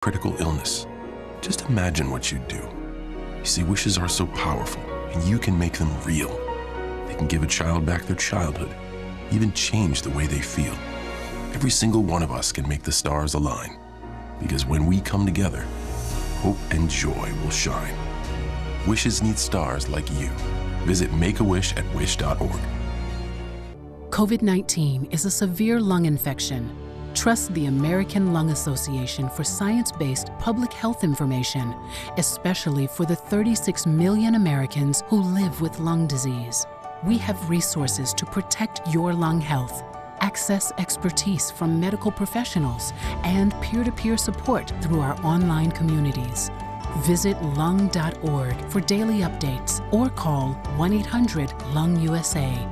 critical illness. Just imagine what you'd do. You see, wishes are so powerful, and you can make them real. They can give a child back their childhood, even change the way they feel. Every single one of us can make the stars align, because when we come together, hope and joy will shine. Wishes need stars like you. Visit makeawish@wish.org. COVID-19 is a severe lung infection. Trust the American Lung Association for science-based public health information, especially for the 36 million Americans who live with lung disease. We have resources to protect your lung health. Access expertise from medical professionals and peer-to-peer support through our online communities. Visit lung.org for daily updates or call 1-800-LUNG-USA.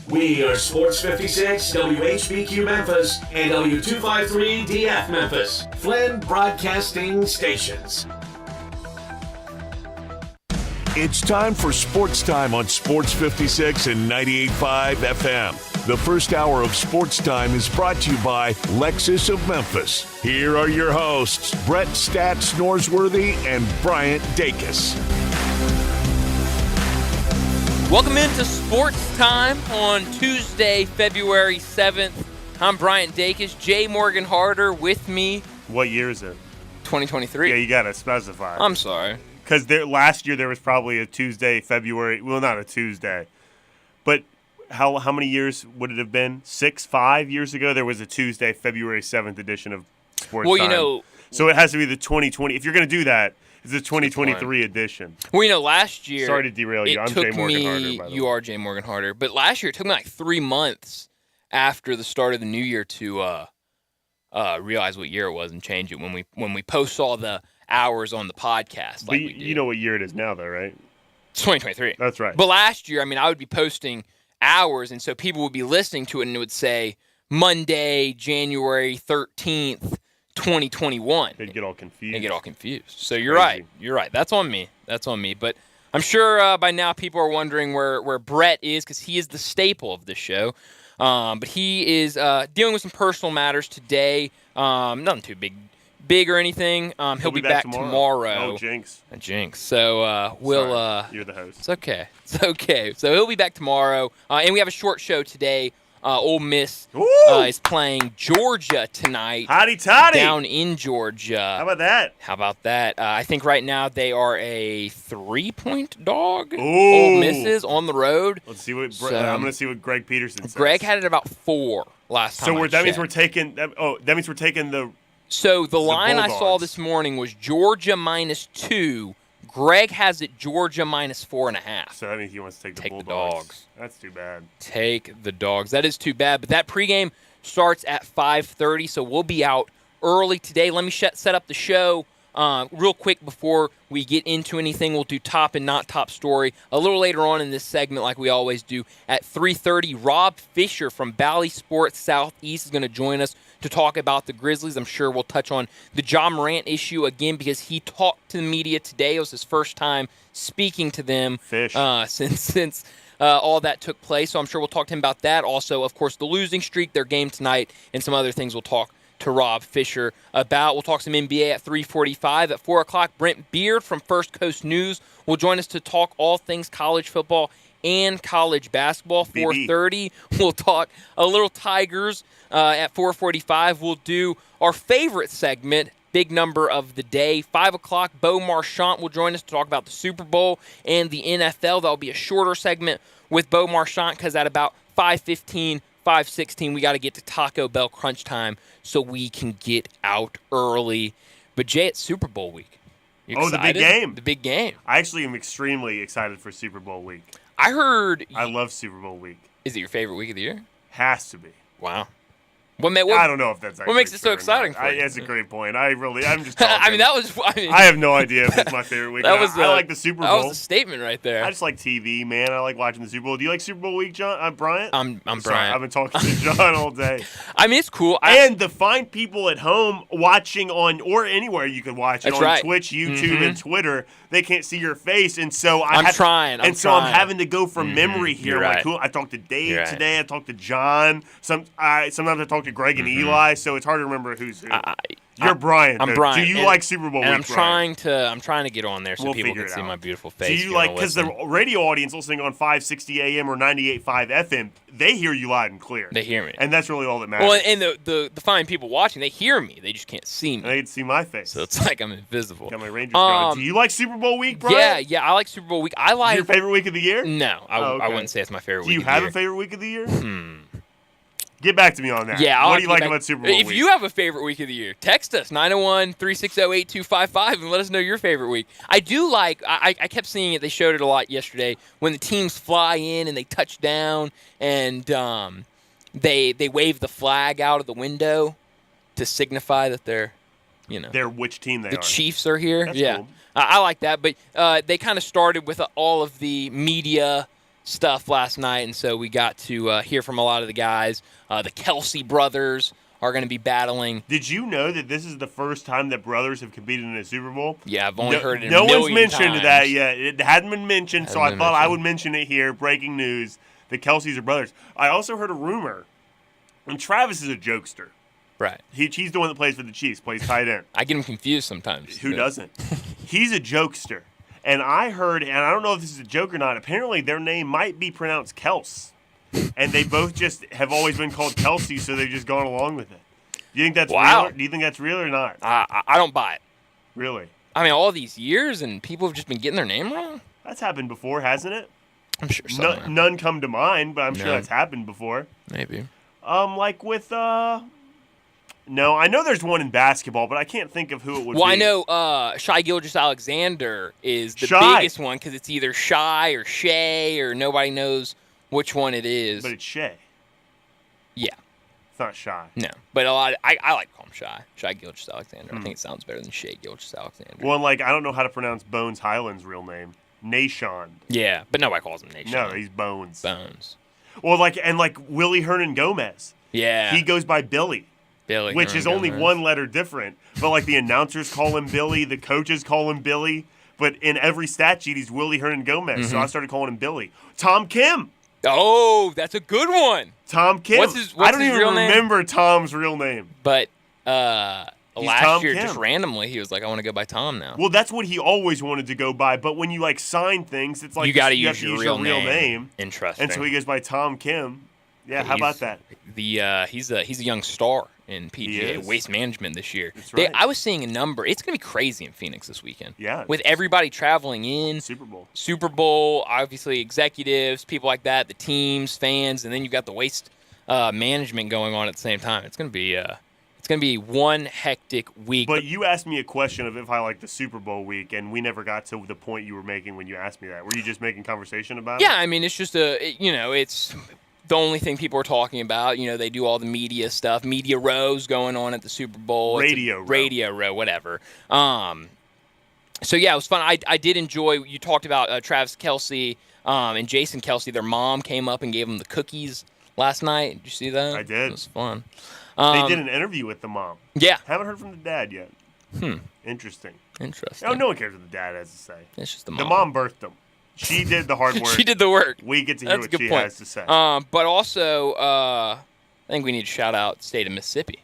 We are Sports 56, WHBQ Memphis, and W253DF Memphis, Flynn Broadcasting Stations. It's time for Sportstime on Sports 56 and 98.5 FM. The first hour of Sportstime is brought to you by Lexus of Memphis. Here are your hosts, Brett Stats Norsworthy and Bryant Dacus. Welcome into Sports Time on Tuesday, February 7th. I'm Bryant Dacus, Jay Morgan Harder with me. What year is it? 2023. Yeah, you got to specify. I'm sorry. Because last year there was probably a Tuesday, February. Well, not a Tuesday. But how many years would it have been? 5 years ago, there was a Tuesday, February 7th edition of Sports Time. So it has to be the 2020. If you're going to do that, it's the 2023 edition. Well, last year. Sorry to derail you. I'm Jay Morgan Harder, by the way. You are Jay Morgan Harder. But last year, it took me like 3 months after the start of the new year to realize what year it was and change it when we post all the hours on the podcast. But you know what year it is now, though, right? It's 2023. That's right. But last year, I would be posting hours, and so people would be listening to it, and it would say Monday, January 13th, 2021. They'd get all confused. So you're right. You're right. That's on me. But I'm sure by now people are wondering where Brett is, because he is the staple of this show. But he is dealing with some personal matters today. Nothing too big or anything. He'll be back tomorrow. Oh, jinx. A jinx. So we'll. Sorry, you're the host. It's okay. So he'll be back tomorrow, and we have a short show today. Ole Miss is playing Georgia tonight. Hotty toddy. Down in Georgia. How about that? I think right now they are a 3-point dog. Ooh. Ole Miss is on the road. Let's see what I'm going to see what Greg Peterson says. Greg had it about 4 last time. So that means we're taking. That means we're taking the. So the line I Bulldogs. saw this morning was Georgia -2. Greg has it Georgia -4.5. So that means he wants to take the Bulldogs. The dogs. That's too bad. Take the dogs. That is too bad. But that pregame starts at 5:30, so we'll be out early today. Let me set up the show real quick before we get into anything. We'll do top and not top story a little later on in this segment, like we always do. At 3:30, Rob Fisher from Bally Sports Southeast is going to join us to talk about the Grizzlies. I'm sure we'll touch on the Ja Morant issue again, because he talked to the media today. It was his first time speaking to them since all that took place. So I'm sure we'll talk to him about that. Also, of course, the losing streak, their game tonight, and some other things we'll talk to Rob Fisher about. We'll talk some NBA at 3:45. At 4 o'clock, Brent Beard from First Coast News will join us to talk all things college football and college basketball. 4:30, we'll talk a little Tigers. At 4:45, we'll do our favorite segment, big number of the day. 5 o'clock, Bo Marchant will join us to talk about the Super Bowl and the NFL. That'll be a shorter segment with Bo Marchant, because at about 5:15, 5:16, we got to get to Taco Bell crunch time so we can get out early. But Jay, it's Super Bowl week. You excited? The big game. The big game. I actually am extremely excited for Super Bowl week. I heard. I love Super Bowl week. Is it your favorite week of the year? Has to be. Wow. I don't know if that's actually what makes it so true exciting for you? That's a great point. I'm just talking. I have no idea if it's my favorite week. I like the Super Bowl. That was a statement right there. I just like TV, man. I like watching the Super Bowl. Do you like Super Bowl week, John? I'm Bryant. I'm Sorry, Bryant. I've been talking to John all day. It's cool. And the fine people at home watching or anywhere you can watch it on Twitch, YouTube, and Twitter. They can't see your face, and so I'm having to go from memory here. Right. Like, cool. I talked to Dave today. I talked to John. Sometimes I talk look at Greg and Eli, so it's hard to remember who's who. You're Brian. I'm Brian. Do you like Super Bowl week, I'm Brian? trying to get on there so people can see my beautiful face. Do you like, because the radio audience listening on 560 AM or 98.5 FM, they hear you loud and clear. They hear me. And that's really all that matters. Well, and the fine people watching, they hear me. They just can't see me. They can see my face. So it's like I'm invisible. Got my Rangers going. Do you like Super Bowl week, Brian? Yeah, I like Super Bowl week. I like your favorite week of the year? No, I wouldn't say it's my favorite week of the year. Do you have a favorite week of the year? Get back to me on that. Yeah, what do you like about Super Bowl week? If you have a favorite week of the year, text us 901-360-8255 and let us know your favorite week. I do like. I kept seeing it. They showed it a lot yesterday when the teams fly in and they touch down and they wave the flag out of the window to signify that they're which team they are. The Chiefs are here. That's yeah, cool. I like that. But they kind of started with all of the media stuff last night, and so we got to hear from a lot of the guys. The Kelsey brothers are going to be battling. Did you know that this is the first time that brothers have competed in a Super Bowl? Yeah, I've only heard it No a million one's mentioned times. that yet. It hadn't been mentioned, so I thought I would mention it here. Breaking news. The Kelseys are brothers. I also heard a rumor, and Travis is a jokester. Right. He's the one that plays for the Chiefs, plays tight end. I get him confused sometimes. Who doesn't? He's a jokester. And I heard, and I don't know if this is a joke or not, apparently their name might be pronounced Kels. And they both just have always been called Kelsey, so they've just gone along with it. Do you think that's real? Do you think that's real or not? I don't buy it. Really? I mean, all these years, and people have just been getting their name wrong? That's happened before, hasn't it? I'm sure so. None come to mind, but I'm sure that's happened before. Maybe. Like with, no, I know there's one in basketball, but I can't think of who it would be. Well, I know Shai Gilgeous-Alexander is the biggest one because it's either Shy or Shay or nobody knows which one it is. But it's Shay. Yeah. It's not Shy. No, but I like to call him Shai Gilgeous-Alexander. I think it sounds better than Shay Gilgeous-Alexander. Well, I don't know how to pronounce Bones Highland's real name. Nashon. Yeah, but nobody calls him Nashon. No, he's Bones. Bones. Well, and Willie Hernan Gomez. Yeah. He goes by Billy. Which is only one letter different. But, the announcers call him Billy, the coaches call him Billy. But in every stat sheet, he's Willie Hernan Gomez. So I started calling him Billy. Tom Kim. Oh, that's a good one. Tom Kim. What's I don't his even real name? remember Tom's real name. But last year, Kim. just randomly, he was like, I want to go by Tom now. Well, that's what he always wanted to go by. But when you, sign things, it's like you got to use your real name. Interesting. And so he goes by Tom Kim. Yeah, how about that? He's a young star in PGA Waste Management this year. That's right. I was seeing a number. It's going to be crazy in Phoenix this weekend. Yeah. With everybody traveling in. Super Bowl, obviously executives, people like that, the teams, fans, and then you've got the waste management going on at the same time. It's going to be one hectic week. But you asked me a question of if I like the Super Bowl week, and we never got to the point you were making when you asked me that. Were you just making conversation about it? Yeah, I mean, it's just it's the only thing people are talking about. They do all the media stuff, media rows going on at the Super Bowl. Radio row, whatever. So, yeah, it was fun. I did enjoy, you talked about Travis Kelce and Jason Kelce. Their mom came up and gave them the cookies last night. Did you see that? I did. It was fun. They did an interview with the mom. Yeah. Haven't heard from the dad yet. Interesting. Interesting. Oh, no one cares what the dad has to say. It's just the mom. The mom birthed them. She did the hard work. She did the work. We get to hear what she has to say. But also, I think we need to shout out the state of Mississippi.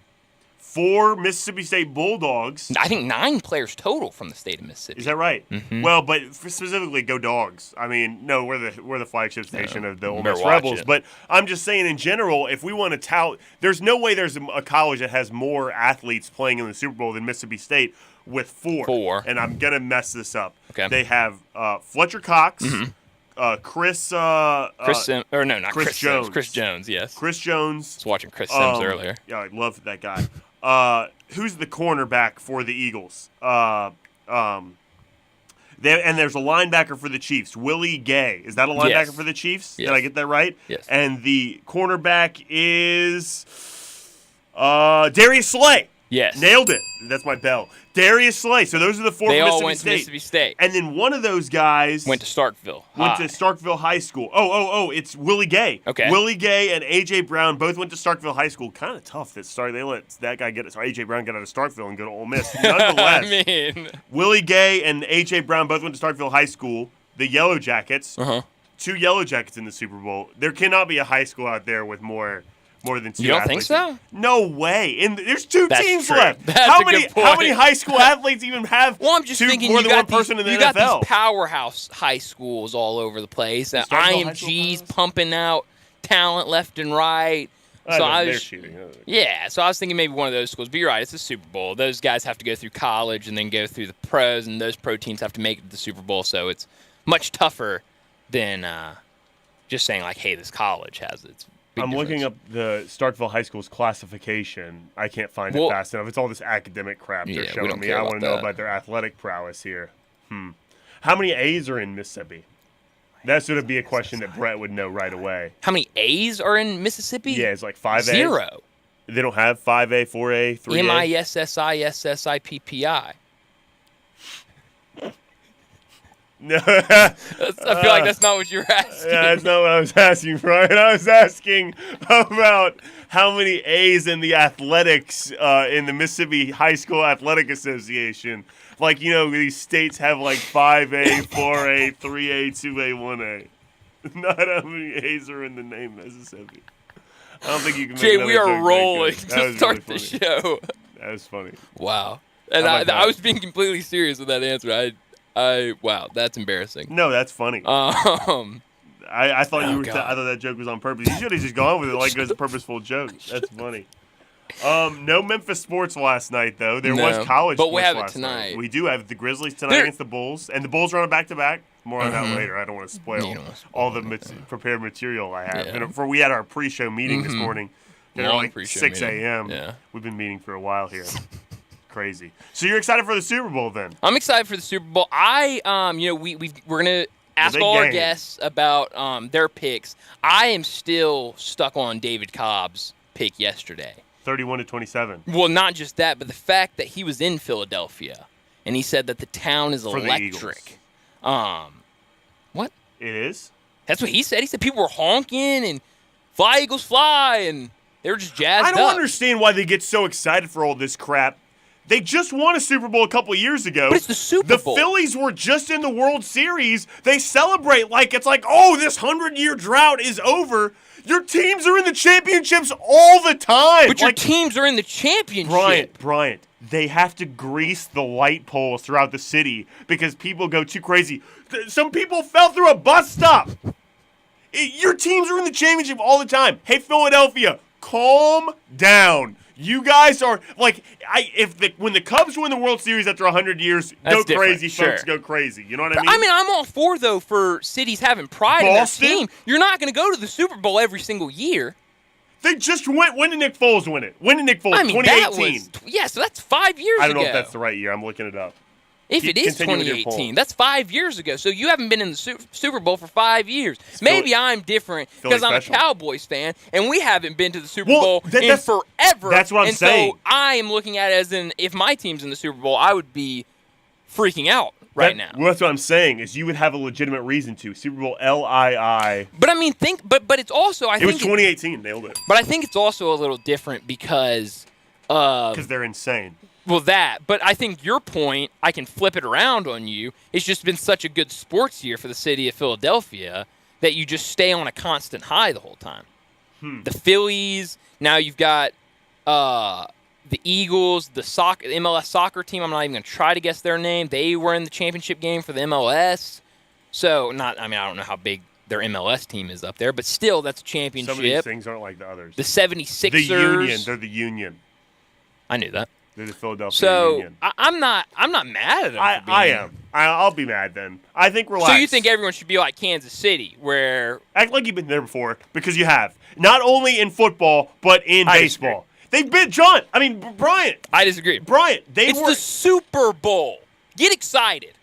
4 Mississippi State Bulldogs. I think 9 players total from the state of Mississippi. Is that right? Mm-hmm. Well, but specifically, go Dogs. I mean, no, we're the flagship station of the Ole Miss Rebels. But I'm just saying, in general, if we want to tout, there's no way there's a college that has more athletes playing in the Super Bowl than Mississippi State with 4. And I'm gonna mess this up. Okay. They have Fletcher Cox. Mm-hmm. Chris Jones. Chris Jones, yes. Chris Jones. I was watching Chris Sims earlier. Yeah, I love that guy. Who's the cornerback for the Eagles? And there's a linebacker for the Chiefs, Willie Gay. Is that a linebacker for the Chiefs? Yes. Did I get that right? Yes. And the cornerback is Darius Slay. Yes. Nailed it. That's my bell. Darius Slay. So those are the 4 they from all went to Mississippi State. And then one of those guys went to Starkville. Went to Starkville High School. It's Willie Gay. Okay. Willie Gay and A.J. Brown both went to Starkville High School. Kind of tough that they let that guy A.J. Brown get out of Starkville and go to Ole Miss. Nonetheless, I mean, Willie Gay and A.J. Brown both went to Starkville High School. The Yellow Jackets. 2 Yellow Jackets in the Super Bowl. There cannot be a high school out there with more more than 2 You don't athletes. think so? No way. And there's 2 That's teams true. left. That's how a many good point. how many high school athletes even have Well, I'm just thinking more you than one got person in the you NFL? got these powerhouse high schools all over the place. Starkville High School IMG's powerhouse? pumping out talent left and right. So they're cheating. Yeah, so I was thinking maybe one of those schools. But you're right, it's the Super Bowl. Those guys have to go through college and then go through the pros, and those pro teams have to make it to the Super Bowl. So it's much tougher than just saying, like, hey, this college has it. I'm looking up the Starkville High School's classification. I can't find it fast enough. It's all this academic crap they're we showing don't me. care I about want to know that. about their athletic prowess here. How many A's are in Mississippi? That should be a question that Brett would know right away. How many A's are in Mississippi? Yeah, it's like 5 A's. 0. They don't have 5A, 4A, 3A? MISSISSIPPI. No. I feel like that's not what you're asking. Yeah, that's not what I was asking, Brian. I was asking about how many A's in the athletics in the Mississippi High School Athletic Association. Like, these states have like 5A, 4A, 3A, 2A, 1A. Not how many A's are in the name Mississippi. I don't think you can make Jay, another we are joke rolling that good. to That was start really the funny. show. That was funny. Wow. And How about I that? was being completely serious with that answer. Wow, that's embarrassing. No, that's funny. I thought Oh, you were. God. I thought that joke was on purpose. You should have just gone with it like it was a purposeful joke. That's funny. No Memphis sports last night though. There was college, but sports we have it last tonight. Night. We do have the Grizzlies tonight against the Bulls, and the Bulls are on a back-to-back. More on that later. I don't want to spoil You don't wanna spoil all the prepared material I have. Yeah. And we had our pre-show meeting this morning. At Long like pre-show 6 meeting. a.m. Yeah. We've been meeting for a while here. Crazy. So you're excited for the Super Bowl then? I'm excited for the Super Bowl. We're gonna ask big all our game. guests about their picks. I am still stuck on David Cobb's pick yesterday. 31-27. Well, not just that, but the fact that he was in Philadelphia and he said that the town is For the electric. What? It is? That's what he said. He said people were honking and fly Eagles fly, and they were just jazzed I don't up. understand why they get so excited for all this crap. They just won a Super Bowl a couple of years ago. But it's the Super Bowl. The Phillies were just in the World Series. They celebrate like it's like, oh, this 100-year drought is over. Your teams are in the championships all the time. But your teams are in the championship. Bryant, they have to grease the light poles throughout the city because people go too crazy. Some people fell through a bus stop. Your teams are in the championship all the time. Hey, Philadelphia, calm down. You guys are like, when the Cubs win the World Series after 100 years, That's go different, crazy, sure. folks, go crazy. You know what I But, mean? I'm all for, though, for cities having pride Boston? in their team. You're not going to go to the Super Bowl every single year. They just went. When did Nick Foles win it? When did Nick Foles? I mean, 2018. so that's 5 years ago. I don't know if that's the right year. I'm looking it up. If it is Continue with your 2018, poll. that's 5 years ago. So you haven't been in the Super Bowl for 5 years. Maybe I'm different because I'm special. a Cowboys fan, and we haven't been to the Super Well, Bowl in that's- forever. that's what I'm and saying. So I am looking at it as in if my team's in the Super Bowl, I would be freaking out right now. Well, that's what I'm saying is you would have a legitimate reason to. Super Bowl LII. But I mean, but it's also It was 2018. Nailed it. But I think it's also a little different because Because they're insane. But I think your point, I can flip it around on you. It's just been such a good sports year for the city of Philadelphia that you just stay on a constant high the whole time. The Phillies, now you've got the Eagles, the MLS soccer team. I'm not even going to try to guess their name. They were in the championship game for the MLS. So, I don't know how big their MLS team is up there, but still, that's a championship. Some of these things aren't like the others. The 76ers. The Union. They're the Union. I knew that. They're the Philadelphia So Union. I'm not mad at them. I am. I'll be mad then. I think relax. So you think everyone should be like Kansas City, where Act like you've been there before, because you have. Not only in football, but in I baseball. They've been, Bryant. I disagree. Bryant, It's the Super Bowl. Get excited.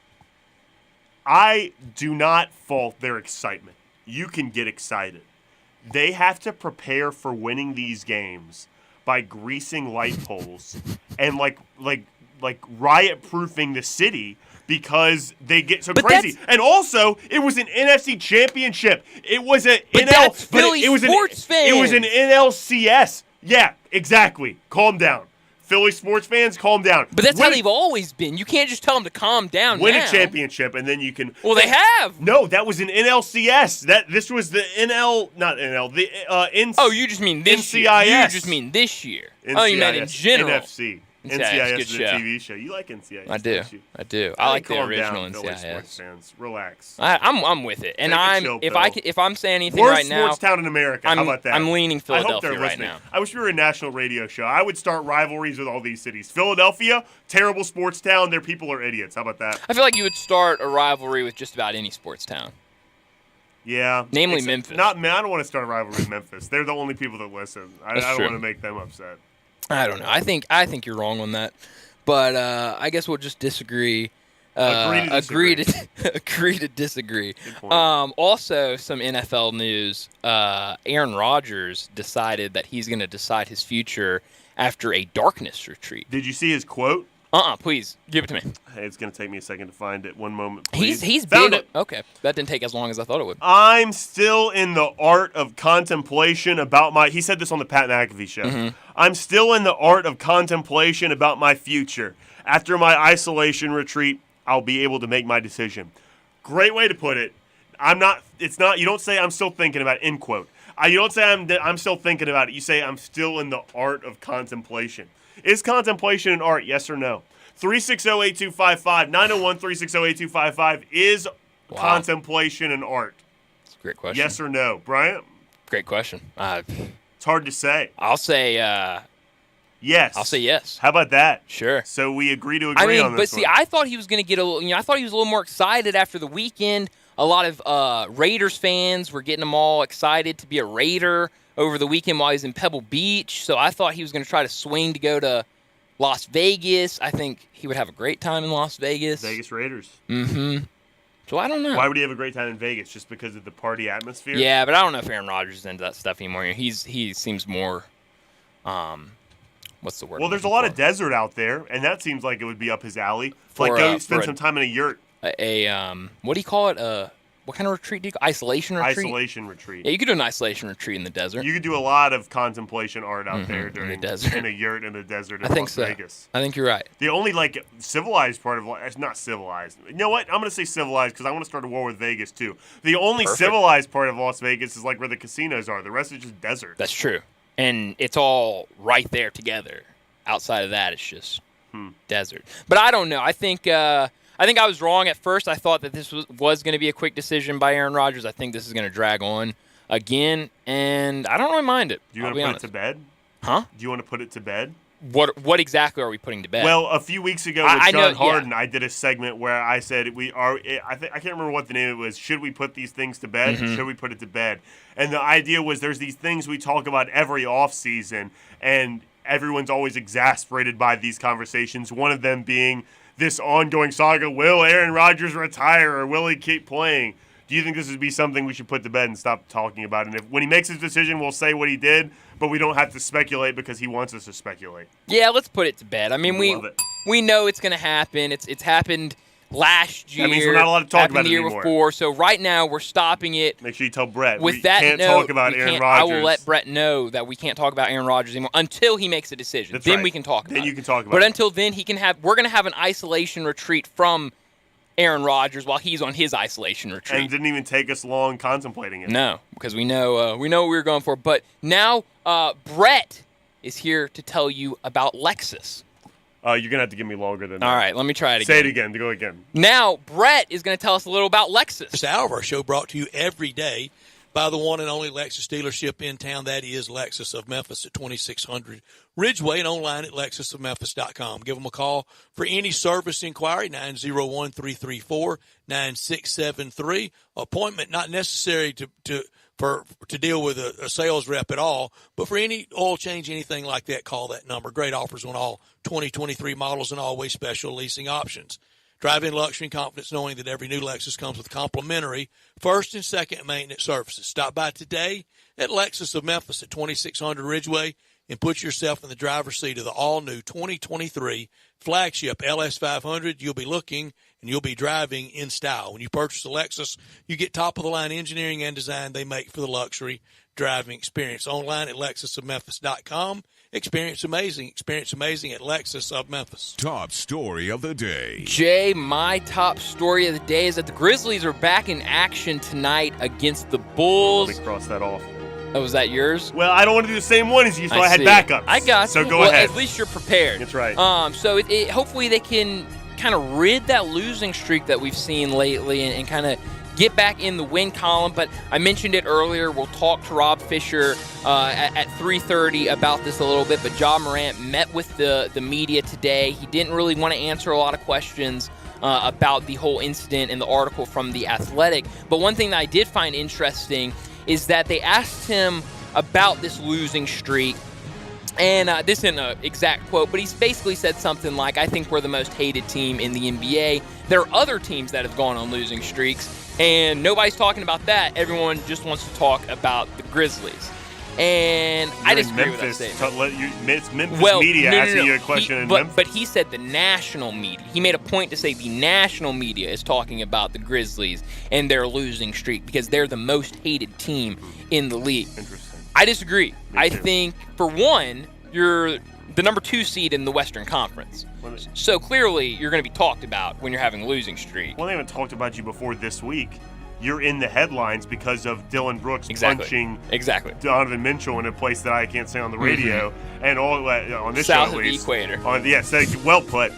I do not fault their excitement. You can get excited. They have to prepare for winning these games by greasing light poles and like riot-proofing the city because they get so But crazy. And also, it was an NFC championship. It was an But NL. that's but Philly it was sports It was an fans. NLCS. Yeah, exactly. Calm down. Philly sports fans, calm down. But that's how they've always been. You can't just tell them to calm down. Win now. a championship, and then you can. Well, they have. No, that was an NLCS. This was the NC. Oh, you just mean this year. NCIS. You just mean this year. NCIS. Oh, you meant in general. NFC. NCIS is a TV show. You like NCIS? I do. Don't you? I do. I like the original down, Philly NCIS. sports fans. Relax. I'm with it. And if I'm saying anything Worst right now, sports town in America. How about that? I'm leaning I hope Philadelphia they're right listening. now. I wish we were a national radio show. I would start rivalries with all these cities. Philadelphia, terrible sports town. Their people are idiots. How about that? I feel like you would start a rivalry with just about any sports town. Yeah. Namely Memphis. I don't want to start a rivalry with Memphis. They're the only people that listen. I don't true. want to make them upset. I don't know. I think you're wrong on that. But I guess we'll just disagree. Agree to disagree. Good point. Also, some NFL news. Aaron Rodgers decided that he's going to decide his future after a darkness retreat. Did you see his quote? Please give it to me. Hey, it's going to take me a second to find it. One moment, please. He's Found big. it. Okay, that didn't take as long as I thought it would. I'm still in the art of contemplation about my. He said this on the Pat McAfee show. Mm-hmm. I'm still in the art of contemplation about my future. After my isolation retreat, I'll be able to make my decision. Great way to put it. I'm not. It's not. You don't say I'm still thinking about it, end quote. You don't say I'm still thinking about it. You say I'm still in the art of contemplation. Is contemplation an art? Yes or no? 360-8255, 901-360-8255. Is contemplation an art? That's a great question. Yes or no? Bryant? Great question. It's hard to say. I'll say yes. I'll say yes. How about that? Sure. So we agree to agree on this but see, I thought he was going to get I thought he was a little more excited after the weekend. A lot of Raiders fans were getting him all excited to be a Raider over the weekend while he was in Pebble Beach. So I thought he was going to try to swing to go to Las Vegas. I think he would have a great time in Las Vegas. Vegas Raiders. Mm-hmm. So I don't know. Why would he have a great time in Vegas? Just because of the party atmosphere? Yeah, but I don't know if Aaron Rodgers is into that stuff anymore. He seems more, what's the word? Well, there's a lot of desert out there, and that seems like it would be up his alley. Go spend some time in a yurt. What do you call it? What kind of retreat do you call Isolation retreat? Isolation retreat. Yeah, you could do an isolation retreat in the desert. You could do a lot of contemplation art out there in the desert. in a yurt in the desert in I think Las so. Vegas. I think you're right. The only civilized part of it's not civilized. You know what? I'm going to say civilized because I want to start a war with Vegas too. The only civilized part of Las Vegas is like where the casinos are. The rest is just desert. That's true. And it's all right there together. Outside of that, it's just desert. But I don't know. I think I was wrong at first. I thought that this was going to be a quick decision by Aaron Rodgers. I think this is going to drag on again, and I don't really mind it. Do you want to put it to bed? Huh? Do you want to put it to bed? What exactly are we putting to bed? Well, a few weeks ago with John Harden, I did a segment where I said I can't remember what the name of it was. Should we put these things to bed? Should we put it to bed? And the idea was there's these things we talk about every offseason, and everyone's always exasperated by these conversations. One of them being this ongoing saga, will Aaron Rodgers retire or will he keep playing? Do you think this would be something we should put to bed and stop talking about? And when he makes his decision, we'll say what he did, but we don't have to speculate because he wants us to speculate. Yeah, let's put it to bed. I mean, we know it's going to happen. It's happened last year. That means we're not allowed to talk about it the year anymore. Before. So right now we're stopping it. Make sure you tell Brett. With we that can't note, talk about Aaron Rodgers. I will let Brett know that we can't talk about Aaron Rodgers anymore until he makes a decision. That's then right. we can talk about it. Then you can talk about it. But it. until then, we're going to have an isolation retreat from Aaron Rodgers while he's on his isolation retreat. And it didn't even take us long contemplating it. No, because we know what we were going for. But now Brett is here to tell you about Lexus. You're going to have to give me longer than that. All right, let me try it again. Say it again. Go again. Now, Brett is going to tell us a little about Lexus. This hour of our show brought to you every day by the one and only Lexus dealership in town. That is Lexus of Memphis at 2600 Ridgeway and online at lexusofmemphis.com. Give them a call for any service inquiry, 901-334-9673. Appointment not necessary to deal with a sales rep at all, but for any oil change, anything like that, call that number. Great offers on all 2023 models and always special leasing options. Drive in luxury and confidence knowing that every new Lexus comes with complimentary first and second maintenance services. Stop by today at Lexus of Memphis at 2600 Ridgeway and put yourself in the driver's seat of the all-new 2023 flagship LS500. You'll be looking and you'll be driving in style. When you purchase a Lexus, you get top-of-the-line engineering and design they make for the luxury driving experience. Online at lexusofmemphis.com experience amazing at Lexus of Memphis. Top story of the day. Jay, my top story of the day is that the Grizzlies are back in action tonight against the Bulls. Let me cross that off. Oh, was that yours? Well, I don't want to do the same one as you, so I had see. backups. I got so you. go well, ahead. At least you're prepared. That's right. So hopefully they can kind of rid that losing streak that we've seen lately and kind of get back in the win column. But I mentioned it earlier. We'll talk to Rob Fisher at 3:30 about this a little bit. But Ja Morant met with the media today. He didn't really want to answer a lot of questions about the whole incident in the article from The Athletic. But one thing that I did find interesting is that they asked him about this losing streak. And this isn't an exact quote, but he basically said something like, I think we're the most hated team in the NBA. There are other teams that have gone on losing streaks, and nobody's talking about that. Everyone just wants to talk about the Grizzlies. And I disagree with that statement. It's Memphis media asking you a question in Memphis. But he said the national media. He made a point to say the national media is talking about the Grizzlies and their losing streak because they're the most hated team in the league. Interesting. I disagree. I think, for one, you're the number 2 seed in the Western Conference. So clearly you're going to be talked about when you're having a losing streak. Well, they haven't talked about you before this week. You're in the headlines because of Dylan Brooks punching Donovan Mitchell in a place that I can't say on the radio and all on this South show at least. South of the equator. Well put.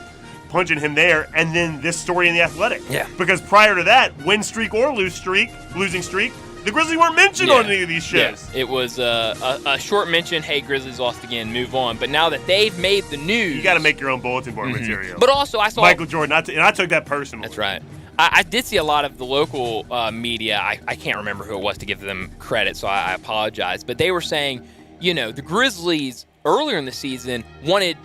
Punching him there, and then this story in The Athletic. Yeah. Because prior to that, win streak or losing streak, the Grizzlies weren't mentioned on any of these shows. Yeah. It was a short mention, hey, Grizzlies lost again, move on. But now that they've made the news. You got to make your own bulletin board material. But also, I saw Michael Jordan, and I took that personally. That's right. I did see a lot of the local media. I can't remember who it was to give them credit, so I apologize. But they were saying, the Grizzlies earlier in the season wanted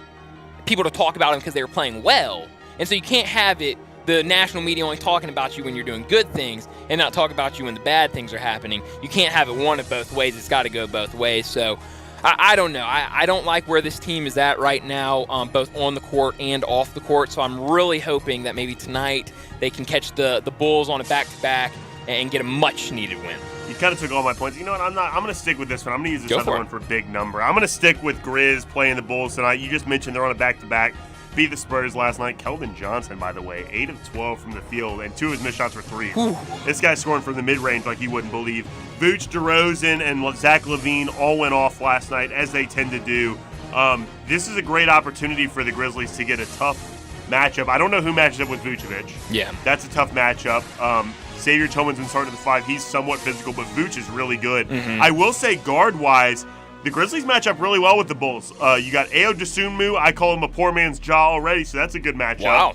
people to talk about them because they were playing well. And so you can't have the national media only talking about you when you're doing good things and not talk about you when the bad things are happening. You can't have it one of both ways. It's got to go both ways. So I don't know. I don't like where this team is at right now, both on the court and off the court. So I'm really hoping that maybe tonight they can catch the Bulls on a back-to-back and get a much-needed win. You kind of took all my points. You know what? I'm going to stick with this one. I'm going to use this other one for a big number. I'm going to stick with Grizz playing the Bulls tonight. You just mentioned they're on a back-to-back. Beat the Spurs last night. Keldon Johnson, by the way, 8 of 12 from the field, and 2 of his missed shots were threes. This guy's scoring from the mid-range like you wouldn't believe. Vooch, DeRozan, and Zach LaVine all went off last night, as they tend to do. This is a great opportunity for the Grizzlies to get a tough matchup. I don't know who matches up with Vucevic. Yeah. That's a tough matchup. Xavier Tillman's been starting at the 5. He's somewhat physical, but Vooch is really good. I will say, guard-wise, the Grizzlies match up really well with the Bulls. You got Ayo Dosunmu. I call him a poor man's Ja already, so that's a good matchup. Wow.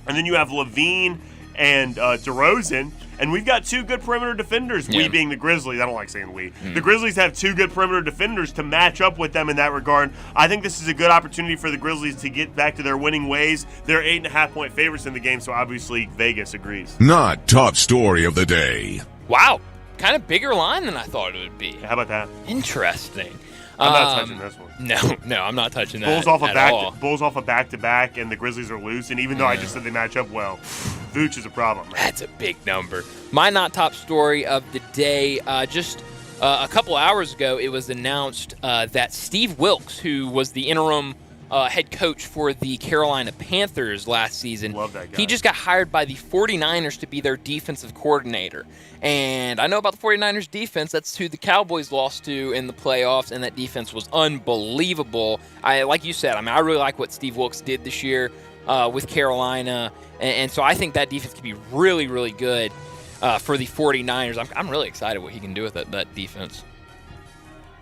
And then you have LaVine and DeRozan. And we've got 2 good perimeter defenders, we being the Grizzlies. I don't like saying we. The Grizzlies have 2 good perimeter defenders to match up with them in that regard. I think this is a good opportunity for the Grizzlies to get back to their winning ways. They're 8.5-point favorites in the game, so obviously Vegas agrees. Not top story of the day. Wow. Kind of bigger line than I thought it would be. How about that? Interesting. I'm not touching this one. No, I'm not touching that. Bulls off a back-to-back, and the Grizzlies are losing. Even though I just said they match up well, Vooch is a problem. Man. That's a big number. My not top story of the day. Just a couple hours ago, it was announced that Steve Wilkes, who was the interim head coach for the Carolina Panthers last season. Love that guy. He just got hired by the 49ers to be their defensive coordinator. And I know about the 49ers defense. That's who the Cowboys lost to in the playoffs, and that defense was unbelievable. Like you said, I really like what Steve Wilkes did this year with Carolina. And so I think that defense could be really, really good for the 49ers. I'm really excited what he can do with that defense.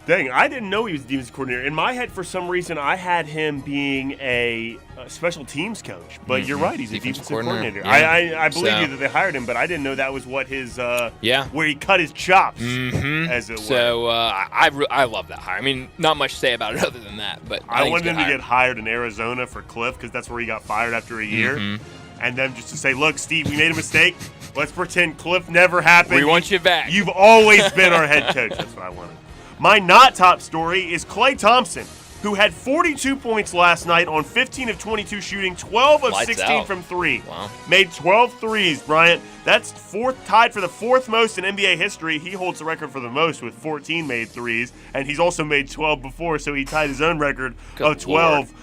Dang, I didn't know he was the defensive coordinator. In my head, for some reason, I had him being a special teams coach. But you're right, he's a defensive coordinator. Yeah. I believe you that they hired him, but I didn't know that was what his where he cut his chops, as it were. So I love that hire. I mean, not much to say about it other than that. But I wanted him to get hired in Arizona for Cliff because that's where he got fired after a year. And then just to say, look, Steve, we made a mistake. Let's pretend Cliff never happened. We want you back. You've always been our head coach. That's what I wanted. My not top story is Klay Thompson, who had 42 points last night on 15 of 22 shooting, 12 of Lights 16 out. from three. Wow. Made 12 threes, Bryant. That's tied for the fourth most in NBA history. He holds the record for the most with 14 made threes, and he's also made 12 before, so he tied his own record of 12.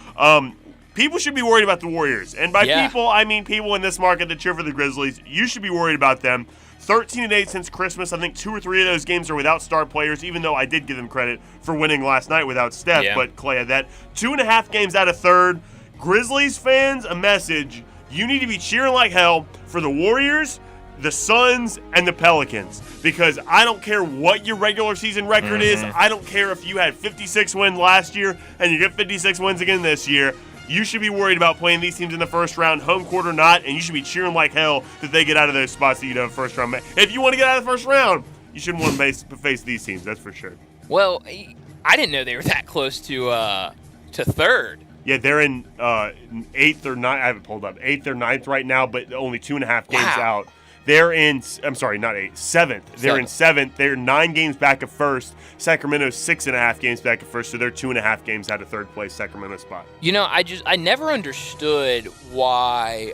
People should be worried about the Warriors. And by people, I mean people in this market that cheer for the Grizzlies. You should be worried about them. 13-8 since Christmas. I think 2 or 3 of those games are without star players, even though I did give them credit for winning last night without Steph. Yeah. But Clay had that. 2.5 games out of third. Grizzlies fans, a message. You need to be cheering like hell for the Warriors, the Suns, and the Pelicans. Because I don't care what your regular season record is. I don't care if you had 56 wins last year and you get 56 wins again this year. You should be worried about playing these teams in the first round, home court or not, and you should be cheering like hell that they get out of those spots that you have first round. If you want to get out of the first round, you shouldn't want to face these teams, that's for sure. Well, I didn't know they were that close to third. Yeah, they're in 8th or 9th. I haven't pulled up. 8th or 9th right now, but only 2.5 games out. They're in, I'm sorry, not 8th, 7th. They're in 7th. They're 9 games back of first. Sacramento's 6.5 games back of first, so they're 2.5 games out of third place Sacramento spot. You know, I never understood why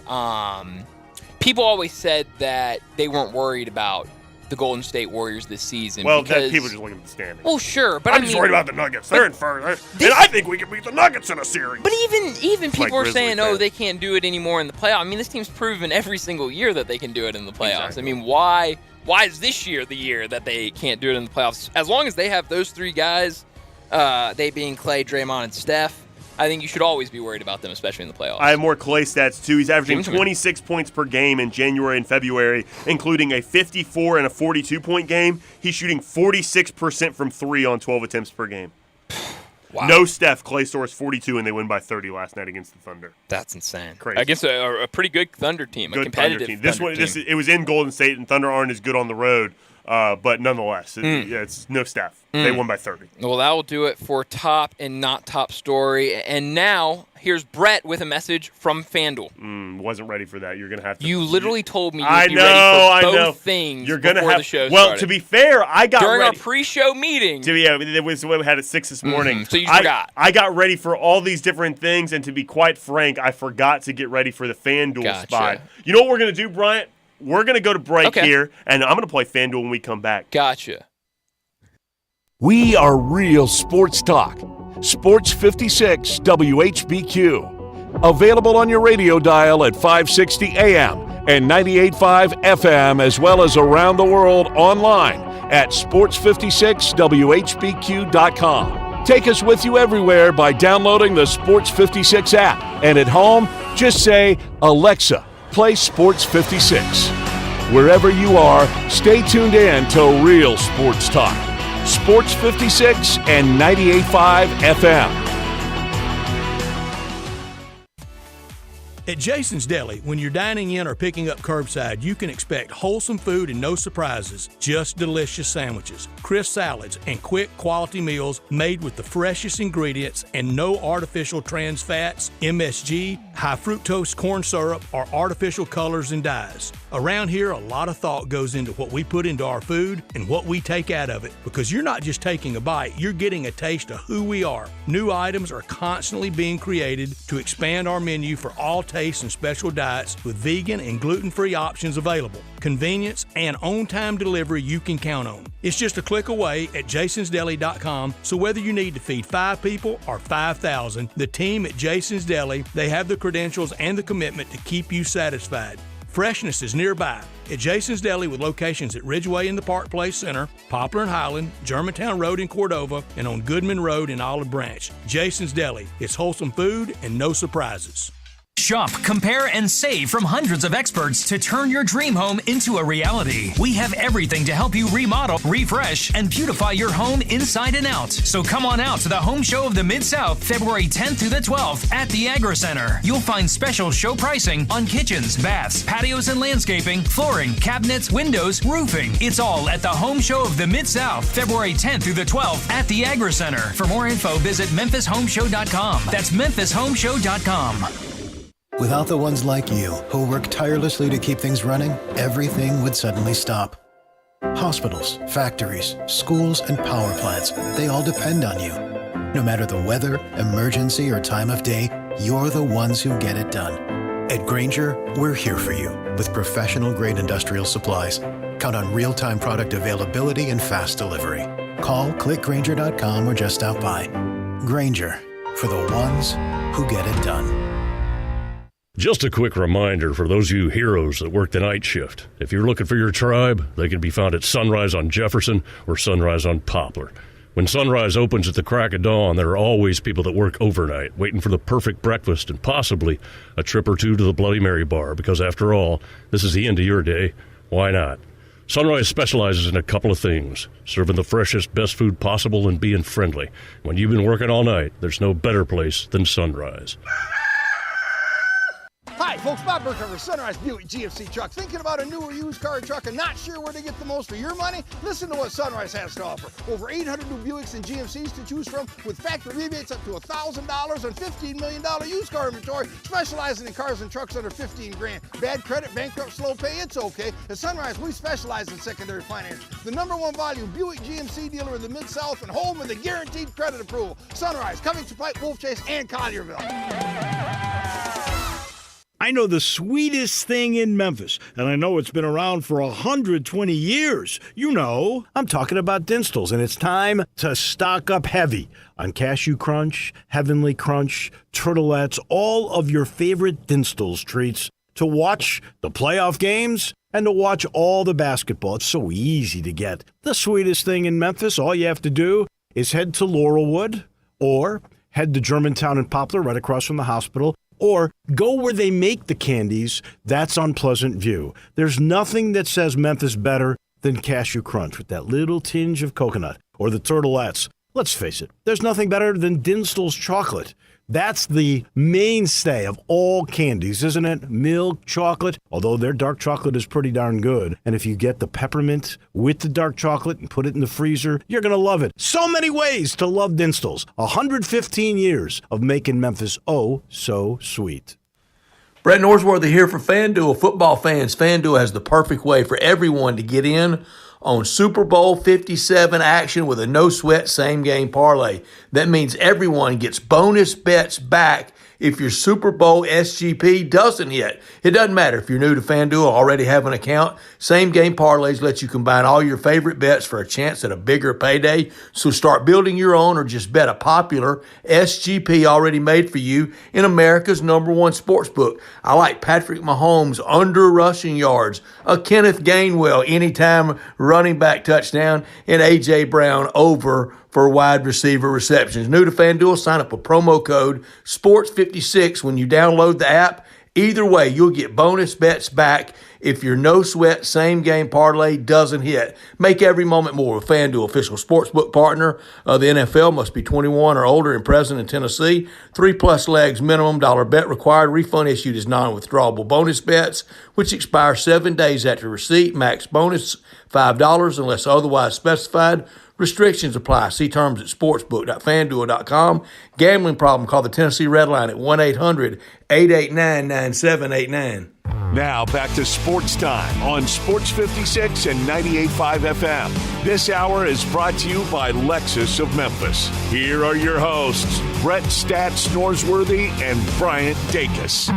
people always said that they weren't worried about the Golden State Warriors this season. Well, because, people just looking at the standings. Well, sure, but I'm just worried about the Nuggets. They're in first, and I think we can beat the Nuggets in a series. But even people like are Grizzly saying, fans. they can't do it anymore in the playoffs. I mean, this team's proven every single year that they can do it in the playoffs. Exactly. I mean, why is this year the year that they can't do it in the playoffs? As long as they have those three guys, they being Clay, Draymond, and Steph, I think you should always be worried about them, especially in the playoffs. I have more Clay stats, too. He's averaging Give 'em to me. 26 points per game in January and February, including a 54 and a 42-point game. He's shooting 46% from 3 on 12 attempts per game. Wow. No Steph. Clay scores 42, and they win by 30 last night against the Thunder. That's insane. Crazy. Against a pretty good Thunder team, a Good competitive Thunder team. Thunder team. It was in Golden State, and Thunder aren't as good on the road, but nonetheless, it's no Steph. They won by 30. Well, that will do it for top and not top story. And now, here's Brett with a message from FanDuel. Wasn't ready for that. You're going to have to. You literally told me you'd I be know, ready for I know. both things You're gonna before have, the show well, started. to be fair, I got During ready. our pre-show meeting. We had at 6 this morning. So you forgot. I got ready for all these different things, and to be quite frank, I forgot to get ready for the FanDuel spot. You know what we're going to do, Bryant? We're going to go to break here, and I'm going to play FanDuel when we come back. Gotcha. We are real sports talk. Sports 56 WHBQ. Available on your radio dial at 560 AM and 98.5 FM, as well as around the world online at sports56whbq.com. Take us with you everywhere by downloading the Sports 56 app. And at home, just say, Alexa, play Sports 56. Wherever you are, stay tuned in to Real Sports Talk. Sports 56 and 98.5 FM. At Jason's Deli, when you're dining in or picking up curbside, you can expect wholesome food and no surprises, just delicious sandwiches, crisp salads, and quick quality meals made with the freshest ingredients and no artificial trans fats, MSG, high fructose corn syrup, or artificial colors and dyes. Around here, a lot of thought goes into what we put into our food and what we take out of it, because you're not just taking a bite, you're getting a taste of who we are. New items are constantly being created to expand our menu for all tastes and special diets, with vegan and gluten-free options available. Convenience and on-time delivery you can count on. It's just a click away at jasonsdeli.com, so whether you need to feed 5 people or 5,000, the team at Jason's Deli, they have the credentials and the commitment to keep you satisfied. Freshness is nearby at Jason's Deli, with locations at Ridgeway in the Park Place Center, Poplar and Highland, Germantown Road in Cordova, and on Goodman Road in Olive Branch. Jason's Deli. It's wholesome food and no surprises. Shop, compare, and save from hundreds of experts to turn your dream home into a reality. We have everything to help you remodel, refresh, and beautify your home inside and out. So come on out to the Home Show of the Mid-South, February 10th through the 12th at the Agri Center. You'll find special show pricing on kitchens, baths, patios and landscaping, flooring, cabinets, windows, roofing. It's all at the Home Show of the Mid-South, February 10th through the 12th at the Agri Center. For more info, visit memphishomeshow.com. That's memphishomeshow.com. Without the ones like you, who work tirelessly to keep things running, everything would suddenly stop. Hospitals, factories, schools, and power plants, they all depend on you. No matter the weather, emergency, or time of day, you're the ones who get it done. At Grainger, we're here for you with professional-grade industrial supplies. Count on real-time product availability and fast delivery. Call, clickgrainger.com, or just stop by. Grainger, for the ones who get it done. Just a quick reminder for those of you heroes that work the night shift. If you're looking for your tribe, they can be found at Sunrise on Jefferson or Sunrise on Poplar. When Sunrise opens at the crack of dawn, there are always people that work overnight, waiting for the perfect breakfast and possibly a trip or two to the Bloody Mary bar, because after all, this is the end of your day. Why not? Sunrise specializes in a couple of things: serving the freshest, best food possible and being friendly. When you've been working all night, there's no better place than Sunrise. Hi, folks. Bob Burkhardt, Sunrise Buick GMC Trucks. Thinking about a new or used car or truck and not sure where to get the most for your money? Listen to what Sunrise has to offer. Over 800 new Buicks and GMCs to choose from, with factory rebates up to $1,000 and $15 million used car inventory, specializing in cars and trucks under $15,000. Bad credit, bankrupt, slow pay, it's okay. At Sunrise, we specialize in secondary finance. The #1 volume Buick GMC dealer in the Mid-South and home of the guaranteed credit approval. Sunrise, Covington Pike, Wolf Chase, and Collierville. I know the sweetest thing in Memphis, and I know it's been around for 120 years. You know, I'm talking about Dinstall's, and it's time to stock up heavy on Cashew Crunch, Heavenly Crunch, Turtlettes, all of your favorite Dinstall's treats to watch the playoff games and to watch all the basketball. It's so easy to get. The sweetest thing in Memphis, all you have to do is head to Laurelwood or head to Germantown and Poplar right across from the hospital, or go where they make the candies. That's on Pleasant View. There's nothing that says Memphis better than Cashew Crunch with that little tinge of coconut, or the Turtlettes. Let's face it, there's nothing better than Dinstall's chocolate. That's the mainstay of all candies, isn't it? Milk chocolate, although their dark chocolate is pretty darn good. And if you get the peppermint with the dark chocolate and put it in the freezer, you're going to love it. So many ways to love Dinstall's. 115 years of making Memphis oh so sweet. Brett Norsworthy here for FanDuel. Football fans, FanDuel has the perfect way for everyone to get in on Super Bowl 57 action with a no-sweat same-game parlay. That means everyone gets bonus bets back if your Super Bowl SGP doesn't hit. It doesn't matter if you're new to FanDuel or already have an account. Same-game parlays let you combine all your favorite bets for a chance at a bigger payday. So start building your own or just bet a popular SGP already made for you in America's #1 sportsbook. I like Patrick Mahomes under rushing yards, a Kenneth Gainwell anytime running back touchdown, and A.J. Brown over for wide receiver receptions. New to FanDuel, sign up with promo code SPORTS56 when you download the app. Either way, you'll get bonus bets back if your no-sweat same-game parlay doesn't hit. Make every moment more with FanDuel, official sportsbook partner of the NFL. Must be 21 or older and present in Tennessee. 3+ legs minimum, dollar bet required. Refund issued as non-withdrawable bonus bets, which expire 7 days after receipt. Max bonus $5 unless otherwise specified. Restrictions apply. See terms at sportsbook.fanduel.com. Gambling problem? Call the Tennessee Red Line at 1-800-889-9789. Now back to Sports Time on Sports 56 and 98.5 FM. This hour is brought to you by Lexus of Memphis. Here are your hosts, Brett Stats Norsworthy and Bryant Dacus.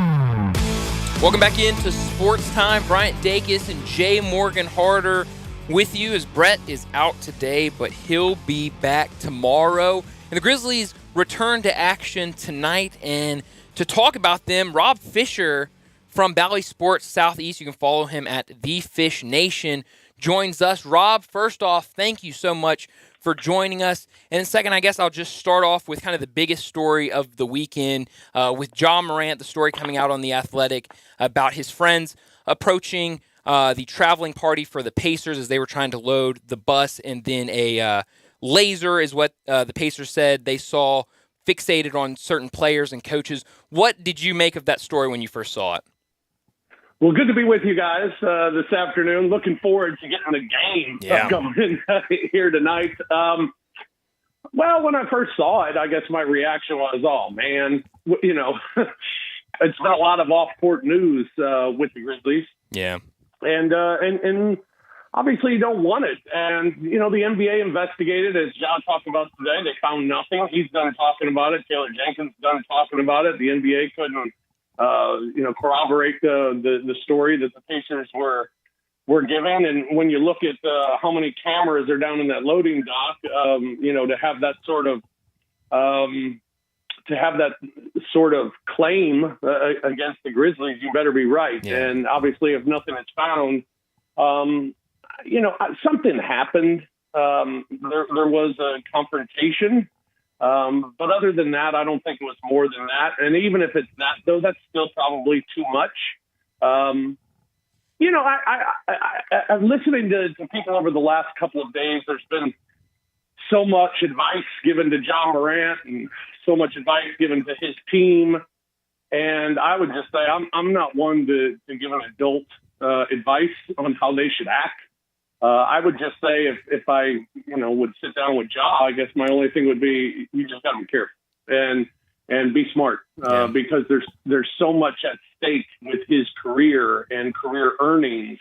Welcome back into Sports Time. Bryant Dacus and Jay Morgan Harder with you, as Brett is out today, but he'll be back tomorrow. And the Grizzlies return to action tonight. And to talk about them, Rob Fisher from Bally Sports Southeast, you can follow him at The Fish Nation, joins us. Rob, first off, thank you so much for joining us. And then second, I guess I'll just start off with kind of the biggest story of the weekend with Ja Morant, the story coming out on The Athletic about his friends approaching the traveling party for the Pacers as they were trying to load the bus, and then a laser is what the Pacers said they saw fixated on certain players and coaches. What did you make of that story when you first saw it? Well, good to be with you guys this afternoon. Looking forward to getting the game going in here tonight. Well, when I first saw it, I guess my reaction was, oh, man, you know, it's been a lot of off-court news with the Grizzlies. Yeah. And obviously you don't want it. And, the NBA investigated, as John talked about today. They found nothing. He's done talking about it. Taylor Jenkins done talking about it. The NBA couldn't, corroborate the story that the Pacers were given. And when you look at how many cameras are down in that loading dock, to have that sort of claim against the Grizzlies, you better be right. Yeah. And obviously, if nothing is found, something happened. There was a confrontation. But other than that, I don't think it was more than that. And even if it's that, though, that's still probably too much. I'm listening to people over the last couple of days. There's been so much advice given to John Morant and so much advice given to his team. And I would just say I'm not one to give an adult advice on how they should act. I would just say if I, would sit down with Ja, I guess my only thing would be you just got to be careful and be smart because there's so much at stake with his career and career earnings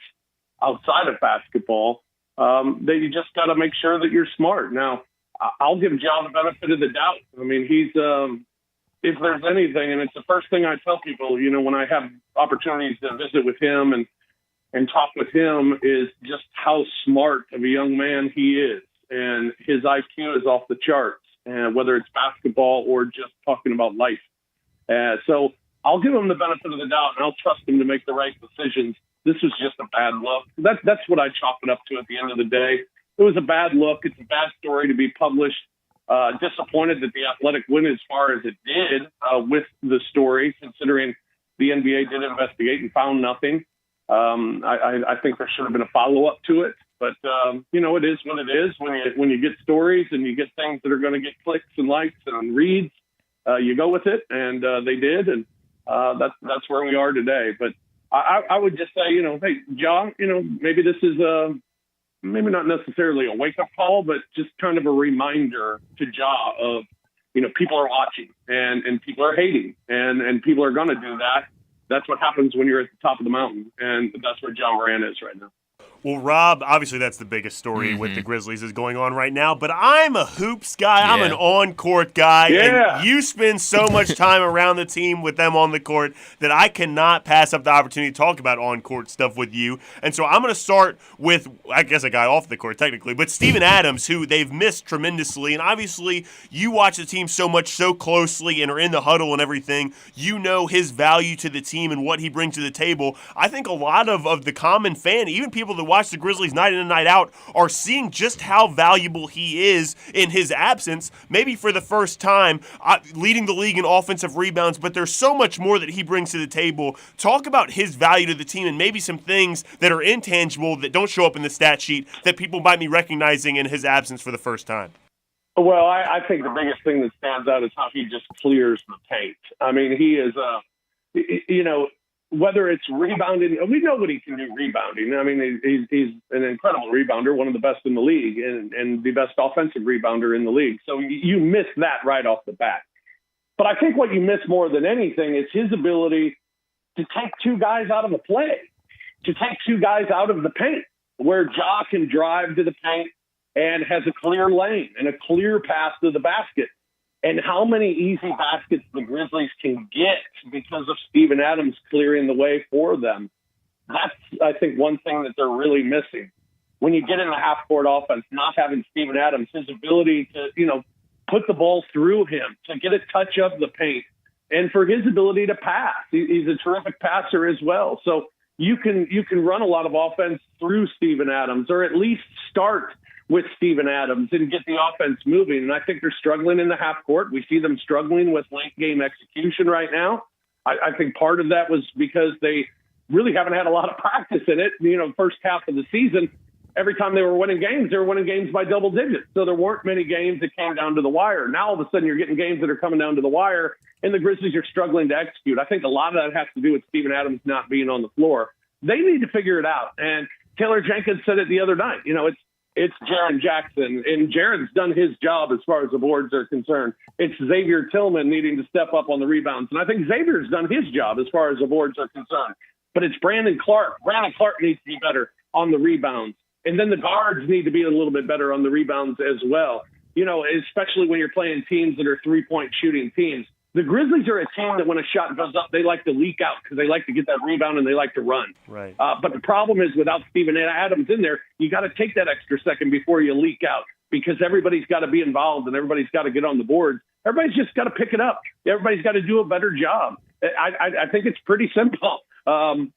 outside of basketball that you just got to make sure that you're smart. Now, I'll give Ja the benefit of the doubt. I mean, he's if there's anything, and it's the first thing I tell people, when I have opportunities to visit with him and talk with him, is just how smart of a young man he is. And his IQ is off the charts, and whether it's basketball or just talking about life. So I'll give him the benefit of the doubt, and I'll trust him to make the right decisions. This was just a bad look. That's what I chalk it up to at the end of the day. It was a bad look. It's a bad story to be published. Disappointed that the Athletic went as far as it did with the story, considering the NBA did investigate and found nothing. I think there should have been a follow-up to it, but it is what it is. When you get stories and you get things that are going to get clicks and likes and reads, you go with it, and they did, and that's where we are today. But I would just say, hey, John, maybe this is maybe not necessarily a wake-up call, but just kind of a reminder to Ja of, people are watching and people are hating and people are going to do that. That's what happens when you're at the top of the mountain, and that's where John Morant is right now. Well, Rob, obviously that's the biggest story with the Grizzlies is going on right now, but I'm a hoops guy. Yeah. I'm an on-court guy, and you spend so much time around the team with them on the court that I cannot pass up the opportunity to talk about on-court stuff with you. And so I'm going to start with, I guess, a guy off the court technically, but Steven Adams, who they've missed tremendously, and obviously you watch the team so much, so closely, and are in the huddle and everything. You know his value to the team and what he brings to the table. I think a lot of the common fan, even people that watch the Grizzlies night in and night out, are seeing just how valuable he is in his absence, maybe for the first time, leading the league in offensive rebounds, but there's so much more that he brings to the table. Talk about his value to the team and maybe some things that are intangible that don't show up in the stat sheet that people might be recognizing in his absence for the first time. Well, I think the biggest thing that stands out is how he just clears the paint. I mean, he is whether it's rebounding, we know what he can do rebounding. I mean, he's an incredible rebounder, one of the best in the league, and the best offensive rebounder in the league. So you miss that right off the bat. But I think what you miss more than anything is his ability to take two guys out of the play, to take two guys out of the paint, where Ja can drive to the paint and has a clear lane and a clear path to the basket. And how many easy baskets the Grizzlies can get because of Steven Adams clearing the way for them. That's, I think, one thing that they're really missing. When you get in the half-court offense, not having Steven Adams, his ability to, put the ball through him, to get a touch of the paint, and for his ability to pass. He's a terrific passer as well. So you can run a lot of offense through Steven Adams, or at least start with Steven Adams and get the offense moving. And I think they're struggling in the half court. We see them struggling with late game execution right now. I think part of that was because they really haven't had a lot of practice in it. First half of the season, every time they were winning games, they were winning games by double digits. So there weren't many games that came down to the wire. Now all of a sudden you're getting games that are coming down to the wire, and the Grizzlies are struggling to execute. I think a lot of that has to do with Steven Adams not being on the floor. They need to figure it out. And Taylor Jenkins said it the other night. It's Jaren Jackson, and Jaren's done his job as far as the boards are concerned. It's Xavier Tillman needing to step up on the rebounds, and I think Xavier's done his job as far as the boards are concerned. But it's Brandon Clark. Brandon Clark needs to be better on the rebounds. And then the guards need to be a little bit better on the rebounds as well. You know, especially when you're playing teams that are 3-point shooting teams. The Grizzlies are a team that when a shot goes up, they like to leak out because they like to get that rebound and they like to run. Right. But the problem is without Steven Adams in there, you got to take that extra second before you leak out because everybody's got to be involved and everybody's got to get on the board. Everybody's just got to pick it up. Everybody's got to do a better job. I think it's pretty simple.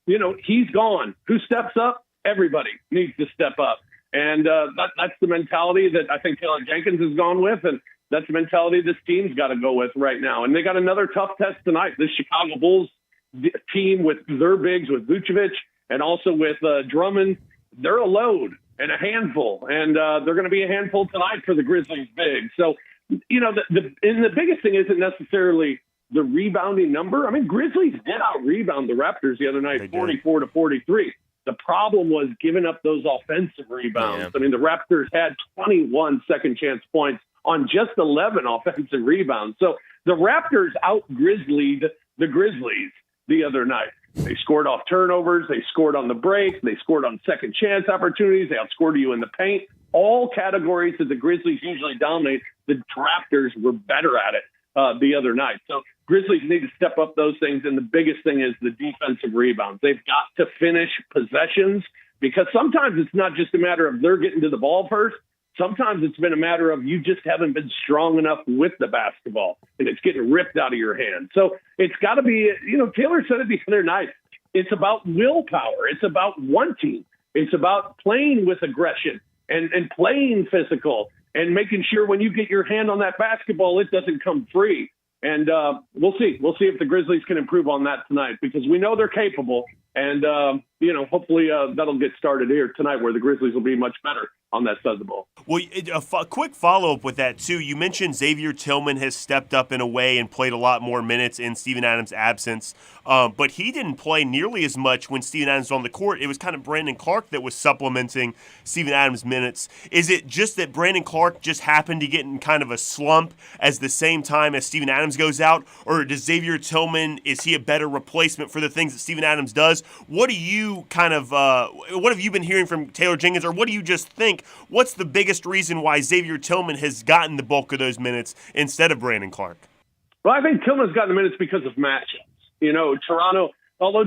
You know, he's gone. Who steps up? Everybody needs to step up. And that's the mentality that I think Taylor Jenkins has gone with, and that's the mentality this team's got to go with right now. And they got another tough test tonight. This Chicago Bulls team with their bigs, with Vucevic and also with Drummond, they're a load and a handful. And they're going to be a handful tonight for the Grizzlies bigs. So, you know, the biggest thing isn't necessarily the rebounding number. I mean, Grizzlies did out-rebound the Raptors the other night, 44-43. The problem was giving up those offensive rebounds. Yeah. I mean, the Raptors had 21 second-chance points on just 11 offensive rebounds. So the Raptors out-Grizzlied the Grizzlies the other night. They scored off turnovers. They scored on the break. They scored on second-chance opportunities. They outscored you in the paint. All categories that the Grizzlies usually dominate, the Raptors were better at it the other night. So Grizzlies need to step up those things, and the biggest thing is the defensive rebounds. They've got to finish possessions because sometimes it's not just a matter of they're getting to the ball first. Sometimes it's been a matter of you just haven't been strong enough with the basketball, and it's getting ripped out of your hand. So it's got to be, you know, Taylor said it the other night, it's about willpower. It's about wanting. It's about playing with aggression and playing physical and making sure when you get your hand on that basketball, it doesn't come free. And we'll see. We'll see if the Grizzlies can improve on that tonight because we know they're capable. And, you know, hopefully that'll get started here tonight where the Grizzlies will be much better on that side of the ball. Well, a quick follow-up with that, too. You mentioned Xavier Tillman has stepped up in a way and played a lot more minutes in Steven Adams' absence, but he didn't play nearly as much when Steven Adams was on the court. It was kind of Brandon Clark that was supplementing Steven Adams' minutes. Is it just that Brandon Clark just happened to get in kind of a slump as the same time as Steven Adams goes out, or does Xavier Tillman, is he a better replacement for the things that Steven Adams does? What do you kind of what have you been hearing from Taylor Jenkins, or what do you just think? What's the biggest reason why Xavier Tillman has gotten the bulk of those minutes instead of Brandon Clark? Well, I think Tillman's gotten the minutes because of matchups. You know, Toronto, although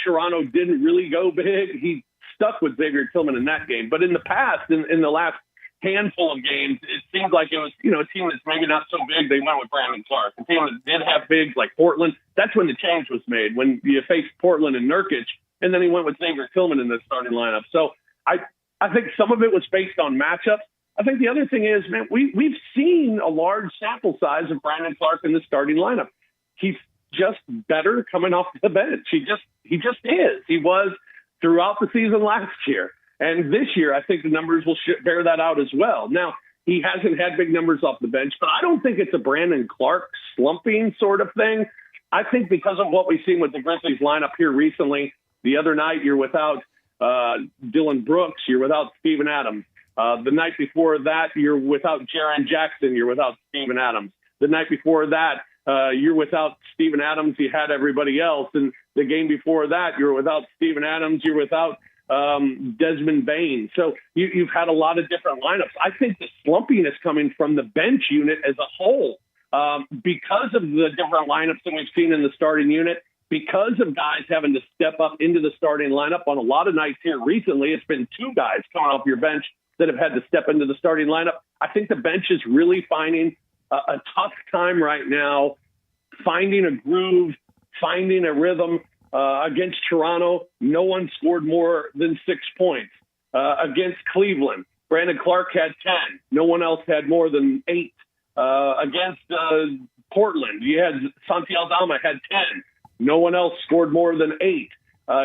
Toronto didn't really go big, he stuck with Xavier Tillman in that game. But in the past, in the last handful of games, it seemed like it was, you know, a team that's maybe not so big, they went with Brandon Clark. A team that did have bigs like Portland, that's when the change was made, when you faced Portland and Nurkic, and then he went with Xavier Tillman in the starting lineup. So I think some of it was based on matchups. I think the other thing is, man, we've seen a large sample size of Brandon Clark in the starting lineup. He's just better coming off the bench. He just is. He was throughout the season last year. And this year, I think the numbers will bear that out as well. Now, he hasn't had big numbers off the bench, but I don't think it's a Brandon Clark slumping sort of thing. I think because of what we've seen with the Grizzlies lineup here recently, the other night you're without Dylan Brooks, you're without Steven Adams. The night before that, you're without Jaren Jackson, you're without Steven Adams. The night before that, you're without Steven Adams, you had everybody else. And the game before that, you're without Steven Adams, you're without Desmond Bain. So you've had a lot of different lineups. I think the slumping is coming from the bench unit as a whole because of the different lineups that we've seen in the starting unit, because of guys having to step up into the starting lineup. On a lot of nights here recently, it's been two guys coming off your bench that have had to step into the starting lineup. I think the bench is really finding a tough time right now, finding a groove, finding a rhythm. Against Toronto, no one scored more than 6 points. Against Cleveland, Brandon Clark had 10. No one else had more than 8. Against Portland, you had Santi Aldama had 10. No one else scored more than 8.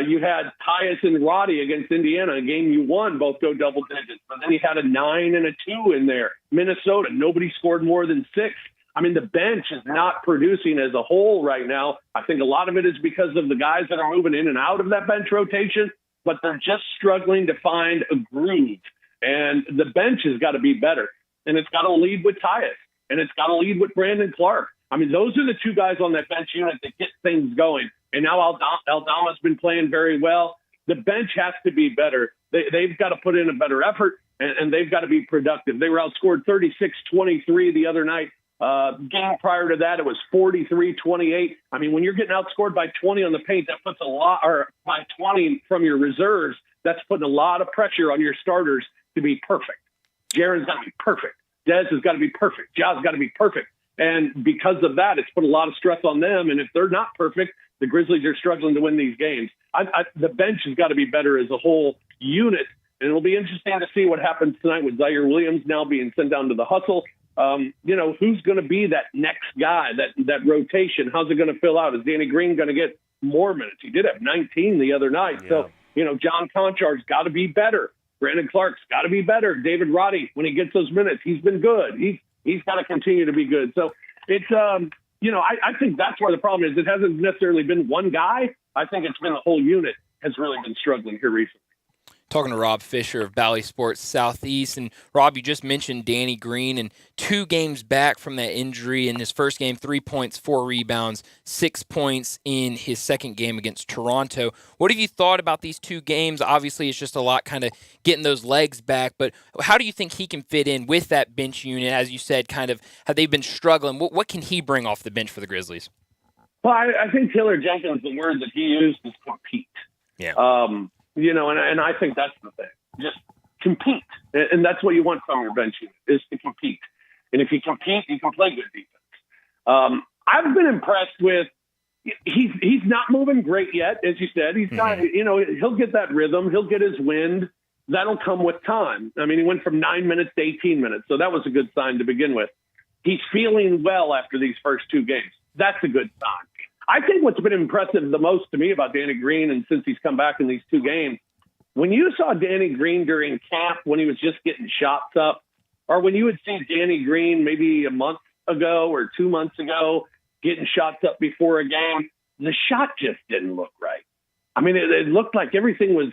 You had Tyus and Roddy against Indiana, a game you won, both go double digits. But then you had a 9 and a 2 in there. Minnesota, nobody scored more than 6. I mean, the bench is not producing as a whole right now. I think a lot of it is because of the guys that are moving in and out of that bench rotation, but they're just struggling to find a groove. And the bench has got to be better. And it's got to lead with Tyus, and it's got to lead with Brandon Clark. I mean, those are the two guys on that bench unit that get things going. And now Aldama's been playing very well. The bench has to be better. They've got to put in a better effort, and they've got to be productive. They were outscored 36-23 the other night. Game prior to that, it was 43-28. I mean, when you're getting outscored by 20 on the paint, that puts a lot, or by 20 from your reserves, that's putting a lot of pressure on your starters to be perfect. Jaren's got to be perfect. Dez has got to be perfect. Ja's got to be perfect. And because of that, it's put a lot of stress on them. And if they're not perfect, the Grizzlies are struggling to win these games. The bench has got to be better as a whole unit. And it'll be interesting to see what happens tonight with Zaire Williams now being sent down to the hustle. Who's going to be that next guy, that rotation? How's it going to fill out? Is Danny Green going to get more minutes? He did have 19 the other night. Yeah. So, John Conchard's got to be better. Brandon Clark's got to be better. David Roddy, when he gets those minutes, he's been good. He's got to continue to be good. So it's, I think that's where the problem is. It hasn't necessarily been one guy. I think it's been the whole unit has really been struggling here recently. Talking to Rob Fisher of Bally Sports Southeast. And, Rob, you just mentioned Danny Green, and 2 games back from that injury. In his first game, 3 points, 4 rebounds, 6 points in his second game against Toronto. What have you thought about these 2 games? Obviously, it's just a lot kind of getting those legs back. But how do you think he can fit in with that bench unit? As you said, kind of have they been struggling? What can he bring off the bench for the Grizzlies? Well, I think Taylor Jenkins, the word that he used is compete. Yeah. And I think that's the thing. Just compete. And that's what you want from your bench unit, is to compete. And if you compete, you can play good defense. I've been impressed with he's not moving great yet, as you said. He's not, he'll get that rhythm. He'll get his wind. That'll come with time. I mean, he went from 9 minutes to 18 minutes, so that was a good sign to begin with. He's feeling well after these first 2 games. That's a good sign. I think what's been impressive the most to me about Danny Green, and since he's come back in these 2 games, when you saw Danny Green during camp when he was just getting shots up, or when you would see Danny Green maybe a month ago or 2 months ago getting shots up before a game, the shot just didn't look right. I mean, it looked like everything was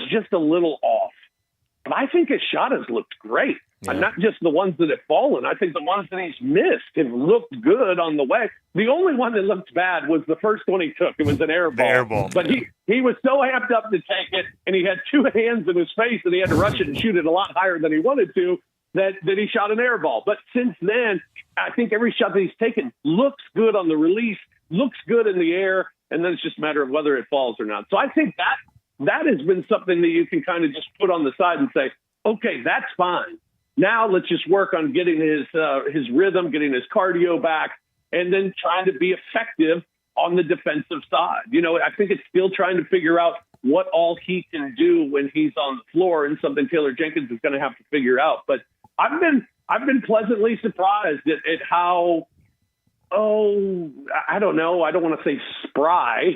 just a little off. But I think his shot has looked great. Yeah. Not just the ones that have fallen. I think the ones that he's missed have looked good on the way. The only one that looked bad was the first one he took. It was an air ball. But he was so amped up to take it, and he had 2 hands in his face, and he had to rush it and shoot it a lot higher than he wanted to, that he shot an air ball. But since then, I think every shot that he's taken looks good on the release, looks good in the air, and then it's just a matter of whether it falls or not. So I think that has been something that you can kind of just put on the side and say, okay, that's fine. Now let's just work on getting his rhythm, getting his cardio back, and then trying to be effective on the defensive side. I think it's still trying to figure out what all he can do when he's on the floor, and something Taylor Jenkins is going to have to figure out. But I've been pleasantly surprised at how, I don't know, I don't want to say spry,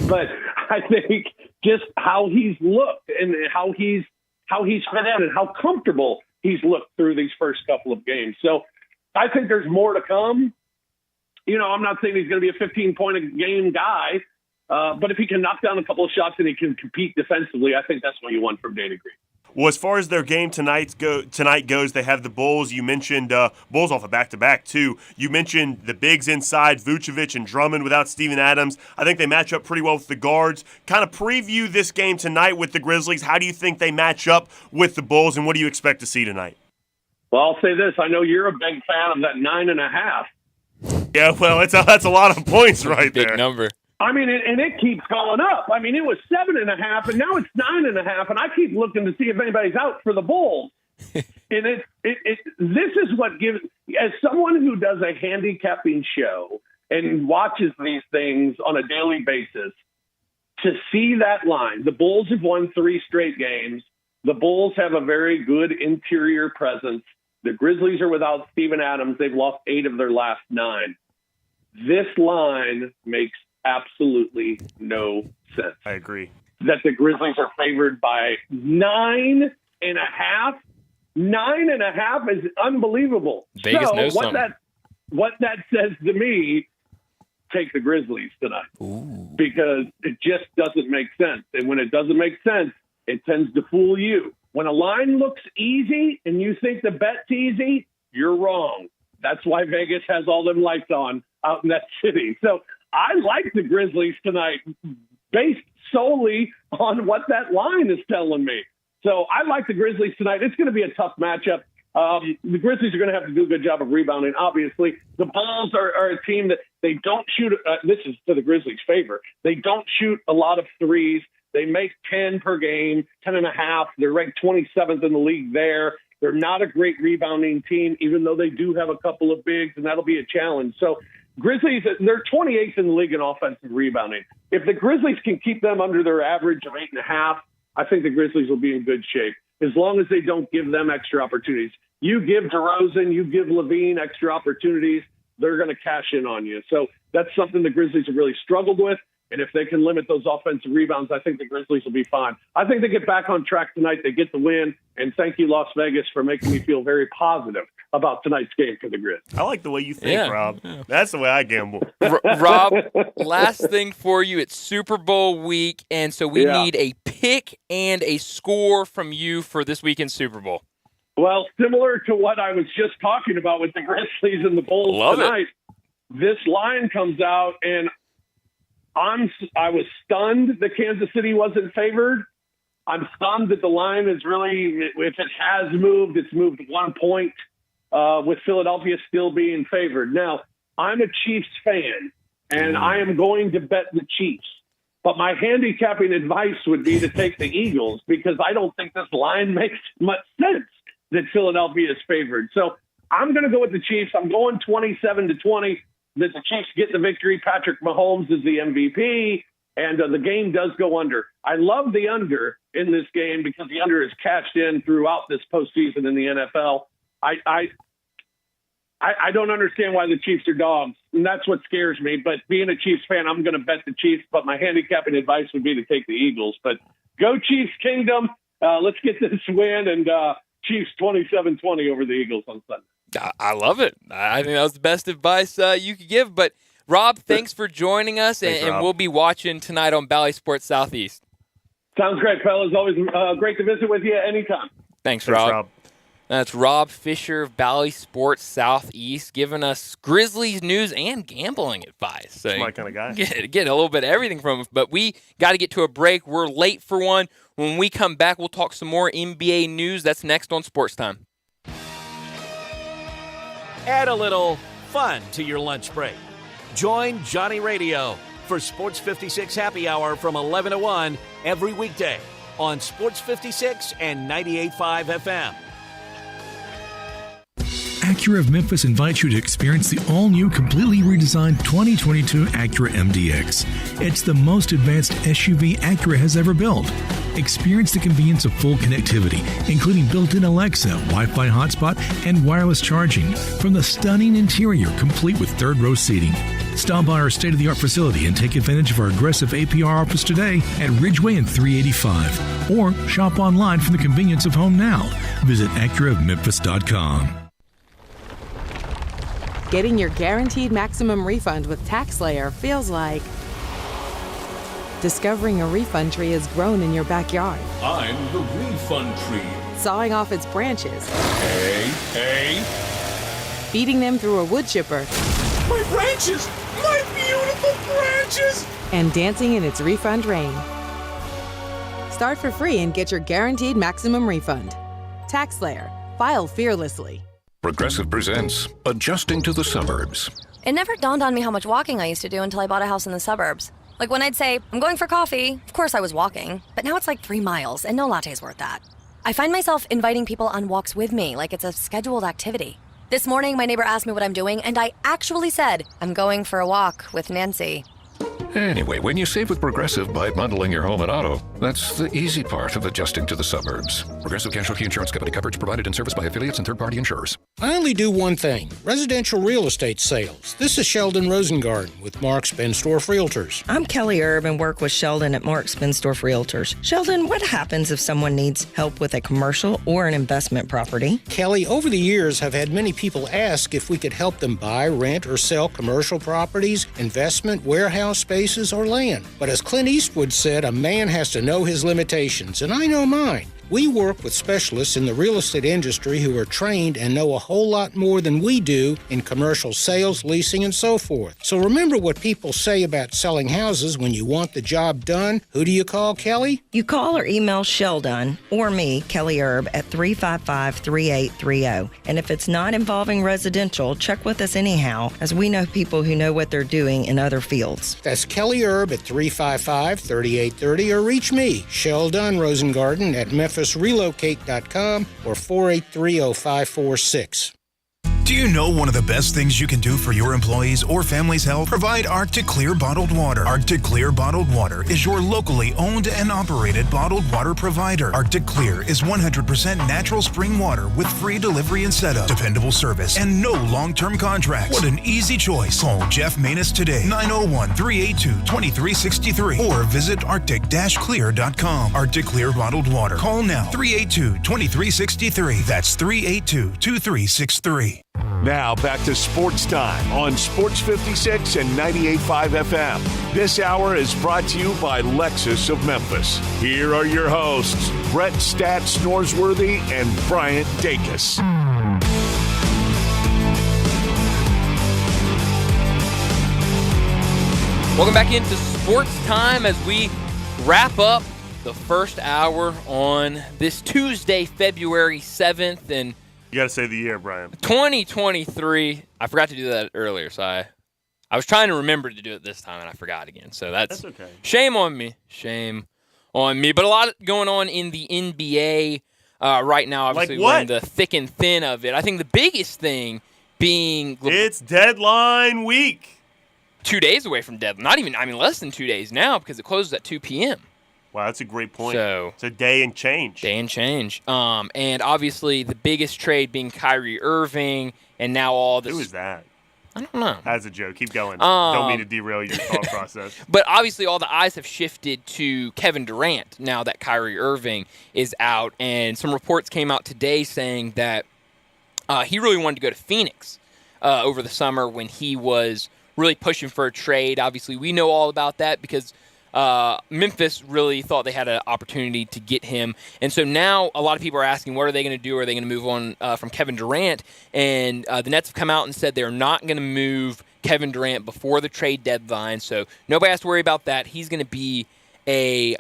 but I think just how he's looked and how he's fit in and how comfortable he's looked through these first couple of games. So I think there's more to come. I'm not saying he's going to be a 15-point-a-game guy, but if he can knock down a couple of shots and he can compete defensively, I think that's what you want from Danny Green. Well, as far as their game tonight goes, they have the Bulls. You mentioned Bulls off a back-to-back, too. You mentioned the bigs inside, Vucevic and Drummond without Steven Adams. I think they match up pretty well with the guards. Kind of preview this game tonight with the Grizzlies. How do you think they match up with the Bulls, and what do you expect to see tonight? Well, I'll say this. I know you're a big fan of that 9.5. Yeah, well, that's a lot of points right there. Big number. I mean, and it keeps going up. I mean, it was 7.5, and now it's 9.5, and I keep looking to see if anybody's out for the Bulls. And this is what gives, as someone who does a handicapping show and watches these things on a daily basis, to see that line. The Bulls have won 3 straight games. The Bulls have a very good interior presence. The Grizzlies are without Steven Adams. They've lost 8 of their last 9. This line makes absolutely no sense. I agree. That the Grizzlies are favored by 9.5. 9.5 is unbelievable. Vegas knows something. What that says to me, take the Grizzlies tonight. Ooh. Because it just doesn't make sense. And when it doesn't make sense, it tends to fool you. When a line looks easy and you think the bet's easy, you're wrong. That's why Vegas has all them lights on out in that city. So I like the Grizzlies tonight based solely on what that line is telling me. So I like the Grizzlies tonight. It's going to be a tough matchup. The Grizzlies are going to have to do a good job of rebounding, obviously. The Bulls are a team that they don't shoot. This is to the Grizzlies' favor. They don't shoot a lot of threes. They make 10 per game, 10.5. They're ranked 27th in the league there. They're not a great rebounding team, even though they do have a couple of bigs, and that'll be a challenge. So Grizzlies, they're 28th in the league in offensive rebounding. If the Grizzlies can keep them under their average of 8.5, I think the Grizzlies will be in good shape, as long as they don't give them extra opportunities. You give DeRozan, you give Levine extra opportunities, they're going to cash in on you. So that's something the Grizzlies have really struggled with. And if they can limit those offensive rebounds, I think the Grizzlies will be fine. I think they get back on track tonight. They get the win. And thank you, Las Vegas, for making me feel very positive about tonight's game for the Grizz. I like the way you think, Rob. Yeah. That's the way I gamble. Rob, last thing for you. It's Super Bowl week, and so we need a pick and a score from you for this weekend's Super Bowl. Well, similar to what I was just talking about with the Grizzlies and the Bulls tonight, this line comes out, and I was stunned that Kansas City wasn't favored. I'm stunned that the line is really, if it has moved, it's moved 1 point, with Philadelphia still being favored. Now, I'm a Chiefs fan, and I am going to bet the Chiefs. But my handicapping advice would be to take the Eagles, because I don't think this line makes much sense that Philadelphia is favored. So I'm going to go with the Chiefs. I'm going 27-20. That the Chiefs get the victory. Patrick Mahomes is the MVP, and the game does go under. I love the under in this game because the under is cashed in throughout this postseason in the NFL. I don't understand why the Chiefs are dogs, and that's what scares me. But being a Chiefs fan, I'm going to bet the Chiefs, but my handicapping advice would be to take the Eagles. But go Chiefs Kingdom. Let's get this win, and Chiefs 27-20 over the Eagles on Sunday. I love it. I think that was the best advice you could give. But, Rob, thanks for joining us, and we'll be watching tonight on Bally Sports Southeast. Sounds great, fellas. Always great to visit with you anytime. Thanks, Rob. That's Rob Fisher of Bally Sports Southeast giving us Grizzlies news and gambling advice. So that's my kind of guy. Get a little bit of everything from him. But we got to get to a break. We're late for one. When we come back, we'll talk some more NBA news. That's next on Sportstime. Add a little fun to your lunch break. Join Johnny Radio for Sports 56 Happy Hour from 11 to 1 every weekday on Sports 56 and 98.5 FM. Acura of Memphis invites you to experience the all-new, completely redesigned 2022 Acura MDX. It's the most advanced SUV Acura has ever built. Experience the convenience of full connectivity, including built-in Alexa, Wi-Fi hotspot, and wireless charging, from the stunning interior, complete with third-row seating. Stop by our state-of-the-art facility and take advantage of our aggressive APR offers today at Ridgeway and 385. Or shop online from the convenience of home now. Visit AcuraofMemphis.com. Getting your guaranteed maximum refund with TaxSlayer feels like discovering a refund tree has grown in your backyard. I'm the refund tree. Sawing off its branches. Hey. Feeding them through a wood chipper. My branches! My beautiful branches! And dancing in its refund rain. Start for free and get your guaranteed maximum refund. TaxSlayer. File fearlessly. Progressive presents Adjusting to the Suburbs. It never dawned on me how much walking I used to do until I bought a house in the suburbs. Like when I'd say, I'm going for coffee, of course I was walking, but now it's like 3 miles and no latte's worth that. I find myself inviting people on walks with me like it's a scheduled activity. This morning, my neighbor asked me what I'm doing, and I actually said, I'm going for a walk with Nancy. Anyway, when you save with Progressive by bundling your home and auto, that's the easy part of adjusting to the suburbs. Progressive Casualty Insurance Company. Coverage provided and serviced by affiliates and third-party insurers. I only do one thing, residential real estate sales. This is Sheldon Rosengarten with Mark Spensdorf Realtors. I'm Kelly Erb and work with Sheldon at Mark Spensdorf Realtors. Sheldon, what happens if someone needs help with a commercial or an investment property? Kelly, over the years, I've had many people ask if we could help them buy, rent, or sell commercial properties, investment, warehouse spaces, or land. But as Clint Eastwood said, a man has to know his limitations, and I know mine. We work with specialists in the real estate industry who are trained and know a whole lot more than we do in commercial sales, leasing, and so forth. So remember what people say about selling houses when you want the job done. Who do you call, Kelly? You call or email Sheldon or me, Kelly Erb, at 355-3830. And if it's not involving residential, check with us anyhow, as we know people who know what they're doing in other fields. That's Kelly Erb at 355-3830, or reach me, Sheldon Rosengarten, at MemphisRelocate.com or 483-0546. Do you know one of the best things you can do for your employees or family's health? Provide Arctic Clear bottled water. Arctic Clear bottled water is your locally owned and operated bottled water provider. Arctic Clear is 100% natural spring water with free delivery and setup, dependable service, and no long-term contracts. What an easy choice. Call Jeff Manus today, 901-382-2363, or visit arctic-clear.com. Arctic Clear bottled water. Call now, 382-2363. That's 382-2363. Now back to Sports Time on Sports 56 and 98.5 FM. This hour is brought to you by Lexus of Memphis. Here are your hosts, Brett Stats Norsworthy and Bryant Dacus. Welcome back into Sports Time as we wrap up the first hour on this Tuesday, February 7th, and you got to say the year, Brian. 2023. I forgot to do that earlier, so I was trying to remember to do it this time, and I forgot again. So that's okay. Shame on me. Shame on me. But a lot going on in the NBA right now. Obviously, we're in the thick and thin of it. I think the biggest thing being it's deadline week. 2 days away from deadline. Less than 2 days now because it closes at 2 p.m. Wow, that's a great point. So it's a day and change. And obviously the biggest trade being Kyrie Irving, and now all this. Who is that? I don't know. That's a joke. Keep going. Don't mean to derail your thought process. But obviously all the eyes have shifted to Kevin Durant now that Kyrie Irving is out, and some reports came out today saying that he really wanted to go to Phoenix over the summer when he was really pushing for a trade. Obviously, we know all about that because Memphis really thought they had an opportunity to get him. And so now a lot of people are asking, what are they going to do? Are they going to move on from Kevin Durant? And the Nets have come out and said they're not going to move Kevin Durant before the trade deadline. So nobody has to worry about that. He's going to be a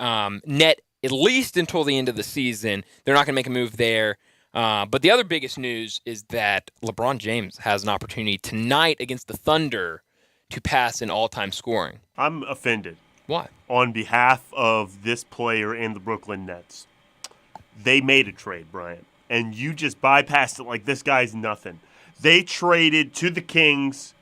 Net at least until the end of the season. They're not going to make a move there. But the other biggest news is that LeBron James has an opportunity tonight against the Thunder to pass in all-time scoring. I'm offended. Why? On behalf of this player and the Brooklyn Nets. They made a trade, Brian, and you just bypassed it like this guy's nothing. They traded to the Kings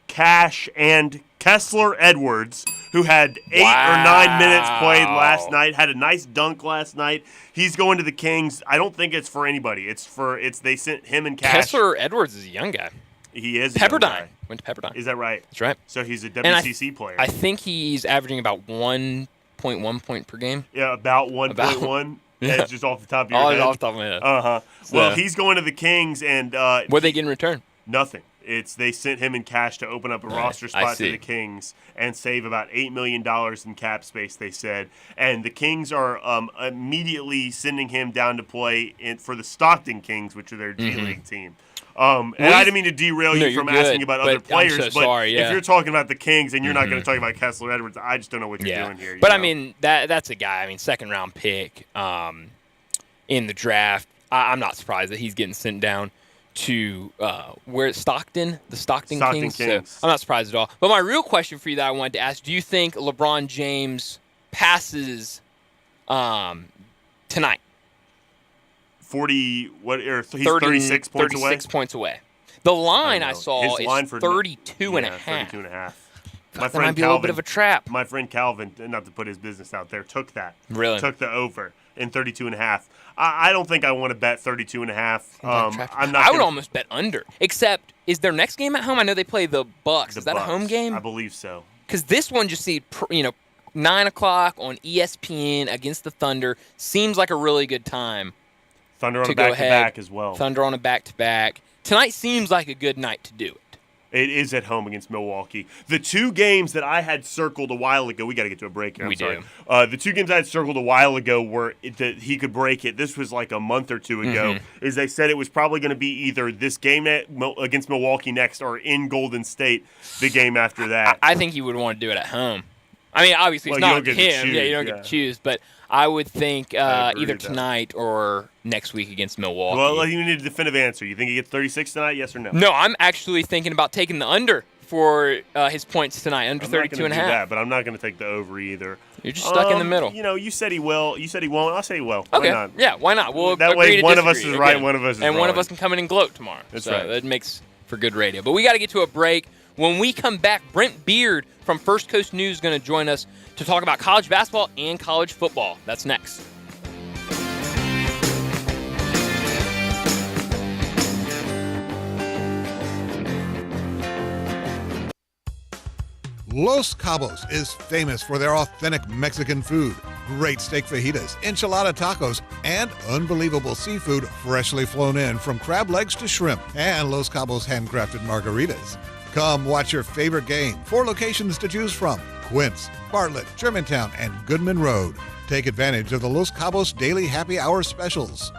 Cash and Kessler Edwards, who had 8 or 9 minutes played last night, had a nice dunk last night. He's going to the Kings. I don't think it's for anybody. They sent him and Cash. Kessler Edwards is a young guy. He is Pepperdine. Went to Pepperdine. Is that right? That's right. So he's a WCC player. I think he's averaging about 1.1 point per game. Yeah, about 1.1. Yeah. That's just off the top of your head. Off the top of my head. Uh-huh. So, well, he's going to the Kings, and what they get in return? Nothing. They sent him in cash to open up a roster spot to the Kings and save about $8 million in cap space, they said. And the Kings are immediately sending him down to play for the Stockton Kings, which are their G League team. And I didn't mean to derail you from asking about other players, I'm so sorry, if you're talking about the Kings and you're not going to talk about Kessler Edwards, I just don't know what you're doing here. But, I mean, that's a guy, second-round pick in the draft. I'm not surprised that he's getting sent down to where Stockton, the Stockton Kings. So I'm not surprised at all. But my real question for you that I wanted to ask, do you think LeBron James passes tonight? 40, he's 36 points away? 36 points away. The line I saw is 32 and a half. 32 and a half. That might be a little bit of a trap. My friend Calvin, not to put his business out there, took that. Really? Took the over in 32 and a half. I don't think I want to bet 32 and a half. I would almost bet under. Except, is their next game at home? I know they play the Bucks. Is that a home game? I believe so. Because this one just 9 o'clock on ESPN against the Thunder seems like a really good time. Thunder on a back-to-back as well. Thunder on a back-to-back. Tonight seems like a good night to do it. It is at home against Milwaukee. The two games that I had circled a while ago, we got to get to a break here. I'm sorry. The two games I had circled a while ago were that he could break it. This was like a month or two ago. Is they said it was probably going to be either this game against Milwaukee next or in Golden State the game after that. I think he would want to do it at home. I mean, obviously, it's not him. Yeah, you don't get to choose. But I would think either tonight or next week against Milwaukee. Well, you need a definitive answer. You think he gets 36 tonight, yes or no? No, I'm actually thinking about taking the under for his points tonight, under 32 and a half. That, but I'm not going to take the over either. You're just stuck in the middle. You said he will. You said he won't. I'll say he will. Okay. Why not? Yeah, why not? We'll that agree way to one of us disagree. is right, Again, one of us is and wrong. one of us can come in and gloat tomorrow. That's so right. That makes for good radio. But we got to get to a break. When we come back, Brent Beard from First Coast News is going to join us to talk about college basketball and college football. That's next. Los Cabos is famous for their authentic Mexican food, great steak fajitas, enchilada tacos, and unbelievable seafood freshly flown in from crab legs to shrimp, and Los Cabos handcrafted margaritas. Come watch your favorite game. 4 locations to choose from: Quince, Bartlett, Germantown, and Goodman Road. Take advantage of the Los Cabos Daily Happy Hour specials.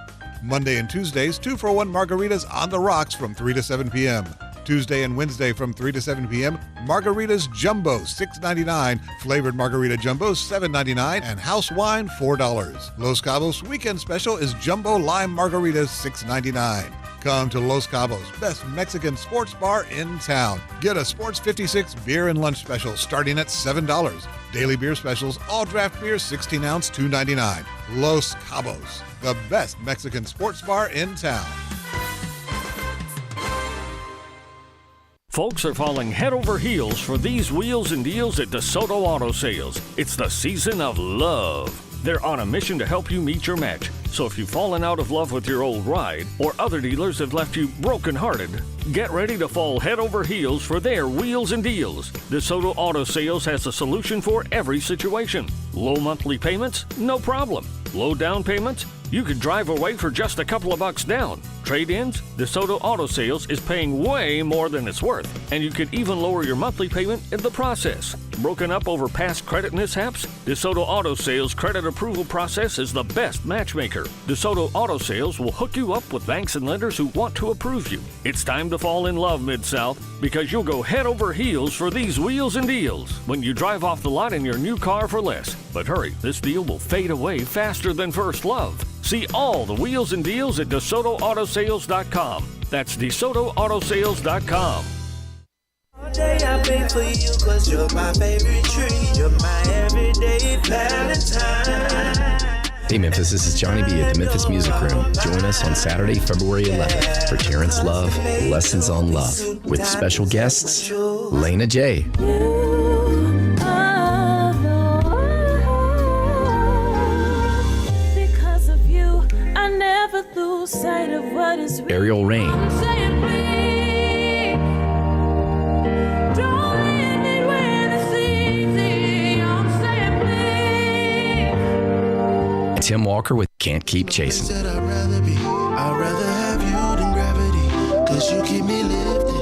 Monday and Tuesdays, 2-for-1 margaritas on the rocks from 3 to 7 p.m. Tuesday and Wednesday from 3 to 7 p.m., Margaritas Jumbo, $6.99, Flavored Margarita Jumbo, $7.99, and House Wine, $4. Los Cabos Weekend Special is Jumbo Lime Margaritas, $6.99. Come to Los Cabos, best Mexican sports bar in town. Get a Sports 56 beer and lunch special starting at $7. Daily beer specials, all draft beer, 16-ounce, $2.99. Los Cabos, the best Mexican sports bar in town. Folks are falling head over heels for these wheels and deals at DeSoto Auto Sales. It's the season of love. They're on a mission to help you meet your match. So if you've fallen out of love with your old ride, or other dealers have left you brokenhearted, get ready to fall head over heels for their wheels and deals. DeSoto Auto Sales has a solution for every situation. Low monthly payments? No problem. Low down payments? You could drive away for just a couple of bucks down. Trade-ins? DeSoto Auto Sales is paying way more than it's worth, and you could even lower your monthly payment in the process. Broken up over past credit mishaps? DeSoto Auto Sales credit approval process is the best matchmaker. DeSoto Auto Sales will hook you up with banks and lenders who want to approve you. It's time to fall in love, Mid-South, because you'll go head over heels for these wheels and deals when you drive off the lot in your new car for less. But hurry, this deal will fade away faster than first love. See all the wheels and deals at DeSotoAutosales.com. That's DeSotoAutosales.com. All day I pay for you 'cause you're my favorite tree. You're my everyday Valentine. Hey Memphis, this is Johnny B at the Memphis Music Room. Join us on Saturday, February 11th for Terrence Love, Lessons on Love, with special guests, Lena J. Because of you, I never lose sight of what is real. Ariel Rain. Tim Walker with Can't Keep Chasing. I'd rather have you than gravity, 'cause you keep me lifted.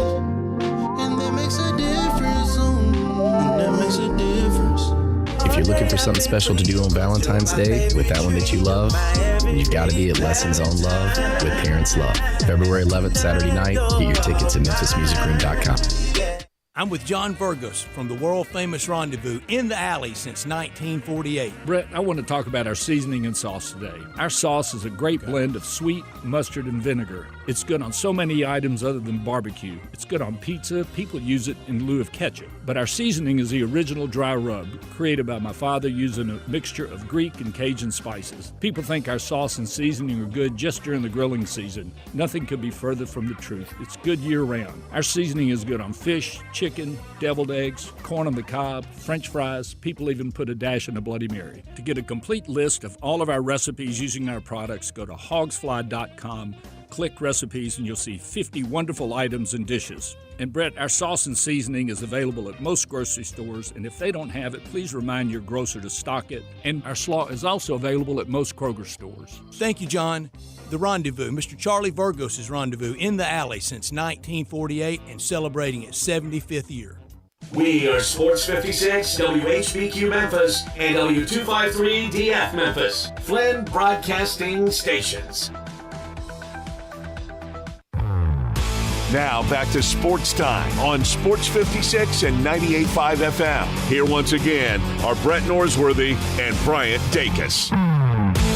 And that makes a difference. That makes a difference. If you're looking for something special to do on Valentine's Day with that one that you love, you've got to be at Lessons on Love with Terrence Love. February 11th, Saturday night. Get your tickets at MemphisMusicRoom.com. I'm with John Burgos from the world-famous Rendezvous in the Alley since 1948. Brett, I want to talk about our seasoning and sauce today. Our sauce is a great blend of sweet, mustard, and vinegar. It's good on so many items other than barbecue. It's good on pizza. People use it in lieu of ketchup. But our seasoning is the original dry rub, created by my father using a mixture of Greek and Cajun spices. People think our sauce and seasoning are good just during the grilling season. Nothing could be further from the truth. It's good year-round. Our seasoning is good on fish, chicken, deviled eggs, corn on the cob, French fries. People even put a dash in a Bloody Mary. To get a complete list of all of our recipes using our products, go to hogsfly.com. Click recipes and you'll see 50 wonderful items and dishes. And Brett, our sauce and seasoning is available at most grocery stores, and if they don't have it, please remind your grocer to stock it. And our slaw is also available at most Kroger stores. Thank you, John. The Rendezvous, Mr. Charlie Virgos' Rendezvous in the Alley since 1948 and celebrating its 75th year. We are Sports 56, WHBQ Memphis, and W253DF Memphis, Flynn Broadcasting Stations. Now back to Sports Time on Sports 56 and 98.5 FM. Here once again are Brett Norsworthy and Bryant Dacus.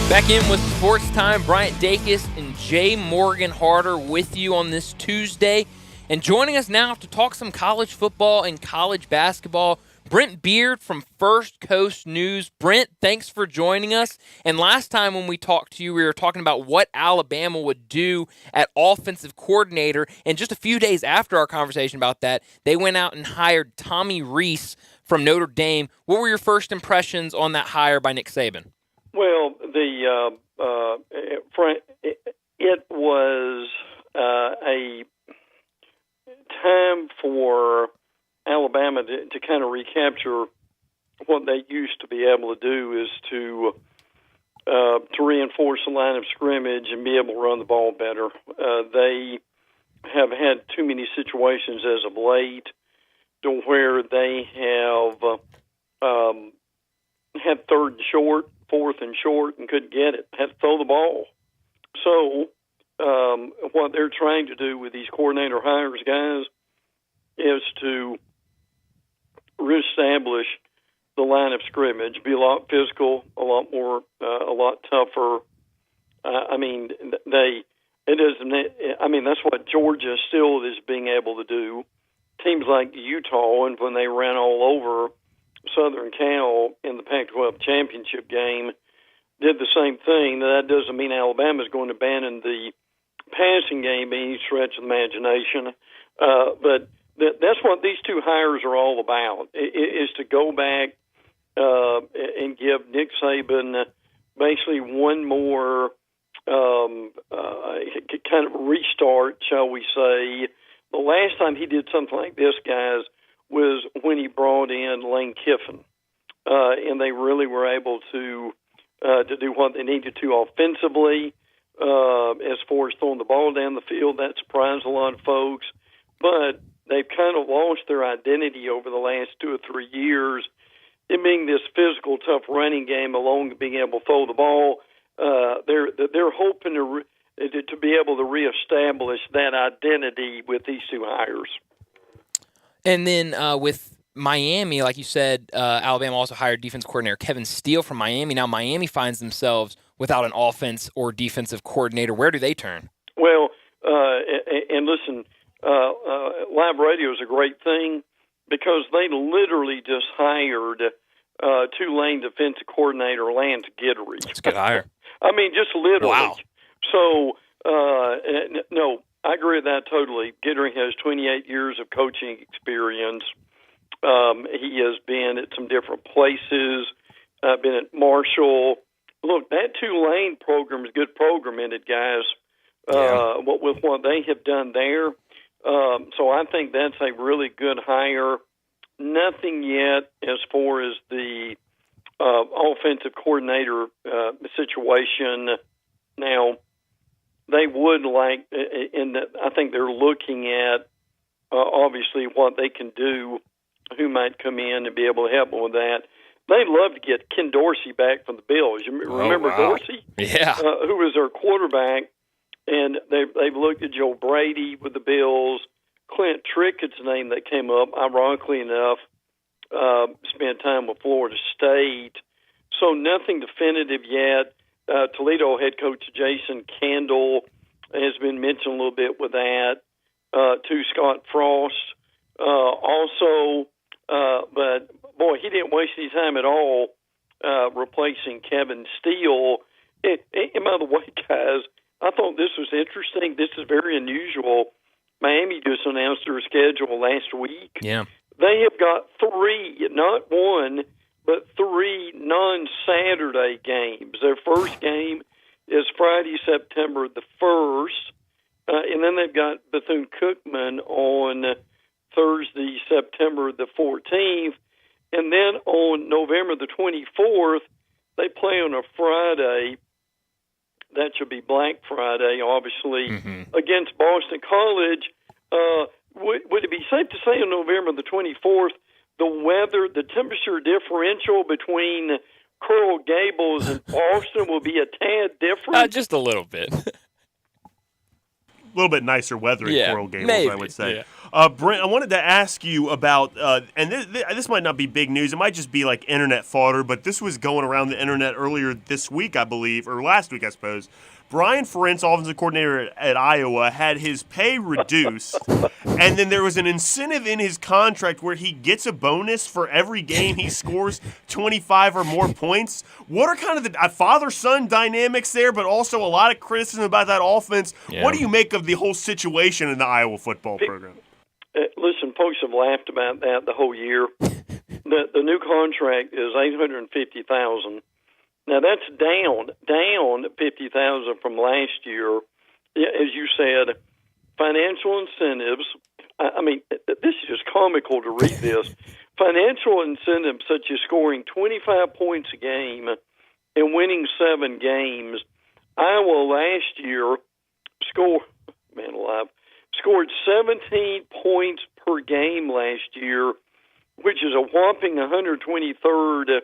Back in with Sports Time, Bryant Dacus and Jay Morgan Harder with you on this Tuesday. And joining us now to talk some college football and college basketball, Brent Beard from First Coast News. Brent, thanks for joining us. And last time when we talked to you, we were talking about what Alabama would do at offensive coordinator. And just a few days after our conversation about that, they went out and hired Tommy Rees from Notre Dame. What were your first impressions on that hire by Nick Saban? Well, it was a time for Alabama to kind of recapture what they used to be able to do, is to reinforce the line of scrimmage and be able to run the ball better. They have had too many situations as of late to where they have had third and short, fourth and short, and couldn't get it, had to throw the ball. So what they're trying to do with these coordinator hires, guys, is to reestablish the line of scrimmage, be a lot physical, a lot more, a lot tougher. That's what Georgia still is being able to do. Teams like Utah, and when they ran all over Southern Cal in the Pac-12 championship game, did the same thing. That doesn't mean Alabama's going to abandon the passing game by any stretch of the imagination, but that's what these two hires are all about, is to go back and give Nick Saban basically one more kind of restart, shall we say. The last time he did something like this, guys, was when he brought in Lane Kiffin, and they really were able to do what they needed to offensively. As far as throwing the ball down the field, that surprised a lot of folks, but they've kind of lost their identity over the last 2 or 3 years in being this physical, tough running game, along with being able to throw the ball. They're hoping to be able to reestablish that identity with these two hires. And then with Miami, like you said, Alabama also hired defense coordinator Kevin Steele from Miami. Now Miami finds themselves without an offense or defensive coordinator. Where do they turn? Well, and listen, live radio is a great thing because they literally just hired Tulane defensive coordinator Lance Gittery. That's a good hire. I mean, just literally. Wow. So, no, I agree with that totally. Gittery has 28 years of coaching experience. He has been at some different places, been at Marshall. Look, that Tulane program is a good program in it, guys, with what they have done there. So I think that's a really good hire. Nothing yet as far as the offensive coordinator situation. Now, they would like, I think they're looking at, obviously, what they can do, who might come in and be able to help them with that. They'd love to get Ken Dorsey back from the Bills. You remember Dorsey? Yeah. Who was their quarterback, and they've looked at Joe Brady with the Bills. Clint Trickett's name that came up, ironically enough, spent time with Florida State. So nothing definitive yet. Toledo head coach Jason Candle has been mentioned a little bit with that, to Scott Frost also. But, boy, he didn't waste any time at all replacing Kevin Steele. And by the way, guys, I thought this was interesting. This is very unusual. Miami just announced their schedule last week. Yeah. They have got 3, not 1, but 3 non-Saturday games. Their first game is Friday, September the 1st. and then they've got Bethune-Cookman on Thursday, September the 14th. And then on November the 24th, they play on a Friday. That should be Black Friday, obviously, against Boston College. Would it be safe to say on November the 24th, the temperature differential between Coral Gables and Boston will be a tad different? Just a little bit. A little bit nicer weather in Coral Gables, maybe. I would say. Brent, I wanted to ask you about, and this might not be big news. It might just be like internet fodder, but this was going around the internet earlier this week, I believe, or last week, I suppose. Brian Ferentz, offensive coordinator at Iowa, had his pay reduced, and then there was an incentive in his contract where he gets a bonus for every game he scores 25 or more points. What are kind of the father-son dynamics there, but also a lot of criticism about that offense? Yeah. What do you make of the whole situation in the Iowa football program? Listen, folks have laughed about that the whole year. The new contract is $850,000. Now that's down $50,000 from last year. As you said, financial incentives. I mean, this is just comical to read this. Financial incentives such as scoring 25 points a game and winning 7 games. Iowa last year scored 17 points per game last year, which is a whopping 123rd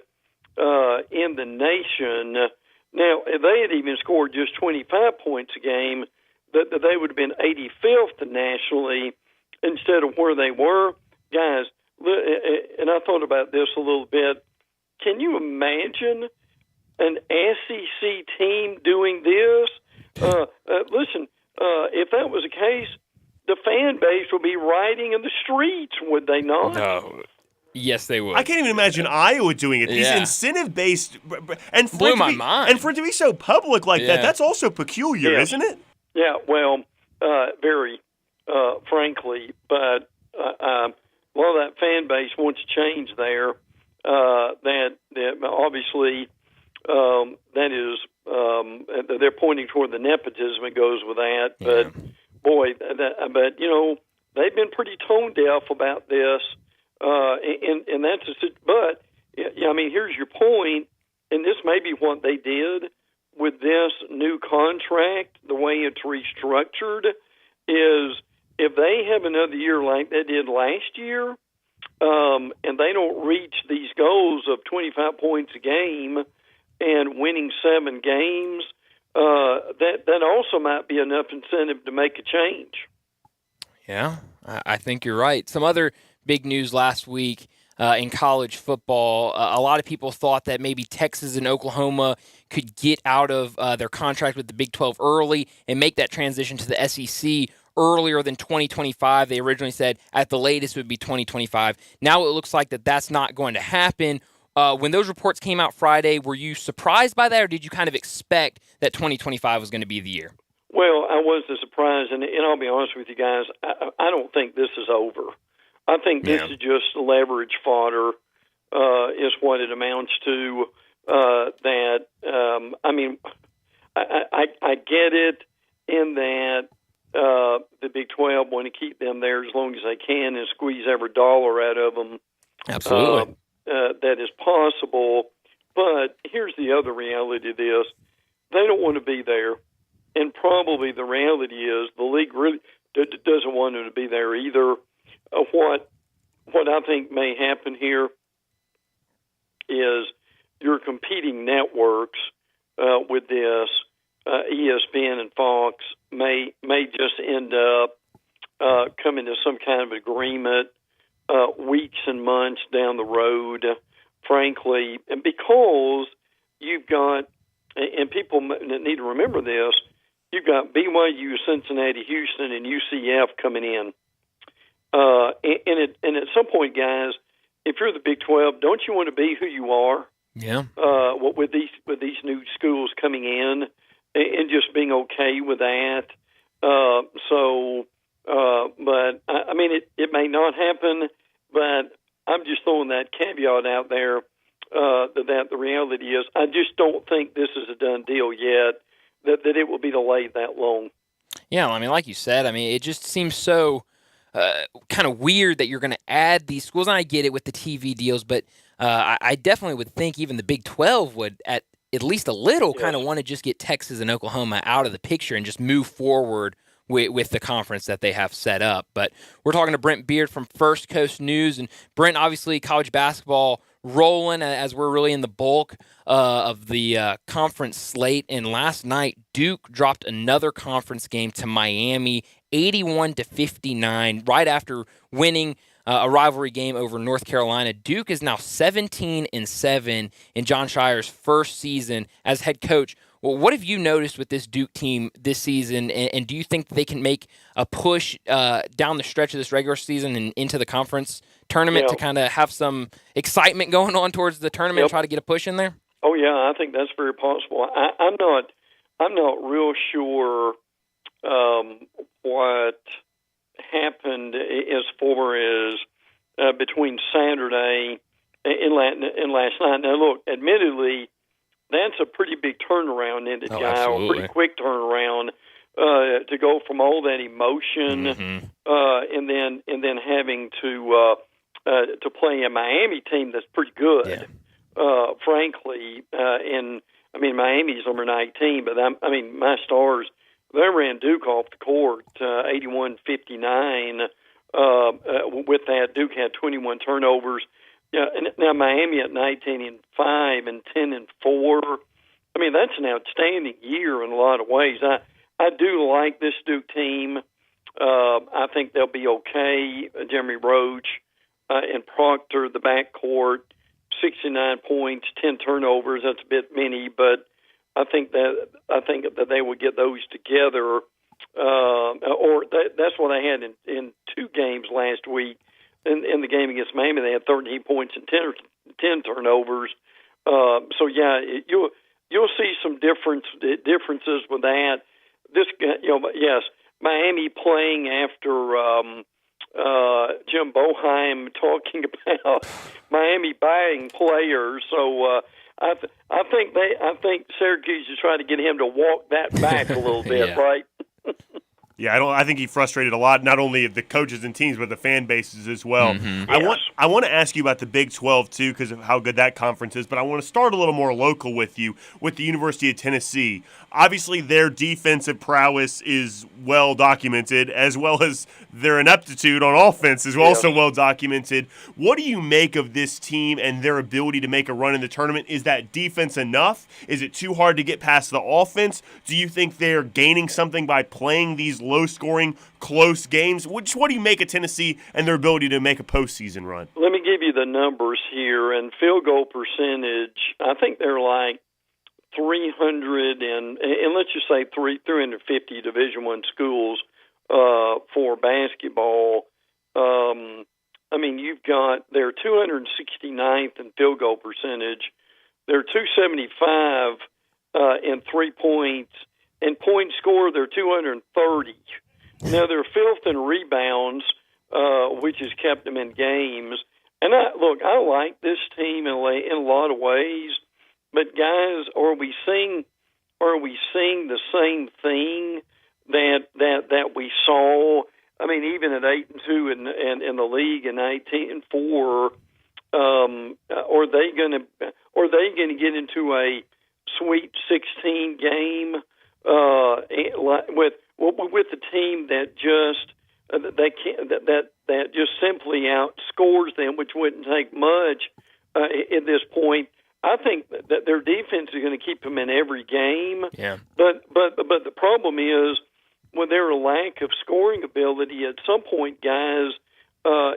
in the nation. Now, if they had even scored just 25 points a game, that they would have been 85th nationally instead of where they were. Guys, and I thought about this a little bit. Can you imagine an SEC team doing this? Listen, if that was the case, the fan base would be rioting in the streets, would they not? No. Yes, they would. I can't even imagine Iowa doing it. These incentive-based, and blew my mind. And for it to be so public like that, that's also peculiar, isn't it? Yeah, well, very, frankly. But a lot of that fan base wants change there. That obviously that is they're pointing toward the nepotism that goes with that. But boy, but they've been pretty tone deaf about this. And that's but I mean, here's your point, and this may be what they did with this new contract. The way it's restructured is if they have another year like they did last year, and they don't reach these goals of 25 points a game and winning 7 games, that also might be enough incentive to make a change. Yeah, I think you're right. Some other big news last week in college football. A lot of people thought that maybe Texas and Oklahoma could get out of their contract with the Big 12 early and make that transition to the SEC earlier than 2025. They originally said at the latest it would be 2025. Now it looks like that's not going to happen. When those reports came out Friday, were you surprised by that, or did you kind of expect that 2025 was going to be the year? Well, I wasn't surprised, and I'll be honest with you guys, I don't think this is over. I think this is just leverage fodder, is what it amounts to. I mean, I get it in that the Big 12 want to keep them there as long as they can and squeeze every dollar out of them. Absolutely. That is possible. But here's the other reality of this. They don't want to be there. And probably the reality is the league really doesn't want them to be there either. What I think may happen here is your competing networks with this, ESPN and Fox, may just end up coming to some kind of agreement weeks and months down the road, frankly, and because you've got, and people need to remember this, you've got BYU, Cincinnati, Houston, and UCF coming in. And at some point, guys, if you're the Big 12, don't you want to be who you are? Yeah. With these new schools coming in, and just being okay with that. But I mean, it may not happen. But I'm just throwing that caveat out there that the reality is, I just don't think this is a done deal yet. That it will be delayed that long. Yeah, I mean, like you said, I mean, it just seems so kind of weird that you're going to add these schools. And I get it with the TV deals, but I definitely would think even the Big 12 would at least a little kind of want to just get Texas and Oklahoma out of the picture and just move forward with the conference that they have set up. But we're talking to Brent Beard from First Coast News. And Brent, obviously college basketball rolling as we're really in the bulk of the conference slate. And last night, Duke dropped another conference game to Miami, 81-59, right after winning a rivalry game over North Carolina. Duke is now 17-7 in Jon Scheyer's first season as head coach. Well, what have you noticed with this Duke team this season, and do you think they can make a push down the stretch of this regular season and into the conference tournament to kind of have some excitement going on towards the tournament and try to get a push in there? Oh yeah, I think that's very possible. I'm not real sure what happened as far as between Saturday and last night. Now look, admittedly, that's a pretty big turnaround, isn't it, Guy? A pretty quick turnaround to go from all that emotion and then having to play a Miami team that's pretty good, frankly. And I mean, Miami's number 19, but my Stars, they ran Duke off the court 81-59. With that, Duke had 21 turnovers. Yeah, and now Miami at 19-5 and 10-4. I mean, that's an outstanding year in a lot of ways. I do like this Duke team. I think they'll be okay. Jeremy Roach and Proctor, the backcourt, 69 points, 10 turnovers. That's a bit many, but I think that they will get those together. That's what I had in two games last week. In the game against Miami, they had 13 points and 10 turnovers. So yeah, you'll see some differences with that. This, yes, Miami playing after Jim Boeheim talking about Miami buying players. So I think Syracuse is trying to get him to walk that back a little bit, right? Yeah, I think he frustrated a lot, not only the coaches and teams, but the fan bases as well. Mm-hmm. I want to ask you about the Big 12, too, because of how good that conference is, but I want to start a little more local with you, with the University of Tennessee. Obviously, their defensive prowess is well documented, as well as their ineptitude on offense is also well documented. What do you make of this team and their ability to make a run in the tournament? Is that defense enough? Is it too hard to get past the offense? Do you think they're gaining something by playing these low-scoring, close games? What do you make of Tennessee and their ability to make a postseason run? Let me give you the numbers here. And field goal percentage, I think they're like 300 and let's just say 350 Division I schools for basketball. I mean, you've got they're 269th in field goal percentage. They're 275 in 3 points. In points scored, they're 230. Now, they're fifth in rebounds, which has kept them in games. And I like this team in a lot of ways. But guys, are we seeing the same thing that we saw? I mean, even at 8-2 in the league and 18-4, are they going to get into a Sweet 16 game with the team that just that just simply outscores them, which wouldn't take much at this point? I think that their defense is going to keep them in every game. Yeah. But the problem is with their lack of scoring ability. At some point, guys,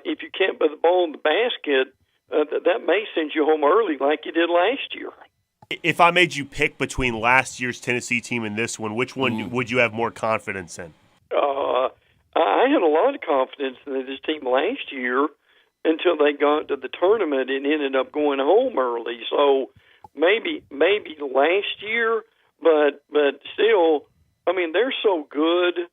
if you can't put the ball in the basket, that may send you home early, like you did last year. If I made you pick between last year's Tennessee team and this one, which one would you have more confidence in? I had a lot of confidence in this team last year until they got to the tournament and ended up going home early. So maybe last year, but still, I mean, they're so good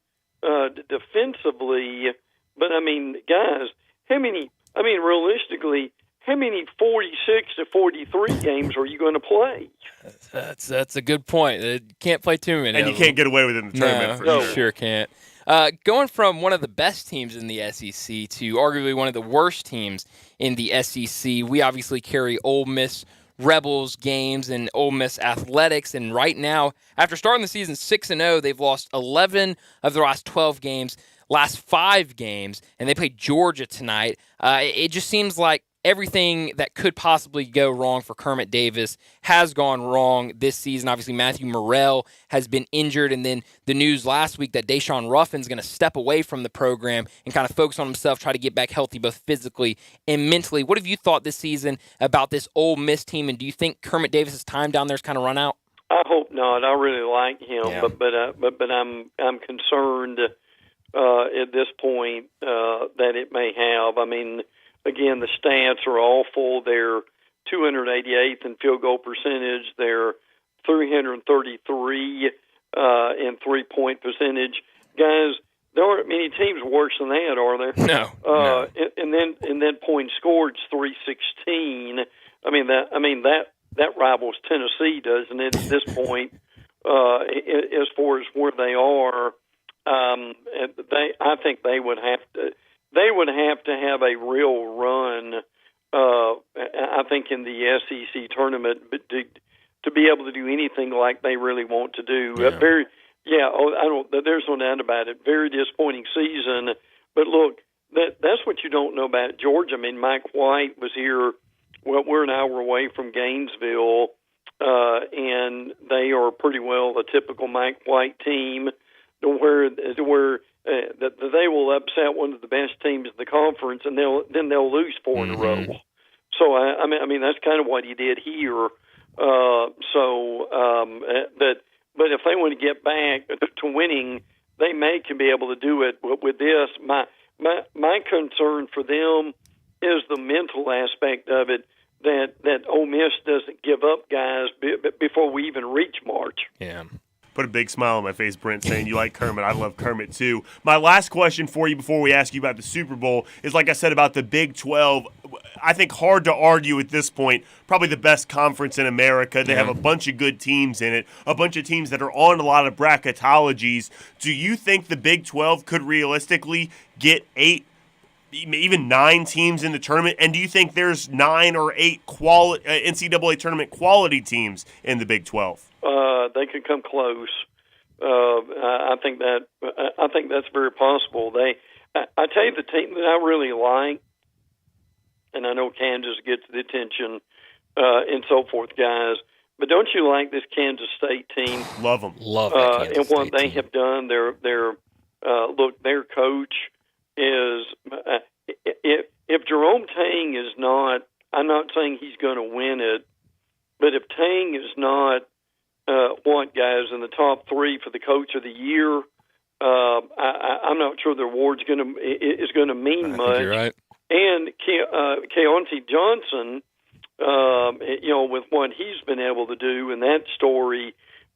defensively. But, I mean, guys, realistically, how many 46 to 43 games are you going to play? That's a good point. You can't play too many. And you can't get away with it in the tournament. No, you sure can't. Going from one of the best teams in the SEC to arguably one of the worst teams in the SEC, we obviously carry Ole Miss Rebels games and Ole Miss Athletics. And right now, after starting the season 6-0, they've lost 11 of their last 12 games, last 5 games, and they play Georgia tonight. It just seems like everything that could possibly go wrong for Kermit Davis has gone wrong this season. Obviously, Matthew Morrell has been injured, and then the news last week that Deshaun Ruffin's going to step away from the program and kind of focus on himself, try to get back healthy both physically and mentally. What have you thought this season about this Ole Miss team, and do you think Kermit Davis's time down there is kind of run out? I hope not. I really like him, but I'm concerned at this point that it may have. I mean, again, the stats are awful. They're 288th in field goal percentage. They're 333 in three-point percentage. Guys, there aren't many teams worse than that, are there? No. And then points scored 316. I mean that rivals Tennessee, doesn't it? At this point, as far as where they are, I think they would have to. They would have to have a real run, I think, in the SEC tournament to be able to do anything like they really want to do. There's no doubt about it. Very disappointing season. But look, that's what you don't know about Georgia. I mean, Mike White was here. Well, we're an hour away from Gainesville, and they are pretty well the typical Mike White team, where that they will upset one of the best teams in the conference, and they'll lose 4 in a row. So I mean that's kind of what he did here. But if they want to get back to winning, they can be able to do it with this. My concern for them is the mental aspect of it. That Ole Miss doesn't give up guys before we even reach March. Yeah. Put a big smile on my face, Brent, saying you like Kermit. I love Kermit, too. My last question for you before we ask you about the Super Bowl is, like I said, about the Big 12. I think hard to argue at this point, probably the best conference in America. They have a bunch of good teams in it, a bunch of teams that are on a lot of bracketologies. Do you think the Big 12 could realistically get 8, even 9 teams in the tournament? And do you think there's 9 or 8 NCAA tournament quality teams in the Big 12? They could come close. I think that's very possible. I tell you, the team that I really like, and I know Kansas gets the attention and so forth, guys. But don't you like this Kansas State team? Love them. Love that Kansas and what State they team. have done. Their coach is. If Jerome Tang is not, I'm not saying he's going to win it, but if Tang is not guys in the top 3 for the coach of the year, I'm not sure the award's is going to mean much. You're right. And Keontae Johnson, with what he's been able to do, and that story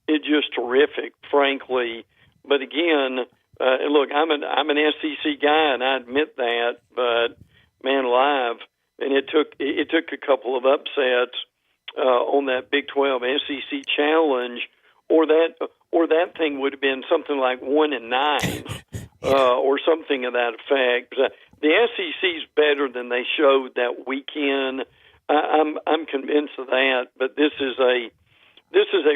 is just terrific, frankly. But again, look, I'm an SEC guy, and I admit that. But man, alive, and it took a couple of upsets on that Big 12 SEC challenge, or that thing would have been something like 1-9, or something of that effect. The SEC's better than they showed that weekend. I'm convinced of that. But this is a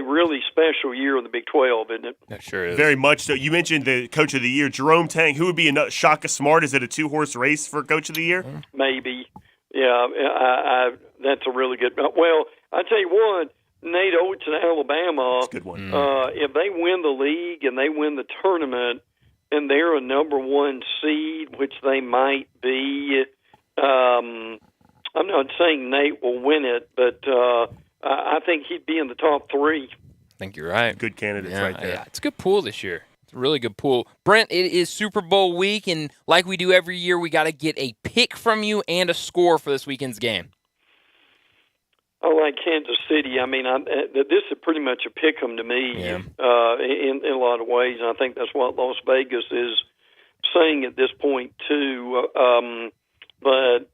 really special year in the Big 12, isn't it? That sure is. Very much so. You mentioned the Coach of the Year, Jerome Tang. Who would be Shaka Smart? Is it a 2-horse race for Coach of the Year? Maybe. Yeah, that's a really good. Well, I tell you what, Nate Oates in Alabama. That's a good one. If they win the league and they win the tournament, and they're a number 1 seed, which they might be, I'm not saying Nate will win it, but I think he'd be in the top 3. I think you're right. Good candidates right there. Yeah, it's a good pool this year. It's a really good pool. Brent, it is Super Bowl week, and like we do every year, we got to get a pick from you and a score for this weekend's game. I like Kansas City. I mean, this is pretty much a pick 'em to me in a lot of ways, and I think that's what Las Vegas is saying at this point too. But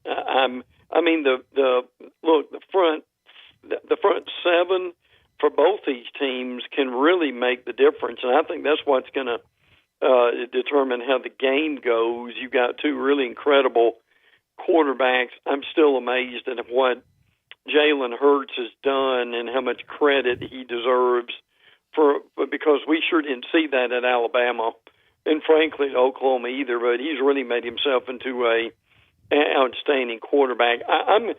the front 7 for both these teams can really make the difference. And I think that's what's going to determine how the game goes. You've got two really incredible quarterbacks. I'm still amazed at what Jalen Hurts has done and how much credit he deserves because we sure didn't see that at Alabama and frankly at Oklahoma either, but he's really made himself into a outstanding quarterback. I'm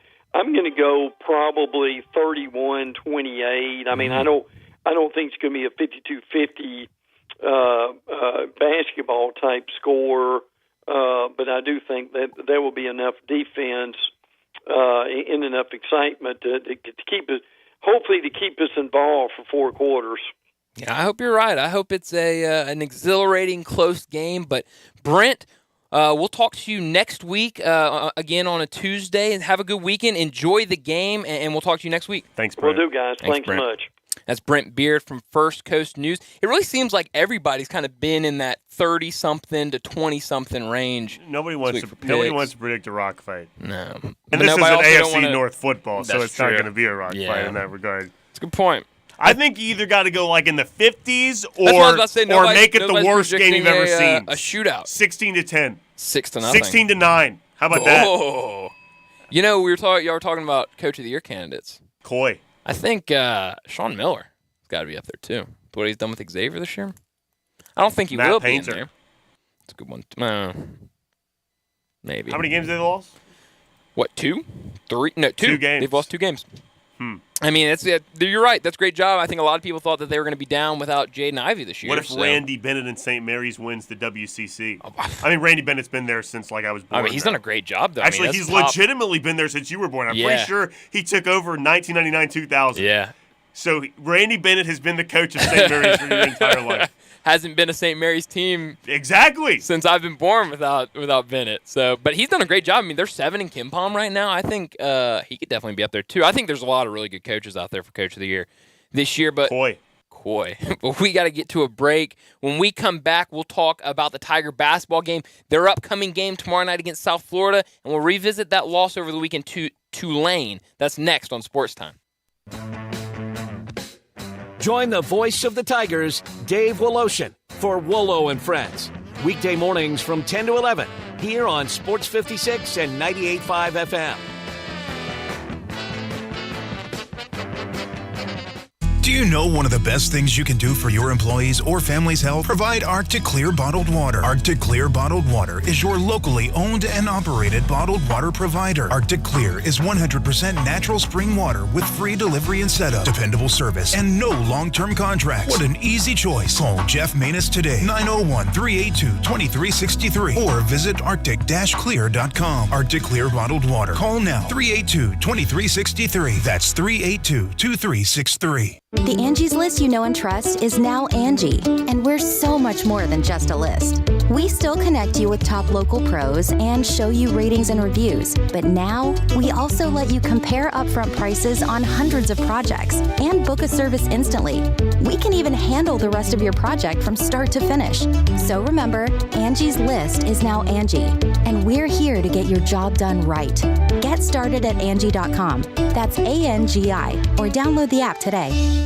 going to go probably 31-28. I mean, I don't think it's going to be a 52-50 basketball type score, but I do think that there will be enough defense and enough excitement to keep it, hopefully to keep us involved for 4 quarters. Yeah, I hope you're right. I hope it's an exhilarating, close game. But Brent, we'll talk to you next week again on a Tuesday. And have a good weekend. Enjoy the game, and we'll talk to you next week. Thanks, Brent. Will do, guys. Thanks Brent. much. That's Brent Beard from First Coast News. It really seems like everybody's kind of been in that 30-something to 20-something range. Nobody wants to predict a rock fight. No. And this is an AFC North football, so it's not going to be a rock fight in that regard. That's a good point. I think you either got to go like in the 50s or make it the worst game you've ever seen. A shootout. 16-10. 6-0. 16-9. How about that? You know, y'all were talking about Coach of the Year candidates. Coy. I think Sean Miller has got to be up there too. What he's done with Xavier this year. I don't think he will be in there. It's a good one. Maybe. How many games have they lost? What, 2? 3? No, 2. 2 games. They've lost 2 games. I mean, you're right. That's a great job. I think a lot of people thought that they were going to be down without Jaden Ivey this year. What if Randy Bennett and St. Mary's wins the WCC? I mean, Randy Bennett's been there since I was born. I mean, he's done a great job, though. Actually, he's legitimately been there since you were born. I'm pretty sure he took over in 1999-2000. Yeah. So Randy Bennett has been the coach of St. Mary's for your entire life. Hasn't been a St. Mary's team exactly since I've been born without Bennett. So, but he's done a great job. I mean, they're 7 in KenPom right now. I think he could definitely be up there too. I think there's a lot of really good coaches out there for Coach of the Year this year. But Coy. But we got to get to a break. When we come back, we'll talk about the Tiger basketball game, their upcoming game tomorrow night against South Florida, and we'll revisit that loss over the weekend to Tulane. That's next on Sportstime. Join the voice of the Tigers, Dave Woloshin, for Wolo and Friends. Weekday mornings from 10 to 11 here on Sports 56 and 98.5 FM. Do you know one of the best things you can do for your employees or family's health? Provide Arctic Clear bottled water. Arctic Clear bottled water is your locally owned and operated bottled water provider. Arctic Clear is 100% natural spring water with free delivery and setup, dependable service, and no long-term contracts. What an easy choice. Call Jeff Manus today, 901-382-2363, or visit arctic-clear.com. Arctic Clear bottled water. Call now, 382-2363. That's 382-2363. The Angie's List you know and trust is now Angie, and we're so much more than just a list. We still connect you with top local pros and show you ratings and reviews, but now we also let you compare upfront prices on hundreds of projects and book a service instantly. We can even handle the rest of your project from start to finish. So remember, Angie's List is now Angie, and we're here to get your job done right. Get started at Angie.com. That's ANGI, or download the app today.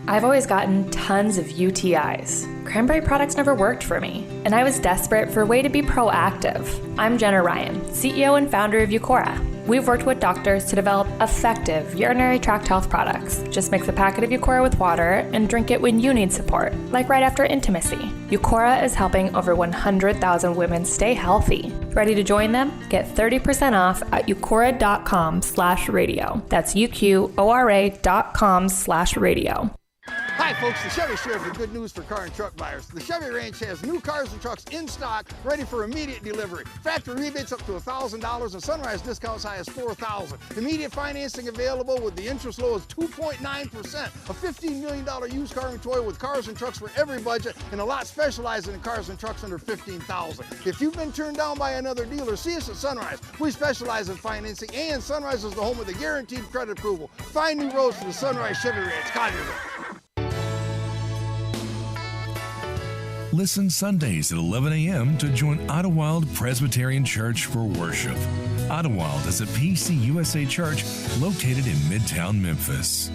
I've always gotten tons of UTIs. Cranberry products never worked for me, and I was desperate for a way to be proactive. I'm Jenna Ryan, CEO and founder of Eucora. We've worked with doctors to develop effective urinary tract health products. Just mix a packet of Eucora with water and drink it when you need support, like right after intimacy. Eucora is helping over 100,000 women stay healthy. Ready to join them? Get 30% off at eucora.com/radio. That's UQORA.com/radio. Hi folks, the Chevy Sheriff with good news for car and truck buyers. The Chevy Ranch has new cars and trucks in stock, ready for immediate delivery. Factory rebates up to $1,000 and Sunrise discounts high as $4,000. Immediate financing available with the interest low as 2.9%. A $15 million used car inventory with cars and trucks for every budget, and a lot specializing in cars and trucks under $15,000. If you've been turned down by another dealer, see us at Sunrise. We specialize in financing, and Sunrise is the home of the guaranteed credit approval. Find new roads for the Sunrise Chevy Ranch. Collierville. Listen Sundays at 11 a.m. to join Idlewild Presbyterian Church for worship. Idlewild is a PCUSA church located in Midtown Memphis.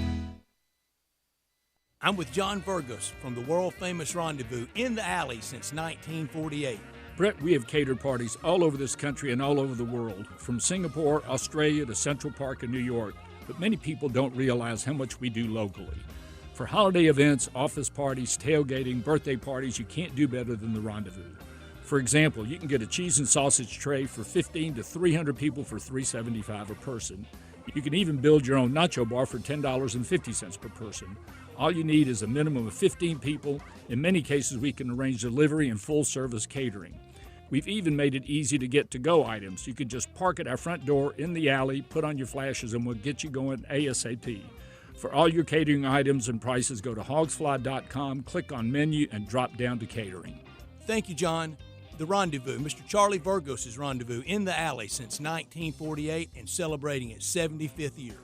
I'm with John Burgos from the world-famous Rendezvous in the Alley since 1948. Brett, we have catered parties all over this country and all over the world, from Singapore, Australia to Central Park in New York, but many people don't realize how much we do locally. For holiday events, office parties, tailgating, birthday parties, you can't do better than the Rendezvous. For example, you can get a cheese and sausage tray for 15 to 300 people for $3.75 a person. You can even build your own nacho bar for $10.50 per person. All you need is a minimum of 15 people. In many cases, we can arrange delivery and full-service catering. We've even made it easy to get to-go items. You could just park at our front door in the alley, put on your flashes, and we'll get you going ASAP. For all your catering items and prices, go to hogsfly.com, click on menu, and drop down to catering. Thank you, John. The Rendezvous, Mr. Charlie Burgos' Rendezvous in the Alley since 1948 and celebrating its 75th year.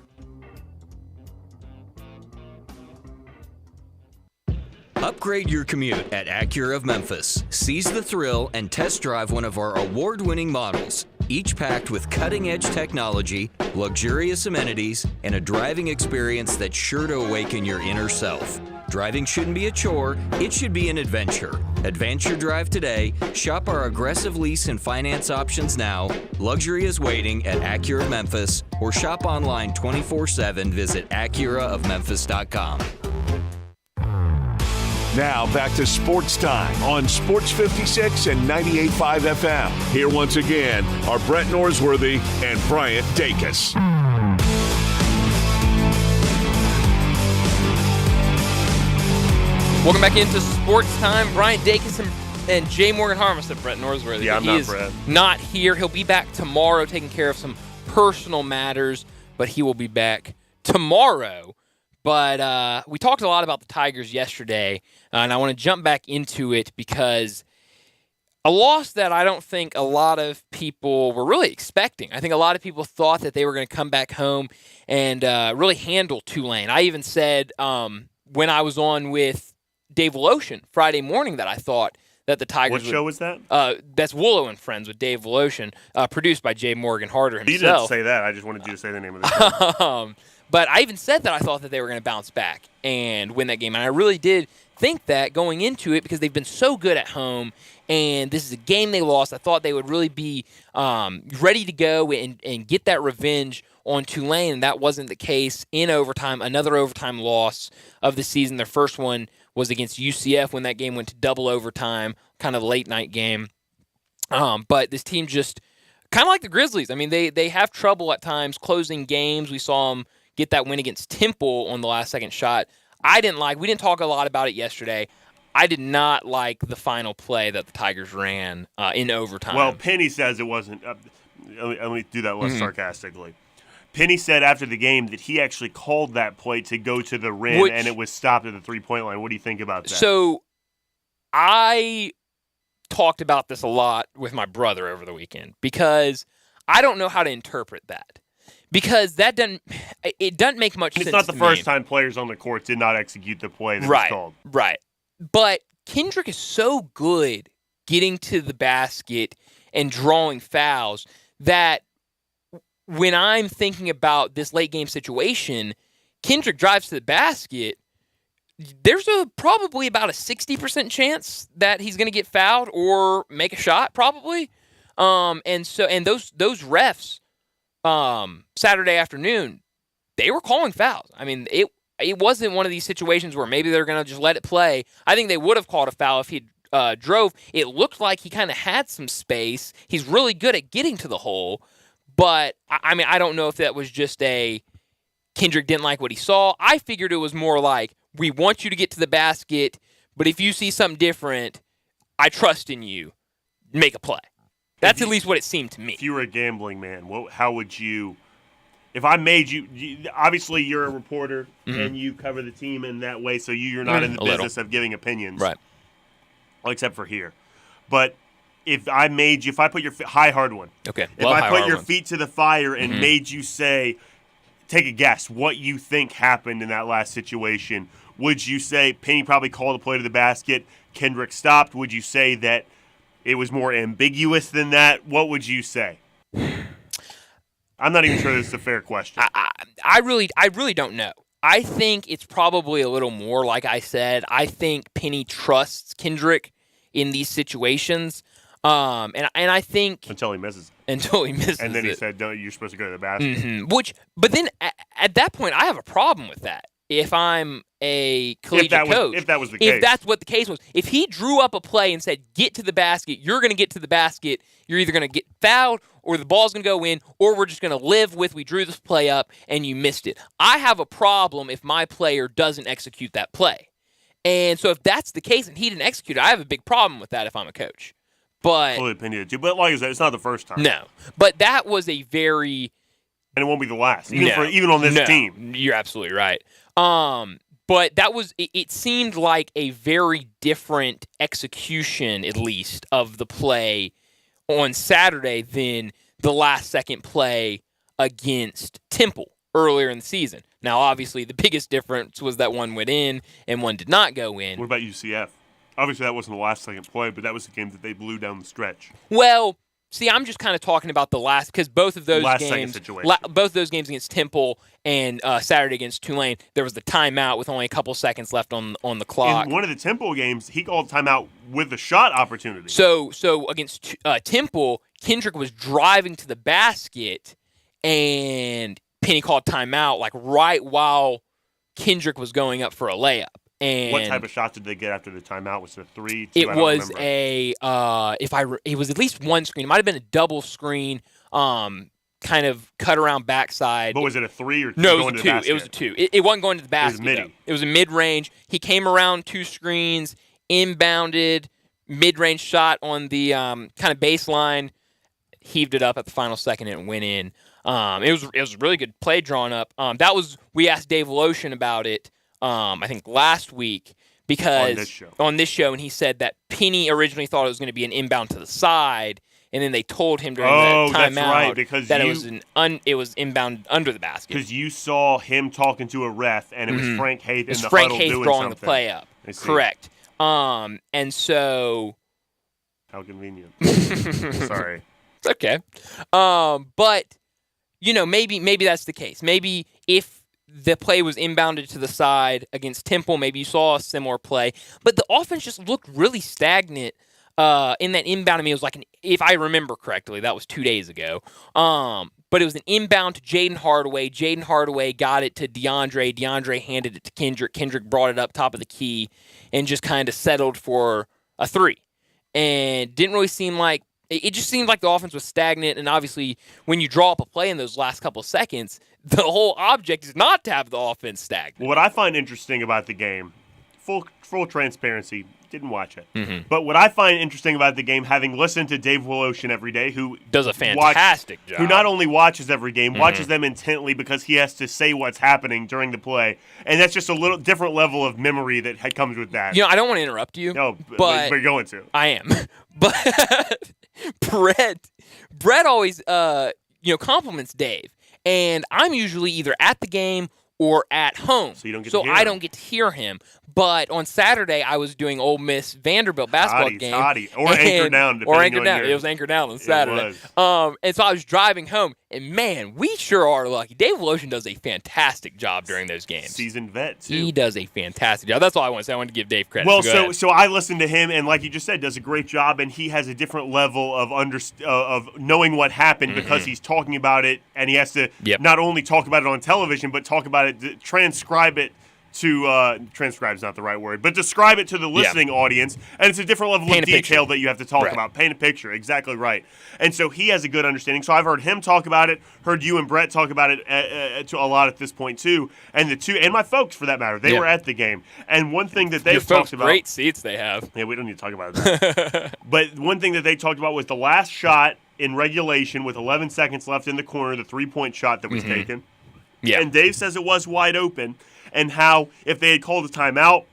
Upgrade your commute at Acura of Memphis. Seize the thrill and test drive one of our award-winning models, each packed with cutting-edge technology, luxurious amenities, and a driving experience that's sure to awaken your inner self. Driving shouldn't be a chore, it should be an adventure. Advance your drive today, shop our aggressive lease and finance options now. Luxury is waiting at Acura of Memphis, or shop online 24/7. Visit AcuraofMemphis.com. Now back to Sports Time on Sports 56 and 98.5 FM. Here once again are Brett Norsworthy and Bryant Dacus. Welcome back into Sports Time. Bryant Dacus and Jay Morgan Harmon said Brett Norsworthy. Yeah, I'm not Brett. Not here. He'll be back tomorrow taking care of some personal matters, but he will be back tomorrow. But we talked a lot about the Tigers yesterday, and I want to jump back into it because a loss that I don't think a lot of people were really expecting. I think a lot of people thought that they were going to come back home and really handle Tulane. I even said when I was on with Dave Voloshin Friday morning that I thought that the Tigers What show was that? That's Willow and Friends with Dave Voloshin, produced by Jay Morgan Harder himself. You didn't say that. I just wanted you to say the name of the show. But I even said that I thought that they were going to bounce back and win that game. And I really did think that going into it because they've been so good at home. And this is a game they lost. I thought they would really be ready to go and get that revenge on Tulane. And that wasn't the case in overtime. Another overtime loss of the season. Their first one was against UCF when that game went to double overtime, kind of a late night game. But this team just kind of like the Grizzlies. I mean, they have trouble at times closing games. We saw them get that win against Temple on the last second shot. We didn't talk a lot about it yesterday. I did not like the final play that the Tigers ran in overtime. Well, Penny says it wasn't. Let me do that less sarcastically. Penny said after the game that he actually called that play to go to the rim, and it was stopped at the three-point line. What do you think about that? So I talked about this a lot with my brother over the weekend because I don't know how to interpret that. Because that doesn't make much sense. It's not the first time players on the court did not execute the play that was called. Right. But Kendrick is so good getting to the basket and drawing fouls that when I'm thinking about this late game situation, Kendrick drives to the basket, there's probably about a 60% chance that he's going to get fouled or make a shot, probably. And those refs Saturday afternoon, they were calling fouls. I mean, it wasn't one of these situations where maybe they're going to just let it play. I think they would have called a foul if he drove. It looked like he kind of had some space. He's really good at getting to the hole. But, I mean, I don't know if that was just Kendrick didn't like what he saw. I figured it was more like, we want you to get to the basket, but if you see something different, I trust in you. Make a play. That's at least what it seemed to me. If you were a gambling man, how would you – if I made you – obviously you're a reporter and you cover the team in that way, so you're not in the business of giving opinions. Right. Except for here. But if I put your – high hard one. Okay. If I put your feet to the fire and made you say – take a guess what you think happened in that last situation, would you say Penny probably called a play to the basket, Kendrick stopped? Would you say that it was more ambiguous than that? What would you say? I'm not even sure this is a fair question. I really don't know. I think it's probably a little more, like I said. I think Penny trusts Kendrick in these situations. And I think until he misses it. And then he said, "No, you're supposed to go to the basket." Mm-hmm. But then at that point, I have a problem with that. If I'm a collegiate coach, if that was the case, if that's what the case was, if he drew up a play and said, "Get to the basket," you're going to get to the basket. You're either going to get fouled, or the ball's going to go in, or we're just going to live with we drew this play up and you missed it. I have a problem if my player doesn't execute that play. And so if that's the case and he didn't execute it, I have a big problem with that if I'm a coach. But fully opinionated too. But like I said, it's not the first time. No. But that was a very... And it won't be the last, even on this team. You're absolutely right. But that was... It seemed like a very different execution, at least, of the play on Saturday than the last-second play against Temple earlier in the season. Now, obviously, the biggest difference was that one went in and one did not go in. What about UCF? Obviously, that wasn't the last-second play, but that was the game that they blew down the stretch. Well, see, I'm just kind of talking about the last, because both of those games, both of those games against Temple and Saturday against Tulane, there was the timeout with only a couple seconds left on the clock. In one of the Temple games, he called timeout with a shot opportunity. So against Temple, Kendrick was driving to the basket, and Penny called timeout like right while Kendrick was going up for a layup. And what type of shot did they get after the timeout? Was it a 3? It was it was at least one screen. It might have been a double screen, kind of cut around backside. But was it a 3 or 2? No, it was a 2. It was a 2. It wasn't going to the basket. It was midi. It was a mid-range. He came around 2 screens, inbounded, mid-range shot on the kind of baseline, heaved it up at the final second and it went in. It was a really good play drawn up. We asked Dave Lotion about it. I think last week because on this show, and he said that Penny originally thought it was going to be an inbound to the side, and then they told him during the timeout that it was inbound under the basket. Because you saw him talking to a ref, and it was Frank Haith in the Frank huddle Haith doing drawing something. the play up. Correct. And so how convenient. Sorry. It's okay. But maybe that's the case. Maybe if the play was inbounded to the side against Temple, maybe you saw a similar play. But the offense just looked really stagnant in that inbound. I mean, it was like, if I remember correctly, that was 2 days ago. But it was an inbound to Jaden Hardaway. Jaden Hardaway got it to DeAndre. DeAndre handed it to Kendrick. Kendrick brought it up top of the key and just kind of settled for a 3. And didn't really seem like it just seemed like the offense was stagnant, and obviously when you draw up a play in those last couple of seconds, the whole object is not to have the offense stagnant. Well, what I find interesting about the game, full transparency, didn't watch it. Mm-hmm. But what I find interesting about the game, having listened to Dave Woloshin every day, who does a fantastic job, who not only watches every game, watches them intently because he has to say what's happening during the play, and that's just a little different level of memory that comes with that. I don't want to interrupt you. No, but you're going to. I am. But Brett always compliments Dave, and I'm usually either at the game or at home, so I don't get to hear him. But on Saturday, I was doing Ole Miss Vanderbilt basketball game, or Anchor Down, or Anchor Down. It was Anchor Down on Saturday. And so I was driving home, and man, we sure are lucky. Dave Lotion does a fantastic job during those games. Seasoned vet too. He does a fantastic job. That's all I want to say. I want to give Dave credit. Well, so I listened to him, and like you just said, does a great job, and he has a different level of of knowing what happened because he's talking about it, and he has to not only talk about it on television, but talk about it, transcribe it. Transcribe is not the right word, but describe it to the listening audience, and it's a different level of detail that you have to talk about. Paint a picture, exactly right. And so he has a good understanding. So I've heard him talk about it, heard you and Brett talk about it to a lot at this point too, and my folks for that matter, they were at the game. And one thing that they've talked about, great seats they have. Yeah, we don't need to talk about that. But one thing that they talked about was the last shot in regulation with 11 seconds left in the corner, the 3-point shot that was taken. Yeah. And Dave says it was wide open. And how, if they had called a timeout,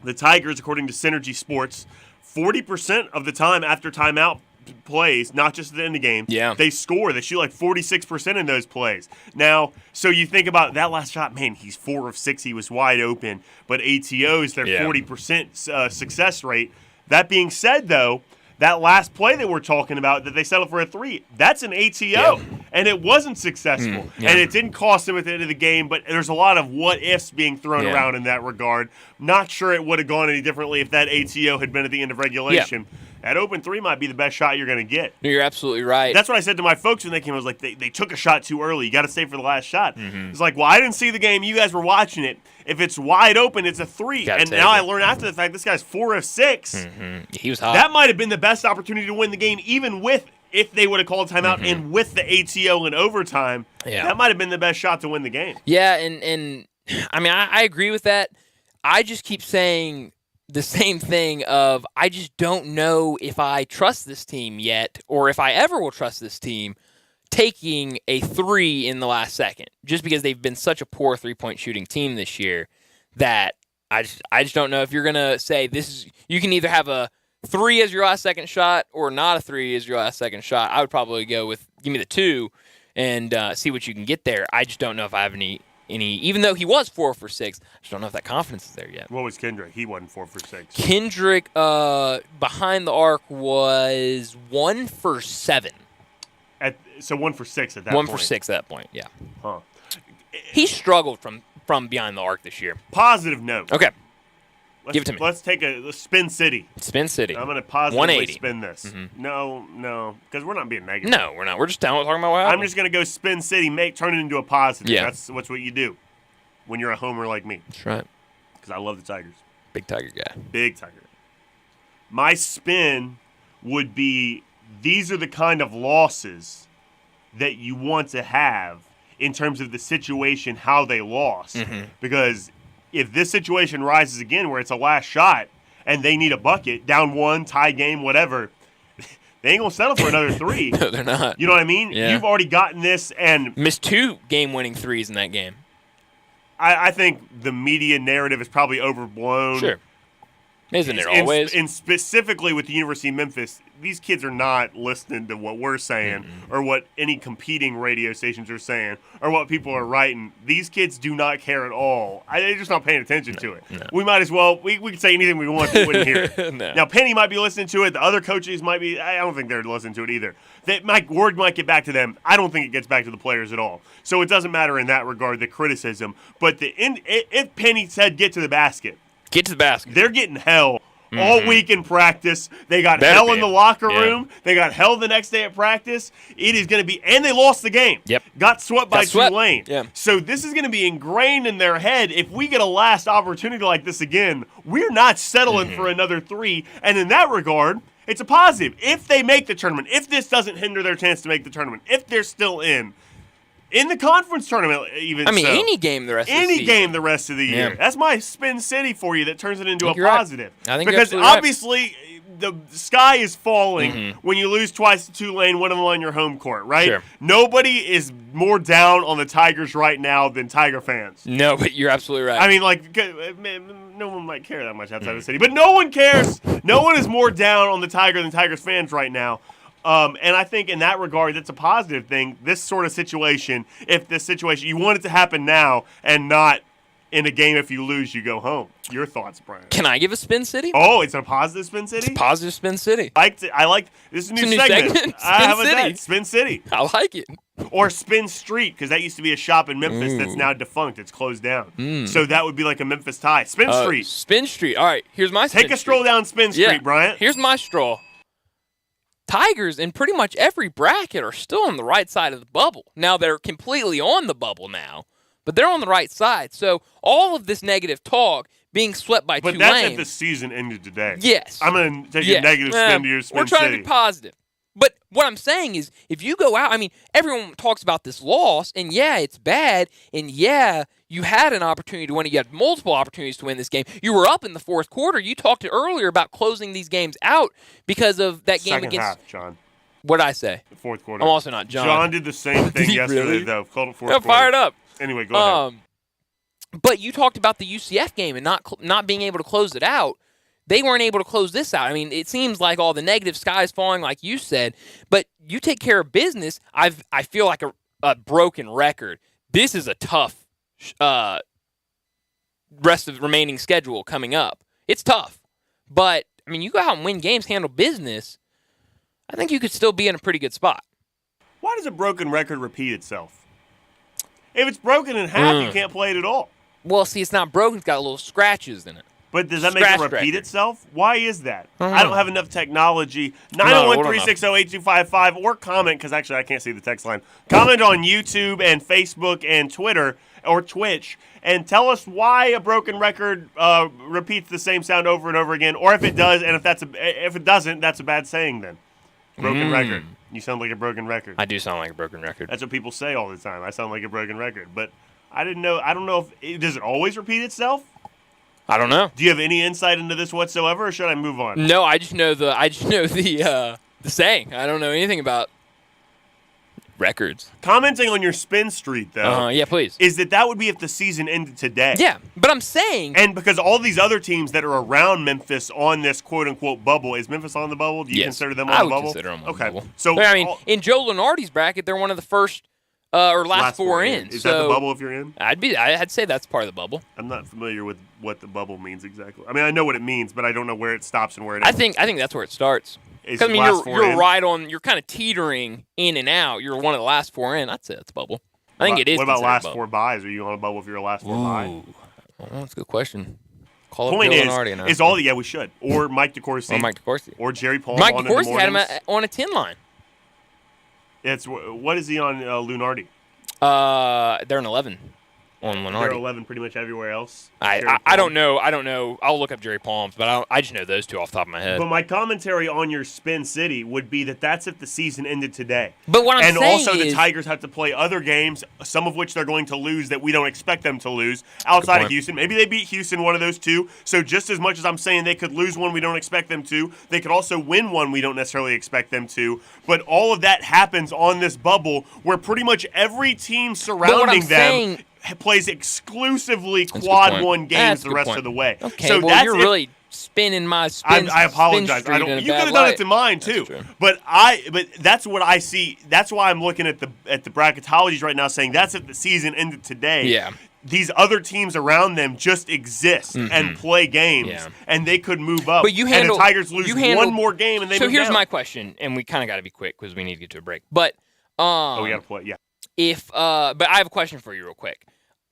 the Tigers, according to Synergy Sports, 40% of the time after timeout plays, not just at the end of the game, they score. They shoot like 46% in those plays. Now, so you think about that last shot, man, he's 4 of 6. He was wide open. But ATOs, their 40% success rate. That being said, though, that last play that we're talking about, that they settled for a 3, that's an ATO. and it wasn't successful. And it didn't cost them at the end of the game, but there's a lot of what-ifs being thrown around in that regard. Not sure it would have gone any differently if that ATO had been at the end of regulation. Yeah. That open three might be the best shot you're going to get. No, you're absolutely right. That's what I said to my folks when they came. I was like, they took a shot too early. You got to stay for the last shot. It's like, well, I didn't see the game. You guys were watching it. If it's wide open, it's a three. And now I learned after the fact this guy's 4 of 6. He was hot. That might have been the best opportunity to win the game, even with if they would have called timeout and with the ATO in overtime. That might have been the best shot to win the game. Yeah, and I mean, I agree with that. I just keep saying the same thing of I just don't know if I trust this team yet or if I ever will trust this team taking a 3 in the last second, just because they've been such a poor three-point shooting team this year that I just don't know if you're going to say this is you can either have a 3 as your last second shot or not a 3 as your last second shot. I would probably go with give me the 2 and see what you can get there. I just don't know if I have any, even though he was 4 for 6, I just don't know if that confidence is there yet. What was Kendrick? He wasn't 4 for 6. Kendrick, behind the arc, was 1 for 7. So 1 for 6 at that point. 1 for 6 at that point, yeah. Huh. He struggled from behind the arc this year. Positive note. Okay. Give it to me. Let's take a Spin City. Spin City. I'm going to positively 180. spin this. No, because we're not being negative. No, we're not. We're just talking about what happened. I'm just going to go Spin City, turn it into a positive. Yeah. That's what you do when you're a homer like me. That's right. Because I love the Tigers. Big Tiger guy. Big Tiger guy. My spin would be these are the kind of losses that you want to have in terms of the situation, how they lost. Because if this situation rises again where it's a last shot and they need a bucket, down 1, tie game, whatever, they ain't going to settle for another 3. No, they're not. You know what I mean? Yeah. You've already gotten this and missed 2 game-winning 3s in that game. I think the media narrative is probably overblown. Sure. Isn't it always? And specifically with the University of Memphis, these kids are not listening to what we're saying or what any competing radio stations are saying or what people are writing. These kids do not care at all. They're just not paying attention to it. No. We might as well, we can say anything we want, they wouldn't hear it. No. Now, Penny might be listening to it. The other coaches might be, I don't think they're listening to it either. Word might get back to them. I don't think it gets back to the players at all. So it doesn't matter in that regard, the criticism. But if Penny said get to the basket, they're getting hell all week in practice. They got hell in the locker room. They got hell the next day at practice. It is going to be, and they lost the game. Yep. Got swept by Tulane. Yeah. So this is going to be ingrained in their head. If we get a last opportunity like this again, we're not settling for another 3. And in that regard, it's a positive. If they make the tournament, if this doesn't hinder their chance to make the tournament, if they're still in the conference tournament, even any game the rest of the season. Any game the rest of the year. Yeah. That's my Spin City for you that turns it into a you're positive. Right. I think because you're absolutely obviously the sky is falling when you lose twice to Tulane, one of them on your home court, right? Sure. Nobody is more down on the Tigers right now than Tiger fans. No, but you're absolutely right. I mean, no one might care that much outside the city, but no one cares. No one is more down on the Tiger than Tigers fans right now. And I think in that regard, that's a positive thing. This sort of situation, if this situation, you want it to happen now and not in a game if you lose, you go home. Your thoughts, Brian? Can I give a Spin City? Oh, it's a positive Spin City? It's positive Spin City. I like this is a new segment. Spin City. Spin City. I like it. Or Spin Street, because that used to be a shop in Memphis that's now defunct. It's closed down. So that would be like a Memphis tie. Spin Street. Spin Street. All right, here's my Take a stroll down Spin Street, Bryant. Here's my stroll. Tigers in pretty much every bracket are still on the right side of the bubble. Now they're completely on the bubble now, but they're on the right side. So all of this negative talk being swept by Tulane. But that's if the season ended today. Yes. I'm going to take a negative spin to your Spin We're trying City. to be positive. But what I'm saying is if you go out, I mean, everyone talks about this loss, and yeah, it's bad, and yeah, you had an opportunity to win it. You had multiple opportunities to win this game. You were up in the fourth quarter. You talked earlier about closing these games out because of that game Second against. half, John. What did I say? The fourth quarter. I'm also not John. John did the same thing yesterday, really? though. Called it fourth Got quarter. fired up. Anyway, go ahead. But you talked about the UCF game and not being able to close it out. They weren't able to close this out. I mean, it seems like all the negative sky is falling, like you said. But you take care of business. I feel like a broken record. This is a tough rest of the remaining schedule coming up. It's tough. But, I mean, you go out and win games, handle business, I think you could still be in a pretty good spot. Why does a broken record repeat itself? If it's broken in half, you can't play it at all. Well, see, it's not broken. It's got little scratches in it. But does that make it repeat itself? Why is that? I don't have enough technology. 901-360-8255 or comment, because actually I can't see the text line. Comment on YouTube and Facebook and Twitter or Twitch and tell us why a broken record repeats the same sound over and over again, or if it does, and if it doesn't, that's a bad saying then. Broken record. You sound like a broken record. I do sound like a broken record. That's what people say all the time. I sound like a broken record. But I don't know if does it always repeat itself? I don't know. Do you have any insight into this whatsoever, or should I move on? No, I just know the saying. I don't know anything about records. Commenting on your spin street, though. Yeah, please. Is that would be if the season ended today. Yeah, but I'm saying. And because all these other teams that are around Memphis on this quote-unquote bubble, is Memphis on the bubble? Do you consider them on the bubble? I would consider them on the bubble. So, I mean, in Joe Lunardi's bracket, they're one of the first or last four in. Is that the bubble if you're in? I'd say that's part of the bubble. I'm not familiar with what the bubble means exactly. I mean, I know what it means, but I don't know where it stops and where it ends. I think that's where it starts. Because I mean, you're right on. You're kind of teetering in and out. You're one of the last four in. I'd say that's bubble. I think it is. What about last four buys? Are you on a bubble if you're a last four buy? Well, that's a good question. Call Point up Joe Lunardi. Is all. Yeah, we should. Or Mike DeCourcy. Or Jerry Palm. Mike DeCourcy had him on a 10 line. What is he on Lunardi? They're an 11 on Lunardi. They're 11 pretty much everywhere else. I don't know. I'll look up Jerry Palms, but I just know those two off the top of my head. But my commentary on your Spin City would be that's if the season ended today. But what I'm saying is... And also the Tigers have to play other games, some of which they're going to lose that we don't expect them to lose, outside of Houston. Maybe they beat Houston, one of those two. So just as much as I'm saying they could lose one we don't expect them to, they could also win one we don't necessarily expect them to. But all of that happens on this bubble where pretty much every team surrounding them plays exclusively quad one games the rest of the way. Okay, so well, you're really spinning my spin. I apologize. Spin you could have done it to mine too. But that's what I see. That's why I'm looking at the bracketologies right now, saying that's if the season ended today. Yeah. These other teams around them just exist and play games, and they could move up. But and the Tigers lose one more game, and they move here's down. my question, and we kind of got to be quick because we need to get to a break. But we got to play. Yeah. But I have a question for you, real quick.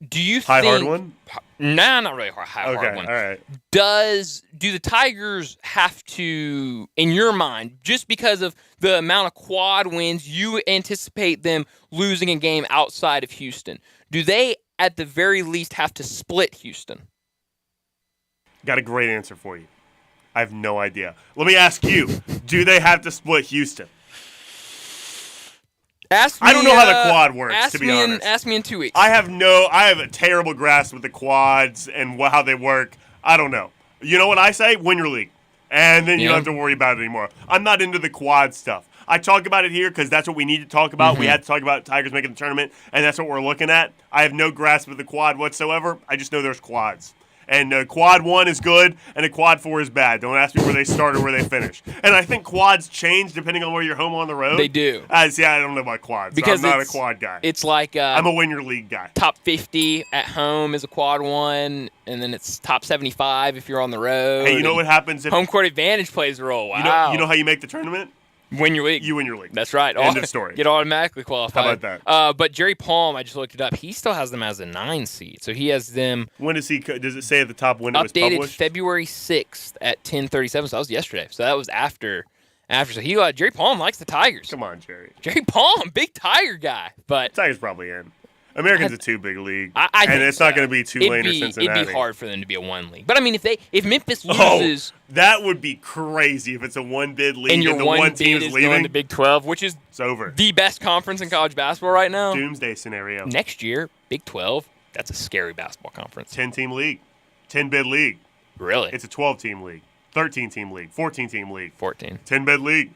Do you think hard one? Nah, not really hard one. All right. Do the Tigers have to, in your mind, just because of the amount of quad wins, you anticipate them losing a game outside of Houston? Do they, at the very least, have to split Houston? Got a great answer for you. I have no idea. Let me ask you: do they have to split Houston? I don't know how the quad works, to be honest. Ask me in 2 weeks. I have a terrible grasp with the quads and how they work. I don't know. You know what I say? Win your league. And then you don't have to worry about it anymore. I'm not into the quad stuff. I talk about it here because that's what we need to talk about. We had to talk about Tigers making the tournament, and that's what we're looking at. I have no grasp of the quad whatsoever. I just know there's quads. And quad 1 is good, and a quad 4 is bad. Don't ask me where they start or where they finish. And I think quads change depending on where you're home on the road. They do. See, I don't know about quads. Because I'm not a quad guy. It's like I'm a win your league guy. Top 50 at home is a quad 1, and then it's top 75 if you're on the road. Hey, you know what happens if home court advantage plays a role? Wow. You know how you make the tournament? Win your league. You win your league. That's right. End of story. Get automatically qualified. How about that? But Jerry Palm, I just looked it up. He still has them as a 9 seed. So he has them. When does it say at the top when it was published? Updated February 6th at 10:37. So that was yesterday. So that was after. So Jerry Palm likes the Tigers. Come on, Jerry. Jerry Palm, big Tiger guy. But Tigers probably in. American's a too big league, and it's not going to be Tulane or Cincinnati. It'd be hard for them to be a 1 league. But I mean, if Memphis loses, that would be crazy if it's a 1 bid league and your the one team is leaving. Going to Big 12, which is it's over. The best conference in college basketball right now. Doomsday scenario. Next year, Big 12, that's a scary basketball conference. 10-team league, 10 bid league. Really? It's a 12-team league, 13-team league, 14-team league, 14, 10 bid league.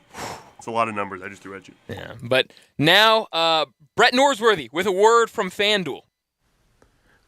It's a lot of numbers. I just threw at you. Yeah, but now Brett Norsworthy with a word from FanDuel.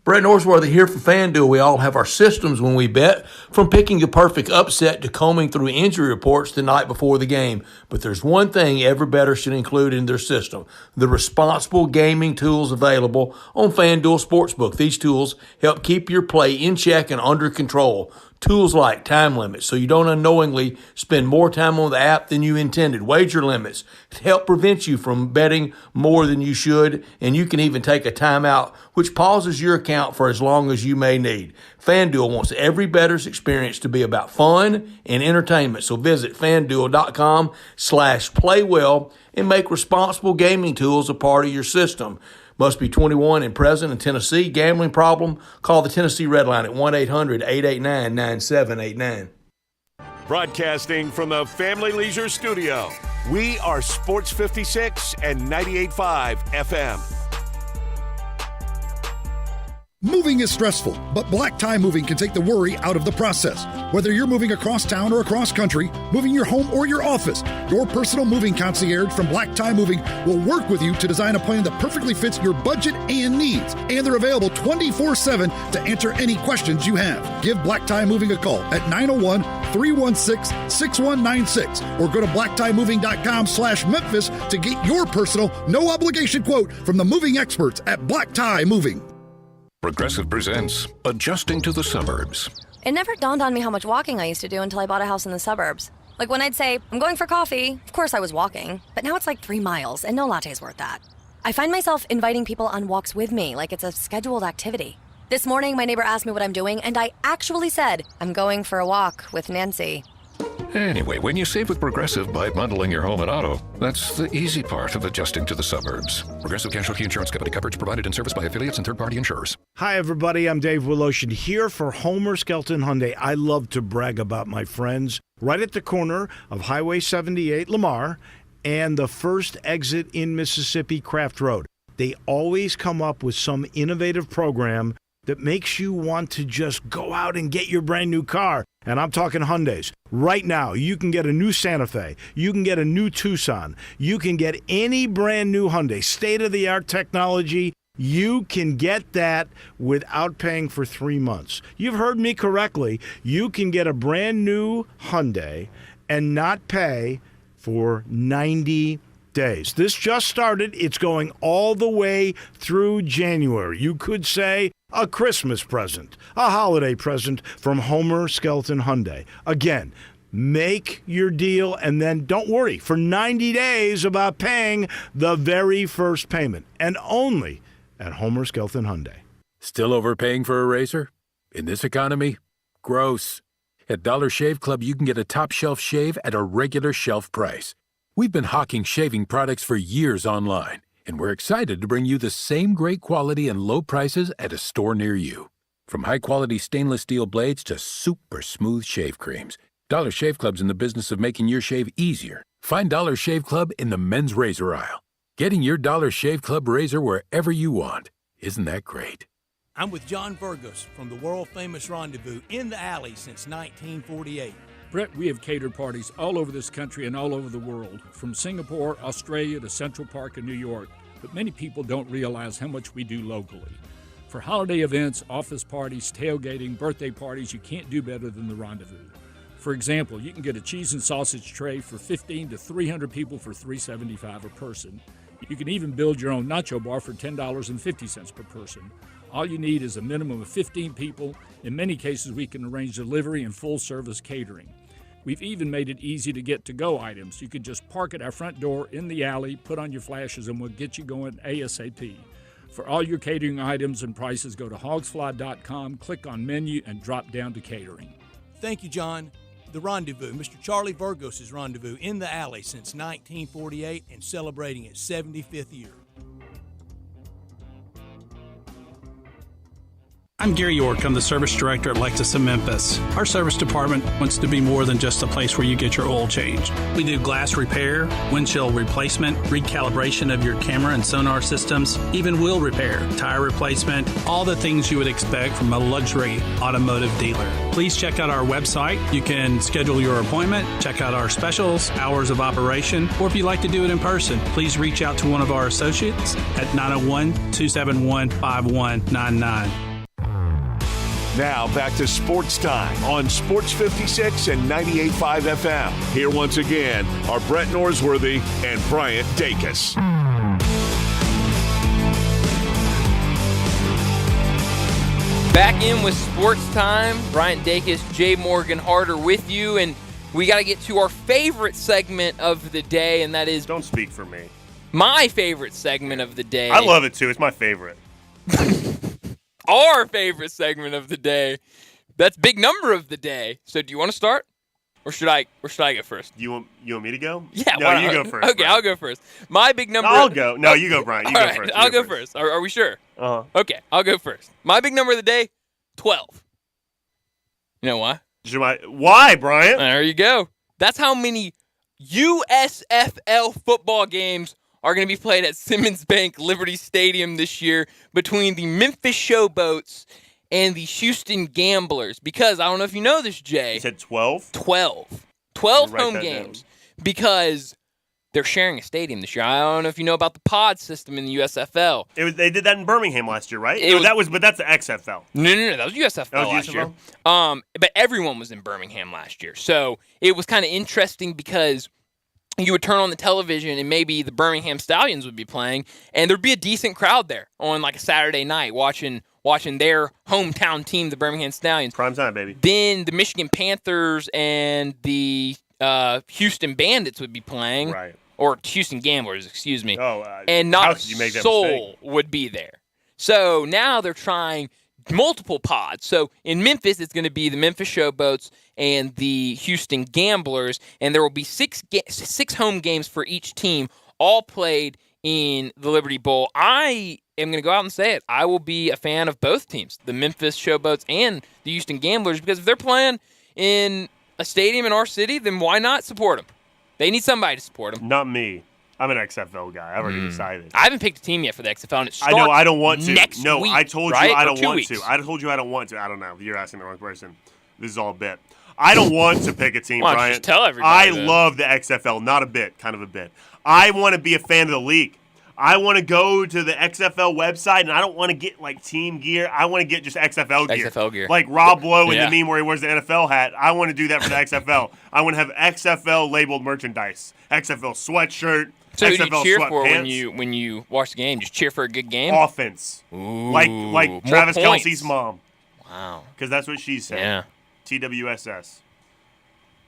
Brett Norsworthy here for FanDuel. We all have our systems when we bet, from picking the perfect upset to combing through injury reports the night before the game. But there's one thing every bettor should include in their system: the responsible gaming tools available on FanDuel Sportsbook. These tools help keep your play in check and under control. Tools like time limits so you don't unknowingly spend more time on the app than you intended. Wager limits to help prevent you from betting more than you should. And you can even take a timeout, which pauses your account for as long as you may need. FanDuel wants every bettor's experience to be about fun and entertainment. So visit FanDuel.com/playwell and make responsible gaming tools a part of your system. Must be 21 and present in Tennessee. Gambling problem? Call the Tennessee Red Line at 1-800-889-9789. Broadcasting from the Family Leisure Studio, we are Sports 56 and 98.5 FM. Moving is stressful, but Black Tie Moving can take the worry out of the process. Whether you're moving across town or across country, moving your home or your office, your personal moving concierge from Black Tie Moving will work with you to design a plan that perfectly fits your budget and needs. And they're available 24/7 to answer any questions you have. Give Black Tie Moving a call at 901-316-6196 or go to blacktiemoving.com/Memphis to get your personal, no obligation quote from the moving experts at Black Tie Moving. Progressive presents Adjusting to the Suburbs. It never dawned on me how much walking I used to do until I bought a house in the suburbs. Like when I'd say, I'm going for coffee, of course I was walking, but now it's like 3 miles and no latte's worth that. I find myself inviting people on walks with me like it's a scheduled activity. This morning, my neighbor asked me what I'm doing, and I actually said, I'm going for a walk with Nancy. Anyway, when you save with Progressive by bundling your home and auto, that's the easy part of adjusting to the suburbs. Progressive Casualty Insurance Company. Coverage provided and serviced by affiliates and third-party insurers. Hi, everybody. I'm Dave Woloshin here for Homer Skelton Hyundai. I love to brag about my friends right at the corner of Highway 78 Lamar and the first exit in Mississippi Craft Road. They always come up with some innovative program that makes you want to just go out and get your brand new car. And I'm talking Hyundais. Right now, you can get a new Santa Fe. You can get a new Tucson. You can get any brand new Hyundai. State-of-the-art technology. You can get that without paying for 3 months. You've heard me correctly. You can get a brand new Hyundai and not pay for 90 days. This just started. It's going all the way through January. You could say a Christmas present, a holiday present from Homer Skelton Hyundai. Again, make your deal and then don't worry for 90 days about paying the very first payment, and only at Homer Skelton Hyundai. Still overpaying for a razor? In this economy? Gross. At Dollar Shave Club, you can get a top shelf shave at a regular shelf price. We've been hawking shaving products for years online, and we're excited to bring you the same great quality and low prices at a store near you. From high-quality stainless steel blades to super smooth shave creams, Dollar Shave Club's in the business of making your shave easier. Find Dollar Shave Club in the men's razor aisle. Getting your Dollar Shave Club razor wherever you want. Isn't that great? I'm with John Burgos from the world-famous Rendezvous in the Alley since 1948. Brett, we have catered parties all over this country and all over the world, from Singapore, Australia to Central Park in New York. But many people don't realize how much we do locally. For holiday events, office parties, tailgating, birthday parties, you can't do better than the Rendezvous. For example, you can get a cheese and sausage tray for 15 to 300 people for $3.75 a person. You can even build your own nacho bar for $10.50 per person. All you need is a minimum of 15 people. In many cases, we can arrange delivery and full-service catering. We've even made it easy to get to-go items. You can just park at our front door in the alley, put on your flashes, and we'll get you going ASAP. For all your catering items and prices, go to hogsfly.com, click on menu, and drop down to catering. Thank you, John. The Rendezvous, Mr. Charlie Burgos' Rendezvous in the Alley since 1948 and celebrating its 75th year. I'm Gary York. I'm the service director at Lexus of Memphis. Our service department wants to be more than just a place where you get your oil changed. We do glass repair, windshield replacement, recalibration of your camera and sonar systems, even wheel repair, tire replacement, all the things you would expect from a luxury automotive dealer. Please check out our website. You can schedule your appointment, check out our specials, hours of operation, or if you'd like to do it in person, please reach out to one of our associates at 901-271-5199. Now back to Sports Time on Sports 56 and 98.5 FM. Here once again are Brett Norsworthy and Bryant Dacus. Back in with Sports Time. Bryant Dacus, Jay Morgan Harder with you, and we got to get to our favorite segment of the day, and that is... Don't speak for me. My favorite segment of the day. I love it, too. It's my favorite. Our favorite segment of the day. That's big number of the day. So do you want to start? Or should I go first? You want me to go? Yeah. No, you go first. Okay, Brian. I'll go first. My big number... I'll go. No, you go, Brian. You go first. I'll go first. Are we sure? Uh-huh. Okay, I'll go first. My big number of the day, 12. You know why? Why, Brian? There you go. That's how many USFL football games are going to be played at Simmons Bank Liberty Stadium this year between the Memphis Showboats and the Houston Gamblers. Because, I don't know if you know this, Jay. You said 12? 12 home games. Down. Because they're sharing a stadium this year. I don't know if you know about the pod system in the USFL. They did that in Birmingham last year, right? But that's the XFL. No. That was USFL last year. But everyone was in Birmingham last year. So it was kind of interesting because you would turn on the television and maybe the Birmingham Stallions would be playing, and there'd be a decent crowd there on like a Saturday night watching their hometown team, the Birmingham Stallions. Prime time, baby. Then the Michigan Panthers and the Houston Bandits would be playing. Right. Or Houston Gamblers, excuse me. Oh, and how not could you make a that soul mistake? would be there. So now they're trying multiple pods. So in Memphis, it's going to be the Memphis Showboats and the Houston Gamblers, and there will be six home games for each team, all played in the Liberty Bowl. I am going to go out and say it. I will be a fan of both teams, the Memphis Showboats and the Houston Gamblers, because if they're playing in a stadium in our city, then why not support them? They need somebody to support them. Not me. I'm an XFL guy. I've already decided. I haven't picked a team yet for the XFL, and it starts I know. I don't want to. next No, week, I told right? you I Or don't 2 want weeks. to. I told you I don't want to. I don't know. You're asking the wrong person. This is all a bit. I don't want to pick a team, Why don't you Brian. just tell everybody I then? love the XFL. Not a bit. Kind of a bit. I want to be a fan of the league. I want to go to the XFL website, and I don't want to get like team gear. I want to get just XFL gear. XFL gear. Like Rob Lowe in Yeah. the meme where he wears the NFL hat. I want to do that for the XFL. I want to have XFL labeled merchandise. XFL sweatshirt. So who do XFL you cheer for sweatpants. when you watch the game? Just cheer for a good game? Offense. Ooh, Like more Travis points. Kelce's mom. Wow. Because that's what she said. Yeah. TWSS.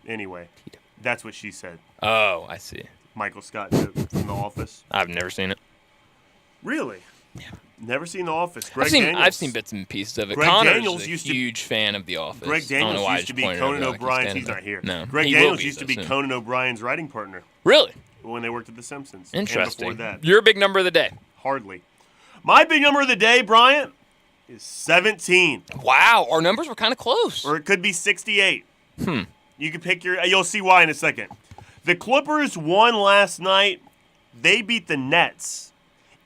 Anyway, that's what she said. Oh, I see. Michael Scott from The Office. I've never seen it. Really? Yeah. Never seen The Office. Greg I've Daniels. seen bits and pieces of it. Greg Connor's Daniels a used to- huge fan of The Office. Greg I don't know Daniels why I used to just be pointed Conan over like O'Brien's. standing He's not there. here. No. Greg He will Daniels be, used to though, be soon. Conan O'Brien's writing partner Really? when they worked at The Simpsons. Interesting. And before that. Your big number of the day. Hardly. My big number of the day, Bryant, is 17. Wow, our numbers were kind of close. Or it could be 68. You can pick you'll see why in a second. The Clippers won last night. They beat the Nets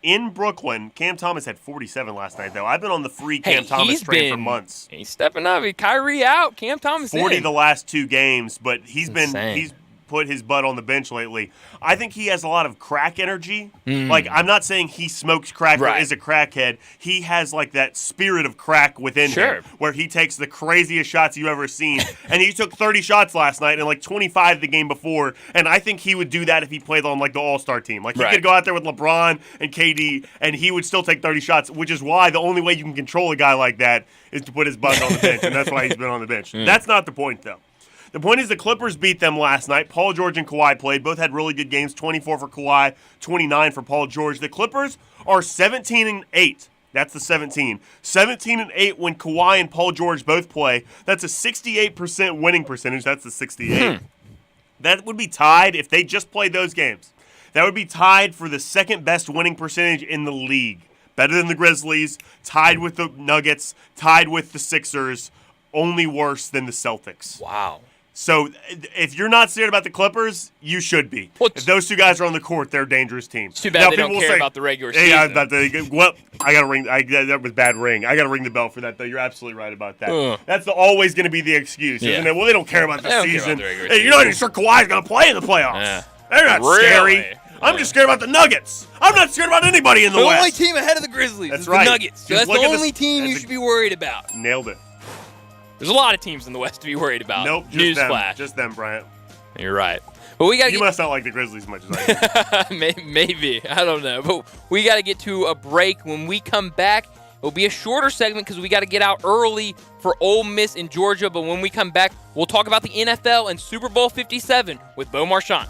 in Brooklyn. Cam Thomas had 47 last night, though. I've been on the free Cam Thomas train for months. He's stepping up. Kyrie out. Cam Thomas 40 in. the last 2 games, but he's Insane. put his butt on the bench lately. I think he has a lot of crack energy. Mm. Like, I'm not saying he smokes crack or Right. is a crackhead. He has, like, that spirit of crack within Sure. him where he takes the craziest shots you've ever seen. And he took 30 shots last night and, like, 25 the game before. And I think he would do that if he played on, like, the All-Star team. Like, he Right. could go out there with LeBron and KD, and he would still take 30 shots, which is why the only way you can control a guy like that is to put his butt on the bench. And that's why he's been on the bench. That's not the point, though. The point is the Clippers beat them last night. Paul George and Kawhi played. Both had really good games, 24 for Kawhi, 29 for Paul George. The Clippers are 17-8. That's the 17. 17-8 when Kawhi and Paul George both play. That's a 68% winning percentage. That's the 68. That would be tied if they just played those games. That would be tied for the second best winning percentage in the league. Better than the Grizzlies, tied with the Nuggets, tied with the Sixers, only worse than the Celtics. Wow. So if you're not scared about the Clippers, you should be. If those two guys are on the court, they're a dangerous team. It's too bad they don't care about the regular season. Yeah, I got to ring. That was bad ring. I got to ring the bell for that, though. You're absolutely right about that. That's always going to be the excuse, isn't it? Well, they don't care about the They don't care season. about the regular Hey, you're not even sure Kawhi's going to play in the playoffs. Yeah. They're not Really? scary. I'm just scared about the Nuggets. I'm not scared about anybody in the The West. only team ahead of the Grizzlies That's is right. the Nuggets. So Just that's look the at only team you should be worried about. Nailed it. There's a lot of teams in the West to be worried about. Nope, just them. Newsflash. Just them, Bryant. You're right. But we got. You must not like the Grizzlies as much as I do. Maybe. I don't know. But we got to get to a break. When we come back, It'll be a shorter segment because we got to get out early for Ole Miss in Georgia. But when we come back, we'll talk about the NFL and Super Bowl 57 with Bo Marchant.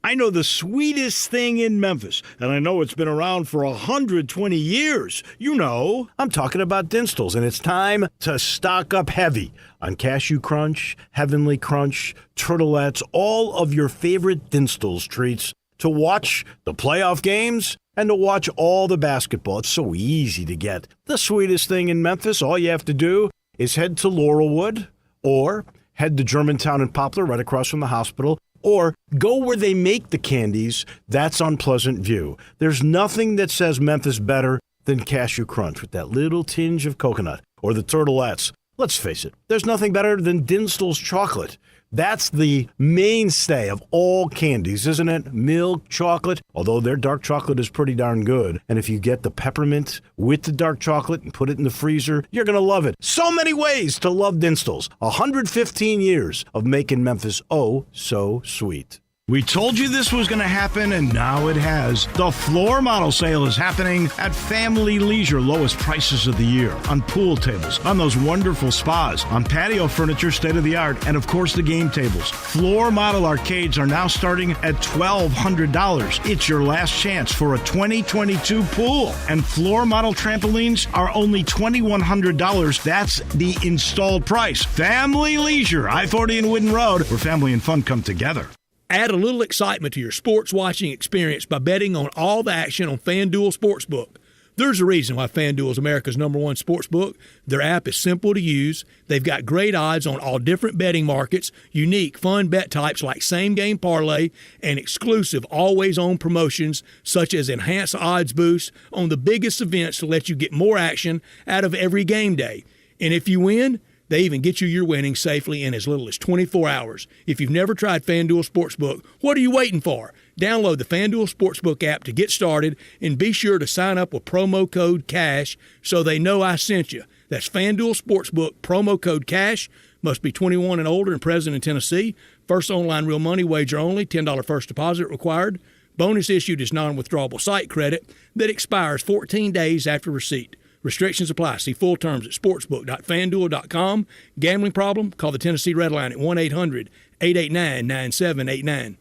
I know the sweetest thing in Memphis, and I know it's been around for 120 years. You know, I'm talking about Dinstall's, and it's time to stock up heavy on Cashew Crunch, Heavenly Crunch, Turtlettes, all of your favorite Dinstall's treats to watch the playoff games and to watch all the basketball. It's so easy to get. The sweetest thing in Memphis, all you have to do is head to Laurelwood or head to Germantown and Poplar right across from the hospital, or go where they make the candies. That's on Pleasant View. There's nothing that says Memphis better than Cashew Crunch with that little tinge of coconut, or the Turtlettes. Let's face it, there's nothing better than Dinstall's chocolate. That's the mainstay of all candies, isn't it? Milk, chocolate, although their dark chocolate is pretty darn good. And if you get the peppermint with the dark chocolate and put it in the freezer, you're going to love it. So many ways to love Dinstall's. 115 years of making Memphis oh so sweet. We told you this was going to happen, and now it has. The floor model sale is happening at Family Leisure. Lowest prices of the year on pool tables, on those wonderful spas, on patio furniture, state-of-the-art, and, of course, the game tables. Floor model arcades are now starting at $1,200. It's your last chance for a 2022 pool. And floor model trampolines are only $2,100. That's the installed price. Family Leisure, I-40 and Wooden Road, where family and fun come together. Add a little excitement to your sports watching experience by betting on all the action on FanDuel Sportsbook. There's a reason why FanDuel is America's #1 sportsbook. Their app is simple to use. They've got great odds on all different betting markets, unique, fun bet types like same-game parlay, and exclusive always-on promotions such as enhanced odds boosts on the biggest events to let you get more action out of every game day. And if you win, they even get you your winnings safely in as little as 24 hours. If you've never tried FanDuel Sportsbook, what are you waiting for? Download the FanDuel Sportsbook app to get started and be sure to sign up with promo code CASH so they know I sent you. That's FanDuel Sportsbook, promo code CASH. Must be 21 and older and present in Tennessee. First online real money wager only. $10 first deposit required. Bonus issued is non-withdrawable site credit that expires 14 days after receipt. Restrictions apply. See full terms at sportsbook.fanduel.com. Gambling problem? Call the Tennessee Red Line at 1-800-889-9789.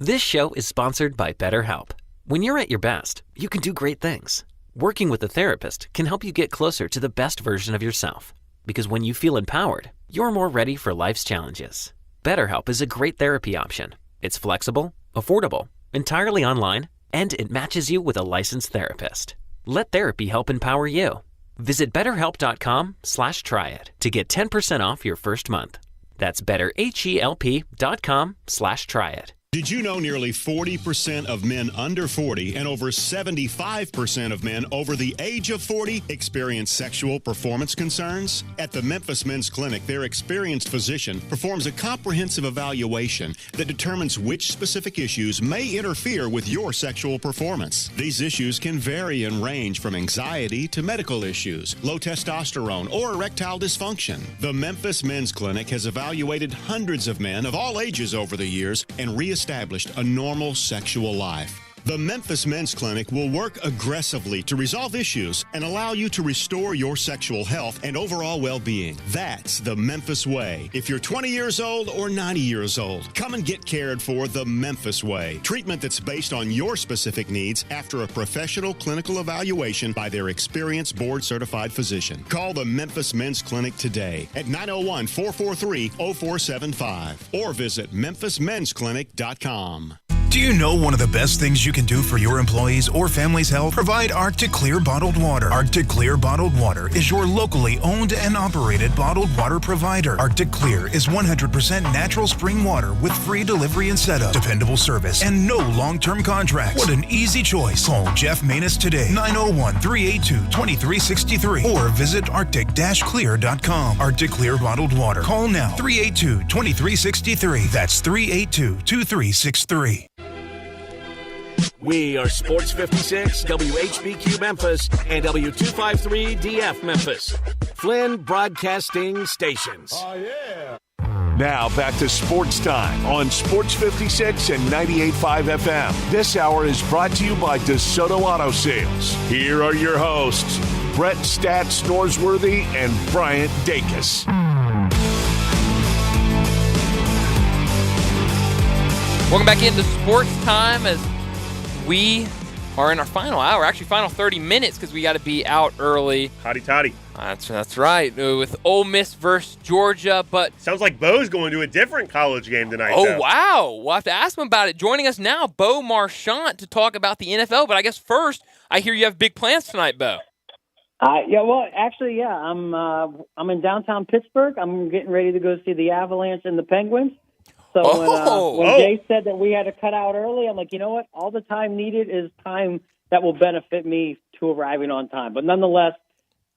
This show is sponsored by BetterHelp. When you're at your best, you can do great things. Working with a therapist can help you get closer to the best version of yourself. Because when you feel empowered, you're more ready for life's challenges. BetterHelp is a great therapy option. It's flexible, affordable, entirely online, and it matches you with a licensed therapist. Let therapy help empower you. Visit BetterHelp.com/tryit to get 10% off your first month. That's BetterHelp.com/tryit. Did you know nearly 40% of men under 40 and over 75% of men over the age of 40 experience sexual performance concerns? At the Memphis Men's Clinic, their experienced physician performs a comprehensive evaluation that determines which specific issues may interfere with your sexual performance. These issues can vary and range from anxiety to medical issues, low testosterone, or erectile dysfunction. The Memphis Men's Clinic has evaluated hundreds of men of all ages over the years and reestablished a normal sexual life. The Memphis Men's Clinic will work aggressively to resolve issues and allow you to restore your sexual health and overall well-being. That's the Memphis way. If you're 20 years old or 90 years old, come and get cared for the Memphis way. Treatment that's based on your specific needs after a professional clinical evaluation by their experienced board-certified physician. Call the Memphis Men's Clinic today at 901-443-0475 or visit memphismensclinic.com. Do you know one of the best things you can do for your employees or family's health? Provide Arctic Clear bottled water. Arctic Clear bottled water is your locally owned and operated bottled water provider. Arctic Clear is 100% natural spring water with free delivery and setup, dependable service, and no long-term contracts. What an easy choice. Call Jeff Manus today, 901-382-2363, or visit arctic-clear.com. Arctic Clear bottled water. Call now, 382-2363. That's 382-2363. We are Sports 56, WHBQ Memphis, and W253DF Memphis. Flynn Broadcasting Stations. Oh, yeah. Now back to Sports Time on Sports 56 and 98.5 FM. This hour is brought to you by DeSoto Auto Sales. Here are your hosts, Brett Stats Norsworthy and Bryant Dacus. Welcome back into Sports Time as we are in our final hour, actually final 30 minutes because we got to be out early. Hotty toddy. That's right, with Ole Miss versus Georgia. But sounds like Bo's going to a different college game tonight. Oh, though. Wow. We'll have to ask him about it. Joining us now, Bo Marchant, to talk about the NFL. But I guess first, I hear you have big plans tonight, Bo. I'm in downtown Pittsburgh. I'm getting ready to go see the Avalanche and the Penguins. So when Jay said that we had to cut out early, I'm like, you know what? All the time needed is time that will benefit me to arriving on time. But nonetheless,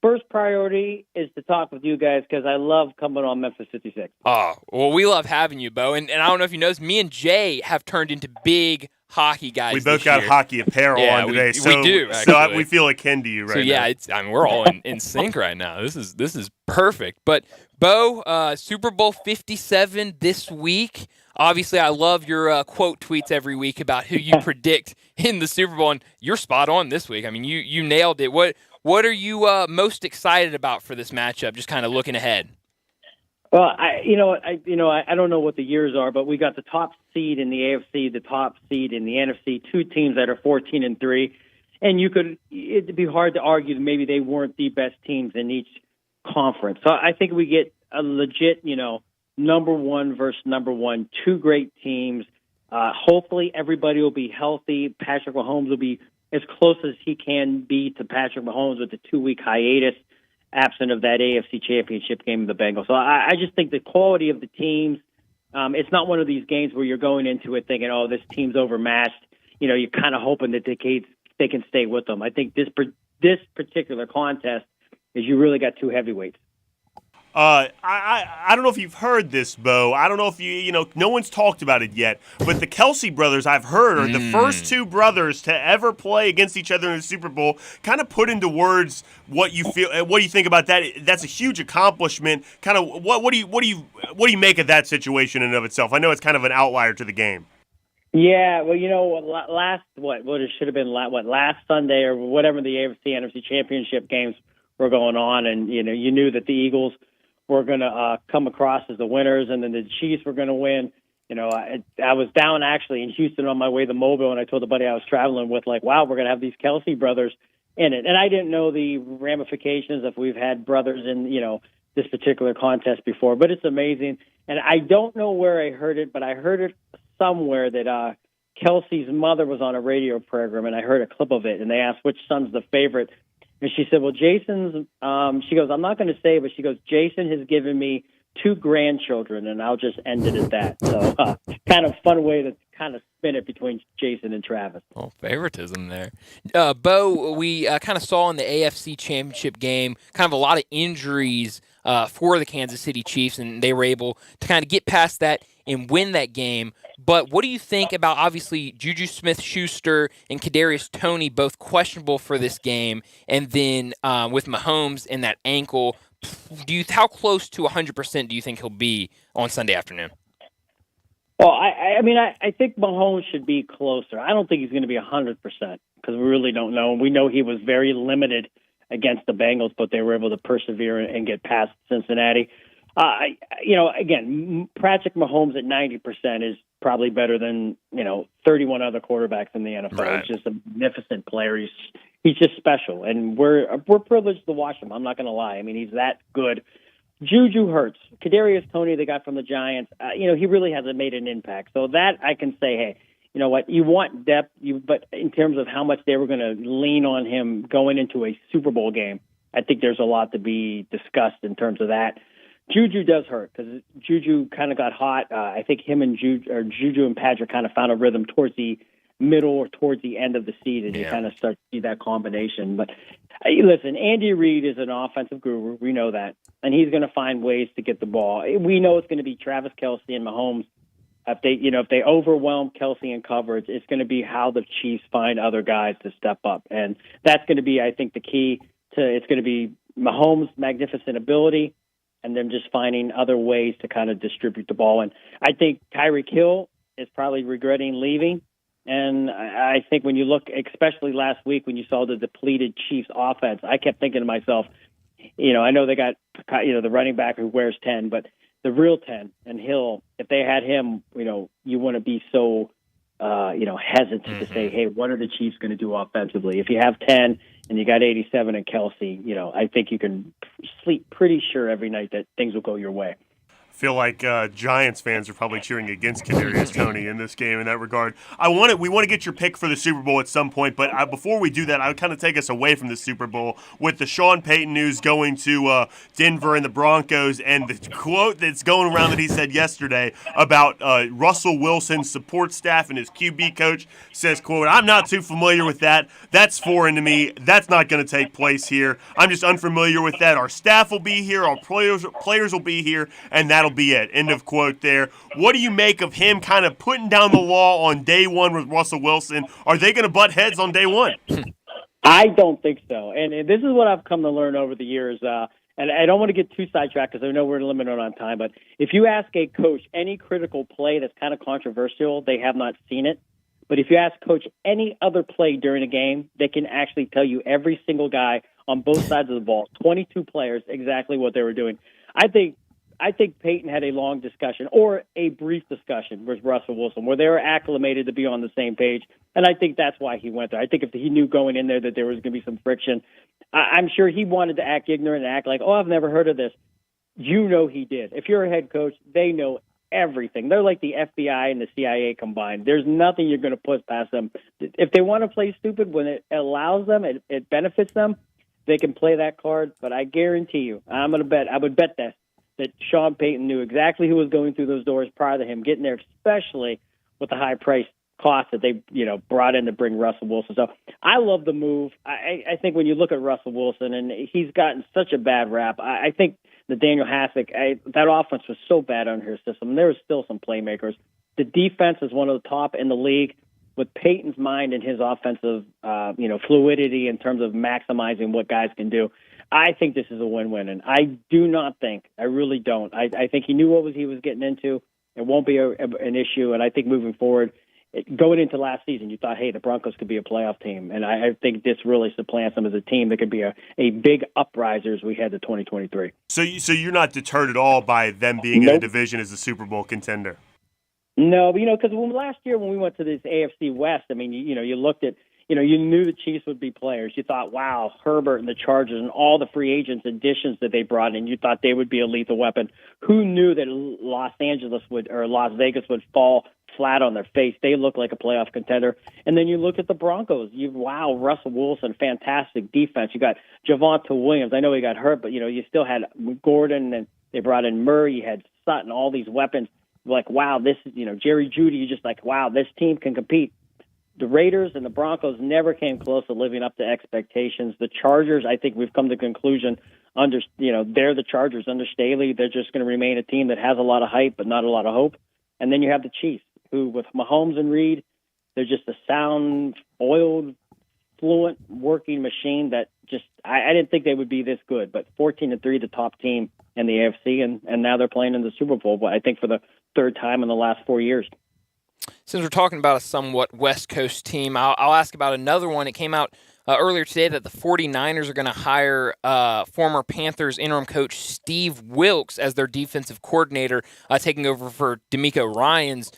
first priority is to talk with you guys because I love coming on Memphis 56. Oh, well, we love having you, Bo. And I don't know if you noticed, me and Jay have turned into big hockey guys. We both got hockey apparel on today. We do, actually. So we feel akin to you right now. So, we're all in sync right now. This is perfect. But, Bo, Super Bowl 57 this week. Obviously, I love your quote tweets every week about who you predict in the Super Bowl, and you're spot on this week. I mean, you nailed it. What are you most excited about for this matchup? Just kind of looking ahead. Well, I don't know what the years are, but we got the top seed in the AFC, the top seed in the NFC, two teams that are 14-3, and it'd be hard to argue that maybe they weren't the best teams in each conference. So I think we get a legit, number one versus number one, two great teams. Hopefully everybody will be healthy. Patrick Mahomes will be as close as he can be to Patrick Mahomes with the 2-week hiatus, absent of that AFC Championship game of the Bengals. So I just think the quality of the teams, it's not one of these games where you're going into it thinking, oh, this team's overmatched. You're kind of hoping that they can stay with them. I think this particular contest is you really got two heavyweights. I don't know if you've heard this, Bo. I don't know if no one's talked about it yet, but the Kelsey brothers, I've heard, are the first two brothers to ever play against each other in the Super Bowl. Kind of put into words what you feel, what do you think about that? That's a huge accomplishment. Kind of what do you make of that situation in and of itself? I know it's kind of an outlier to the game. Yeah, well, last Sunday or whatever, the AFC NFC Championship games were going on, and you knew that the Eagles were going to come across as the winners, and then the Chiefs were going to win. I was down actually in Houston on my way to Mobile, and I told the buddy I was traveling with, like, wow, we're going to have these Kelsey brothers in it. And I didn't know the ramifications if we've had brothers in, this particular contest before, but it's amazing. And I don't know where I heard it, but I heard it somewhere that Kelsey's mother was on a radio program, and I heard a clip of it, and they asked which son's the favorite. And she said, well, Jason's, she goes, I'm not going to say, but she goes, Jason has given me 2 grandchildren, and I'll just end it at that. So kind of fun way to kind of spin it between Jason and Travis. Oh, favoritism there. Bo, we kind of saw in the AFC Championship game kind of a lot of injuries for the Kansas City Chiefs, and they were able to kind of get past that and win that game. But what do you think about, obviously, Juju Smith-Schuster and Kadarius Toney both questionable for this game, and then with Mahomes and that ankle, how close to 100% do you think he'll be on Sunday afternoon? Well, I think Mahomes should be closer. I don't think he's going to be 100% because we really don't know. We know he was very limited against the Bengals, but they were able to persevere and get past Cincinnati. Again, Patrick Mahomes at 90% is probably better than 31 other quarterbacks in the NFL. Right. He's just a magnificent player. He's just special, and we're privileged to watch him. I'm not going to lie. I mean, he's that good. Juju hurts. Kadarius Toney, the guy from the Giants, he really hasn't made an impact. So that I can say, hey, you know what? You want depth, but in terms of how much they were going to lean on him going into a Super Bowl game, I think there's a lot to be discussed in terms of that. Juju does hurt because Juju kind of got hot. I think him and Juju and Patrick kind of found a rhythm towards the middle or towards the end of the season. You kind of start to see that combination. But listen, Andy Reid is an offensive guru. We know that. And he's going to find ways to get the ball. We know it's going to be Travis Kelce and Mahomes. If they overwhelm Kelce in coverage, it's going to be how the Chiefs find other guys to step up. And that's going to be, I think, the key to it's going to be Mahomes' magnificent ability and them just finding other ways to kind of distribute the ball. And I think Tyreek Hill is probably regretting leaving. And I think when you look, especially last week when you saw the depleted Chiefs offense, I kept thinking to myself, I know they got, the running back who wears 10, but the real 10 and Hill, if they had him, you wouldn't be so, hesitant to say, hey, what are the Chiefs going to do offensively? If you have 10 and you got 87 and Kelsey, I think you can sleep pretty sure every night that things will go your way. Feel like Giants fans are probably cheering against Kadarius Toney in this game in that regard. We want to get your pick for the Super Bowl at some point, but before we do that, I would kind of take us away from the Super Bowl with the Sean Payton news going to Denver and the Broncos, and the quote that's going around that he said yesterday about Russell Wilson's support staff and his QB coach says, quote, "I'm not too familiar with that. That's foreign to me. That's not going to take place here. I'm just unfamiliar with that. Our staff will be here. Our players will be here, and that'll be it." End of quote there. What do you make of him kind of putting down the law on day one with Russell Wilson? Are they going to butt heads on day one? I don't think so. And this is what I've come to learn over the years. And I don't want to get too sidetracked because I know we're limited on time. But if you ask a coach any critical play that's kind of controversial, they have not seen it. But if you ask coach any other play during a game, they can actually tell you every single guy on both sides of the ball, 22 players, exactly what they were doing. I think Peyton had a long discussion or a brief discussion with Russell Wilson where they were acclimated to be on the same page, and I think that's why he went there. I think if he knew going in there that there was going to be some friction, I'm sure he wanted to act ignorant and act like, oh, I've never heard of this. He did. If you're a head coach, they know everything. They're like the FBI and the CIA combined. There's nothing you're going to put past them. If they want to play stupid when it allows them, it benefits them, they can play that card, but I guarantee you, I would bet that Sean Payton knew exactly who was going through those doors prior to him getting there, especially with the high price cost that they brought in to bring Russell Wilson. So I love the move. I think when you look at Russell Wilson, and he's gotten such a bad rap, I think the Daniel Hassick, that offense was so bad under his system. There was still some playmakers. The defense is one of the top in the league. With Peyton's mind and his offensive, fluidity in terms of maximizing what guys can do, I think this is a win-win. And I really don't. I think he knew what he was getting into. It won't be an issue. And I think moving forward, going into last season, you thought, hey, the Broncos could be a playoff team. And I think this really supplants them as a team that could be a big upriser as we head to 2023. So you're not deterred at all by them being in a division as a Super Bowl contender? No, because last year when we went to this AFC West, you looked at, you knew the Chiefs would be players. You thought, wow, Herbert and the Chargers and all the free agents additions that they brought in, you thought they would be a lethal weapon. Who knew that Las Vegas would fall flat on their face? They look like a playoff contender. And then you look at the Broncos. Russell Wilson, fantastic defense. You got Javonte Williams. I know he got hurt, but, you still had Gordon, and they brought in Murray. You had Sutton, all these weapons. Like, wow, this is, Jerry Jeudy, you're just like, wow, this team can compete. The Raiders and the Broncos never came close to living up to expectations. The Chargers, I think we've come to the conclusion, they're the Chargers under Staley. They're just going to remain a team that has a lot of hype but not a lot of hope. And then you have the Chiefs, who with Mahomes and Reed, they're just a sound, oiled, fluent, working machine that just, I didn't think they would be this good. But 14-3, the top team in the AFC, and now they're playing in the Super Bowl, I think for the third time in the last 4 years. Since we're talking about a somewhat West Coast team, I'll ask about another one. It came out earlier today that the 49ers are going to hire former Panthers interim coach Steve Wilks as their defensive coordinator, taking over for DeMeco Ryans,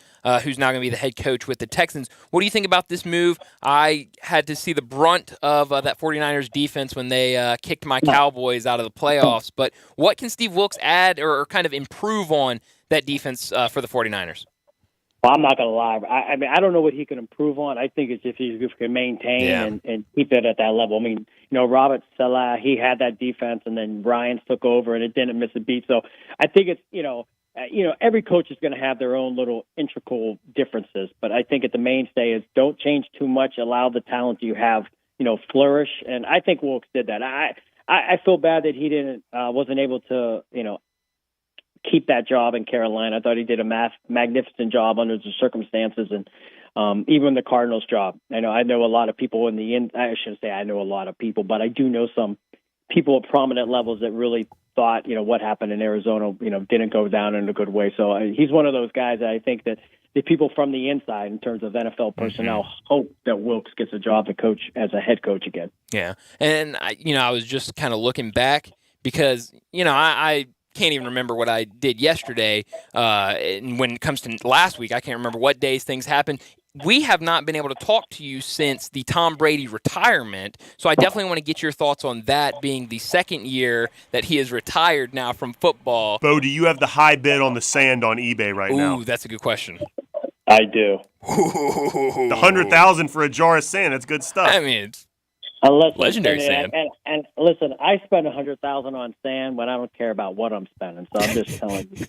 who's now going to be the head coach with the Texans. What do you think about this move? I had to see the brunt of that 49ers defense when they kicked my Cowboys out of the playoffs. But what can Steve Wilks add or kind of improve on that defense for the 49ers? Well, I'm not going to lie. I don't know what he can improve on. I think it's if he can maintain and keep it at that level. Robert Salah, he had that defense, and then Ryans took over, and it didn't miss a beat. So I think it's, every coach is going to have their own little integral differences. But I think the mainstay is don't change too much. Allow the talent you have, flourish. And I think Wilkes did that. I feel bad that he wasn't able to, keep that job in Carolina. I thought he did a magnificent job under the circumstances, and even the Cardinals job. I know a lot of people I shouldn't say I know a lot of people, but I do know some people at prominent levels that really thought, what happened in Arizona, didn't go down in a good way. So he's one of those guys that I think that the people from the inside, in terms of NFL personnel, hope that Wilks gets a job to coach as a head coach again. Yeah, and I was just kind of looking back because I can't even remember what I did yesterday. And when it comes to last week, I can't remember what days things happened. We have not been able to talk to you since the Tom Brady retirement, so I definitely want to get your thoughts on that being the second year that he is retired now from football. Bo, do you have the high bid on the sand on eBay right now? Ooh, that's a good question. I do. The $100,000 for a jar of sand, that's good stuff. I mean, it's legendary sand. And listen, I spend $100,000 on sand, but I don't care about what I'm spending, so I'm just telling you.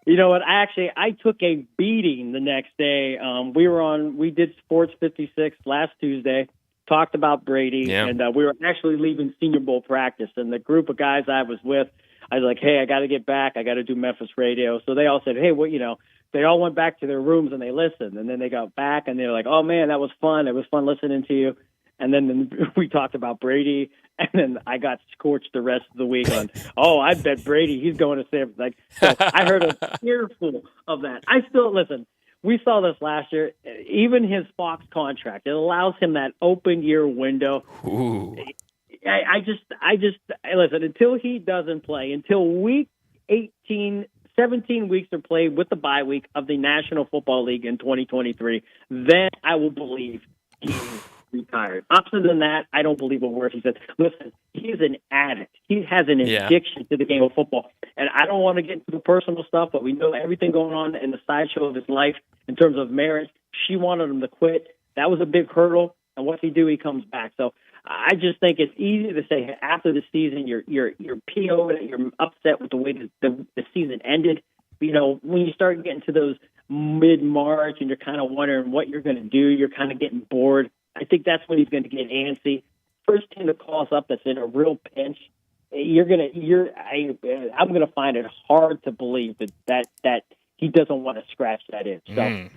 You know what? I took a beating the next day. We did Sports 56 last Tuesday, talked about Brady, and we were actually leaving Senior Bowl practice. And the group of guys I was with, I was like, hey, I got to get back. I got to do Memphis radio. So they all said, hey, they all went back to their rooms and they listened. And then they got back and they were like, oh, man, that was fun. It was fun listening to you. And then we talked about Brady, and then I got scorched the rest of the week on, I bet Brady, he's going to San Francisco. So I heard a earful of that. I still, listen, we saw this last year. Even his Fox contract, it allows him that open year window. Ooh. I just listen, until he doesn't play, until week 18, 17 weeks are played with the bye week of the National Football League in 2023, then I will believe he's retired. Other than that, I don't believe a word he said. Listen, he's an addict. He has an addiction to the game of football. And I don't want to get into the personal stuff, but we know everything going on in the sideshow of his life in terms of marriage. She wanted him to quit. That was a big hurdle. And what's he do? He comes back. So I just think it's easy to say after the season you're PO'd, you're upset with the way the season ended. When you start getting to those mid-March and you're kind of wondering what you're going to do, you're kind of getting bored. I think that's when he's going to get antsy. First team to call us up that's in a real pinch, I'm going to find it hard to believe that he doesn't want to scratch that itch. So I'm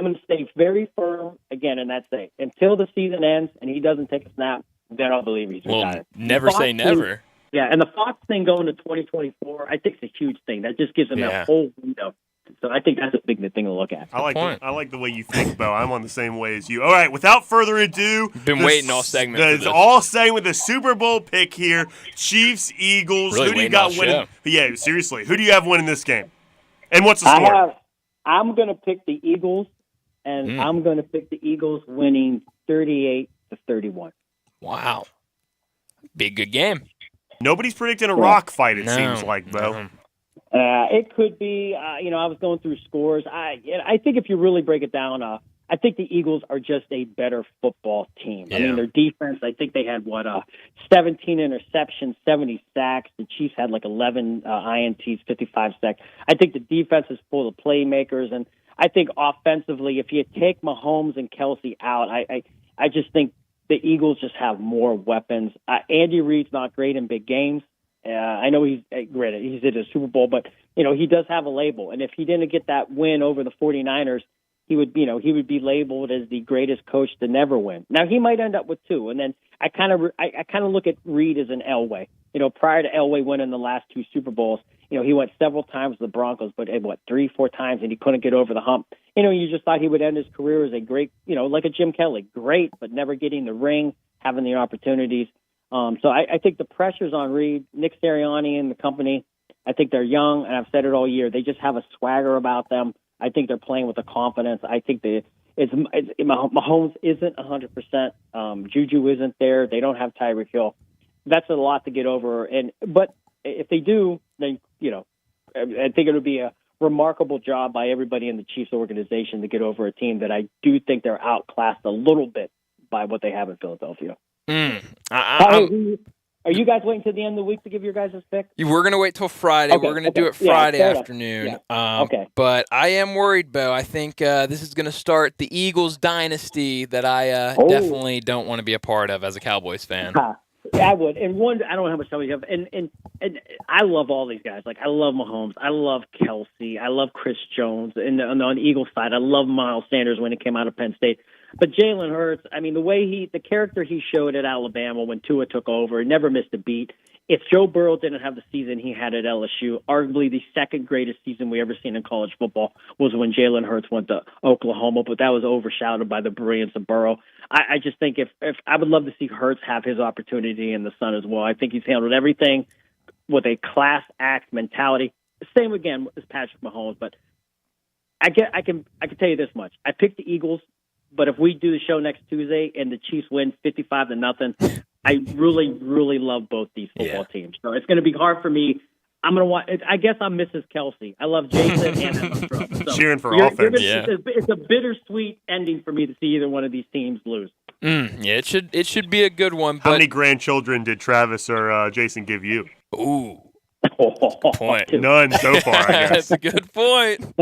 going to stay very firm again in that state until the season ends and he doesn't take a snap. Then I'll believe he's retired. Never say never. Yeah, and the Fox thing going to 2024, I think it's a huge thing. That just gives him that whole window. So I think that's a big thing to look at. I like the way you think, Bo. I'm on the same way as you. All right, without further ado, been waiting all segment. All segment the Super Bowl pick here: Chiefs, Eagles. Really who do you got winning? Yeah, seriously, who do you have winning this game? And what's the score? I'm going to pick the Eagles, and I'm going to pick the Eagles winning 38-31. Wow, big good game. Nobody's predicting a rock fight. It seems like, Bo. It could be. I was going through scores. I think if you really break it down, I think the Eagles are just a better football team. Yeah. I mean, their defense, I think they had 17 interceptions, 70 sacks. The Chiefs had 11 INTs, 55 sacks. I think the defense is full of playmakers, and I think offensively, if you take Mahomes and Kelsey out, I just think the Eagles just have more weapons. Andy Reid's not great in big games. I know he's great. He's at a Super Bowl, but he does have a label. And if he didn't get that win over the 49ers, he would be labeled as the greatest coach to never win. Now he might end up with 2. And then I kind of look at Reid as an Elway. Prior to Elway winning the last 2 Super Bowls, he went several times to the Broncos, but 3-4 times, and he couldn't get over the hump. You just thought he would end his career as a great, like a Jim Kelly, great, but never getting the ring, having the opportunities. So I think the pressure's on Reid, Nick Sirianni and the company. I think they're young, and I've said it all year. They just have a swagger about them. I think they're playing with a confidence. I think Mahomes isn't 100%. Juju isn't there. They don't have Tyreek Hill. That's a lot to get over. But if they do, then I think it would be a remarkable job by everybody in the Chiefs organization to get over a team that I do think they're outclassed a little bit by what they have in Philadelphia. Are you guys waiting to the end of the week to give your guys' pick? We're going to wait till Friday. We're going to do it Friday afternoon. Yeah. But I am worried, Bo. I think this is going to start the Eagles dynasty that I definitely don't want to be a part of as a Cowboys fan. I would. And I don't know how much time you have. And I love all these guys. I love Mahomes. I love Kelsey. I love Chris Jones. And on the Eagles side, I love Miles Sanders when he came out of Penn State. But Jalen Hurts, I mean, the character he showed at Alabama when Tua took over, he never missed a beat. If Joe Burrow didn't have the season he had at LSU, arguably the second greatest season we ever seen in college football was when Jalen Hurts went to Oklahoma, but that was overshadowed by the brilliance of Burrow. I just think if I would love to see Hurts have his opportunity in the sun as well. I think he's handled everything with a class act mentality. Same again as Patrick Mahomes, but I can tell you this much. I picked the Eagles, but if we do the show next Tuesday and the Chiefs win 55-0, I really, really love both these football teams. So it's going to be hard for me. I'm going to watch. I guess I'm Mrs. Kelsey. I love Jason and Emma Trump. So cheering for offense. It's a bittersweet ending for me to see either one of these teams lose. Yeah, it should be a good one. But how many grandchildren did Travis or Jason give you? Ooh. Point. None so far, I guess. That's a good point.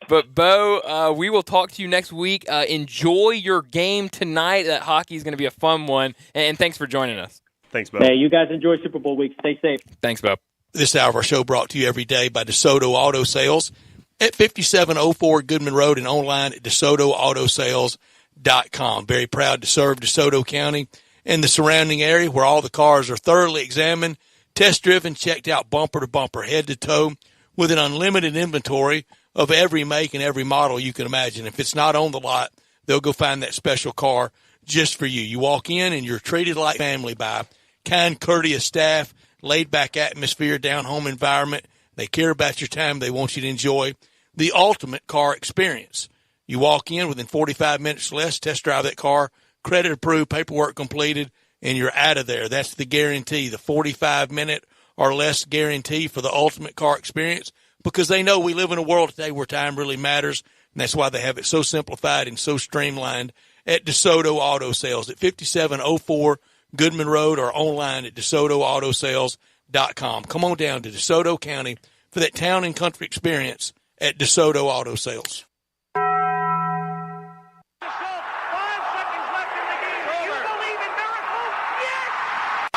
But, Bo, we will talk to you next week. Enjoy your game tonight. That hockey is going to be a fun one. And thanks for joining us. Thanks, Bo. Hey, you guys enjoy Super Bowl week. Stay safe. Thanks, Bo. This hour of our show brought to you every day by DeSoto Auto Sales at 5704 Goodman Road and online at DeSotoAutoSales.com. Very proud to serve DeSoto County and the surrounding area where all the cars are thoroughly examined, test-driven, checked out bumper to bumper, head to toe, with an unlimited inventory of every make and every model you can imagine. If it's not on the lot, they'll go find that special car just for you. You walk in and you're treated like family by kind, courteous staff, laid-back atmosphere, down-home environment. They care about your time. They want you to enjoy the ultimate car experience. You walk in within 45 minutes or less, test drive that car, credit approved, paperwork completed, and you're out of there. That's the guarantee, the 45-minute or less guarantee for the ultimate car experience, because they know we live in a world today where time really matters, and that's why they have it so simplified and so streamlined at DeSoto Auto Sales at 5704 Goodman Road or online at DeSotoAutoSales.com. Come on down to DeSoto County for that town and country experience at DeSoto Auto Sales.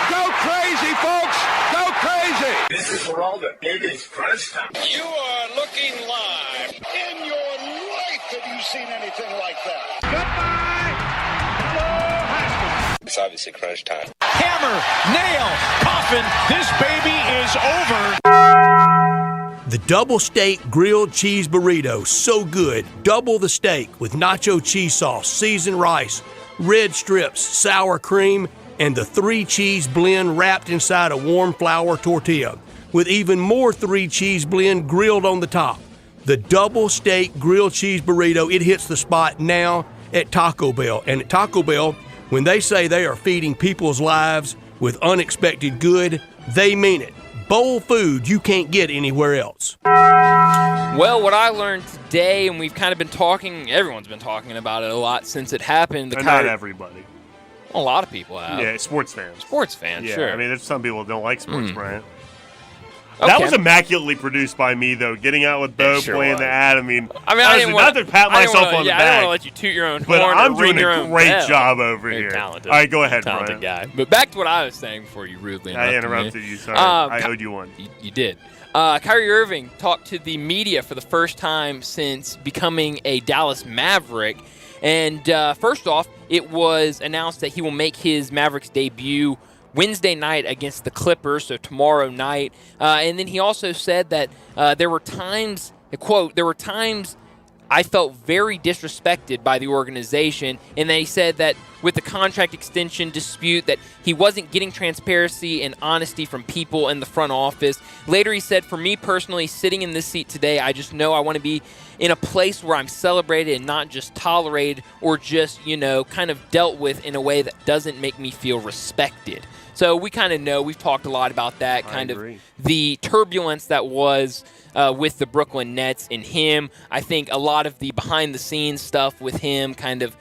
Go crazy, folks! Go crazy! This is for all the biggest crunch time. You are looking live. In your life have you seen anything like that? Goodbye! Hello, Haskins. It's obviously crunch time. Hammer, nail, coffin, this baby is over. The double steak grilled cheese burrito, so good. Double the steak with nacho cheese sauce, seasoned rice, red strips, sour cream, and the 3-cheese blend wrapped inside a warm flour tortilla with even more 3-cheese blend grilled on the top. The double steak grilled cheese burrito, it hits the spot now at Taco Bell. And at Taco Bell, when they say they are feeding people's lives with unexpected good, they mean it. Bowl food you can't get anywhere else. Well, what I learned today, and we've kind of been talking, everyone's been talking about it a lot since it happened. Not everybody. A lot of people have. Yeah, sports fans. Sports fans, yeah, sure. I mean, there's some people who don't like sports, Brian. Okay. That was immaculately produced by me, though. Getting out with Bo, sure playing was. the ad. I mean, I didn't not to pat myself on the I back. don't want to let you toot your own but horn I'm or ring doing your a own great bell. job over Very here. talented. All right, go ahead, talented Brian. guy. But back to what I was saying before you rudely interrupted I interrupted me. you. Sorry, I owed you one. You did. Kyrie Irving talked to the media for the first time since becoming a Dallas Maverick. And first off, it was announced that he will make his Mavericks debut Wednesday night against the Clippers, so tomorrow night. And then he also said that there were times, quote, there were times I felt very disrespected by the organization, and then he said that with the contract extension dispute that he wasn't getting transparency and honesty from people in the front office. Later he said, for me personally, sitting in this seat today, I just know I want to be in a place where I'm celebrated and not just tolerated or just, kind of dealt with in a way that doesn't make me feel respected. So we kind of know, we've talked a lot about that, kind of the turbulence that was with the Brooklyn Nets and him. I think a lot of the behind-the-scenes stuff with him kind of,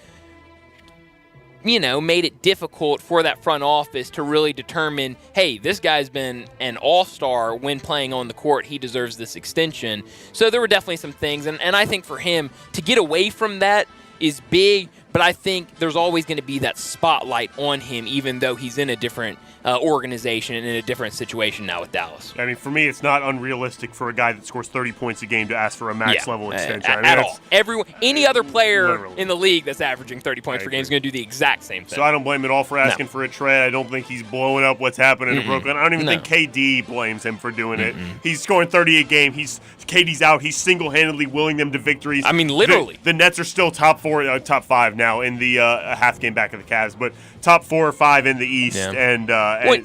made it difficult for that front office to really determine, hey, this guy's been an all-star when playing on the court. He deserves this extension. So there were definitely some things, and I think for him to get away from that is big, but I think there's always going to be that spotlight on him, even though he's in a different organization and in a different situation now with Dallas. I mean, for me, it's not unrealistic for a guy that scores 30 points a game to ask for a max-level extension. At all. Any other player in the league that's averaging 30 points per game is going to do the exact same thing. So I don't blame him at all for asking for a trade. I don't think he's blowing up what's happening in Brooklyn. I don't even think KD blames him for doing it. He's scoring 30 a game. KD's out. He's single-handedly willing them to victories. I mean, literally. The Nets are still top 5 now in the half game back of the Cavs, but top 4 or 5 in the East, and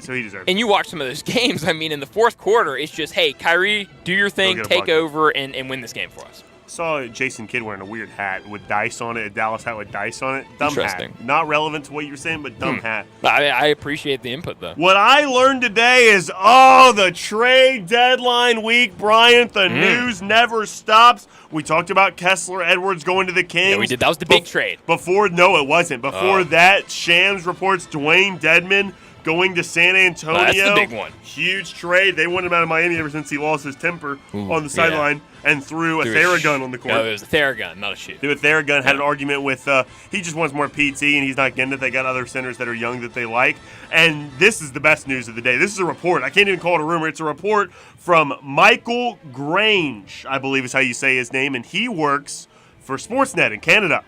so he deserves it. And you watch some of those games. I mean, in the fourth quarter, it's just, hey, Kyrie, do your thing, take over, and win this game for us. I saw Jason Kidd wearing a weird hat with dice on it, a Dallas hat with dice on it. Dumb Interesting. hat. Not relevant to what you were saying, but dumb hat. I appreciate the input, though. What I learned today is, the trade deadline week, Bryant. The news never stops. We talked about Kessler Edwards going to the Kings. Yeah, we did. That was the big trade. No, it wasn't. Before that, Shams reports Dwayne Dedmon going to San Antonio. That's the big one. Huge trade. They wanted him out of Miami ever since he lost his temper on the sideline and threw a Theragun on the court. No, it was a Theragun, not a shoe. Threw a Theragun, had an argument with, he just wants more PT, and he's not getting it. They got other centers that are young that they like. And this is the best news of the day. This is a report. I can't even call it a rumor. It's a report from Michael Grange, I believe is how you say his name, and he works for Sportsnet in Canada.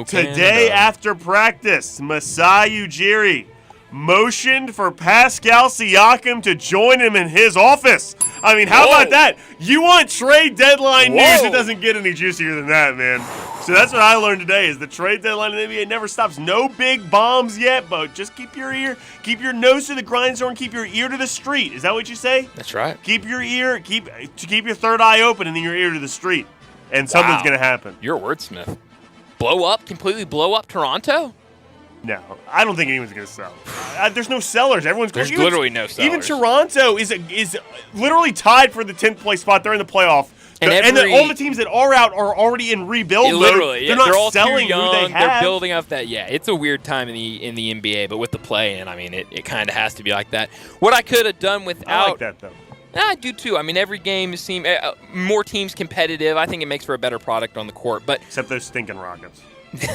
Today after practice, Masai Ujiri motioned for Pascal Siakam to join him in his office. I mean, how about that? You want trade deadline news? It doesn't get any juicier than that, man. So that's what I learned today is the trade deadline in the NBA never stops. No big bombs yet, but just keep your nose to the grindstone, keep your ear to the street. Is that what you say? That's right. Keep your ear, keep your third eye open and then your ear to the street. And something's going to happen. You're a wordsmith. Completely blow up Toronto? No, I don't think anyone's going to sell. There's no sellers. There's literally no sellers. Even Toronto is literally tied for the 10th place spot. They're in the playoff. And all the teams that are out are already in rebuild mode. Literally, they're not all selling too young. who they have. They're building up that. Yeah, it's a weird time in the NBA, but with the play-in, I mean, it kind of has to be like that. What I could have done without. I like that though. I do too. I mean, every game seems more teams competitive. I think it makes for a better product on the court. But except those stinking Rockets.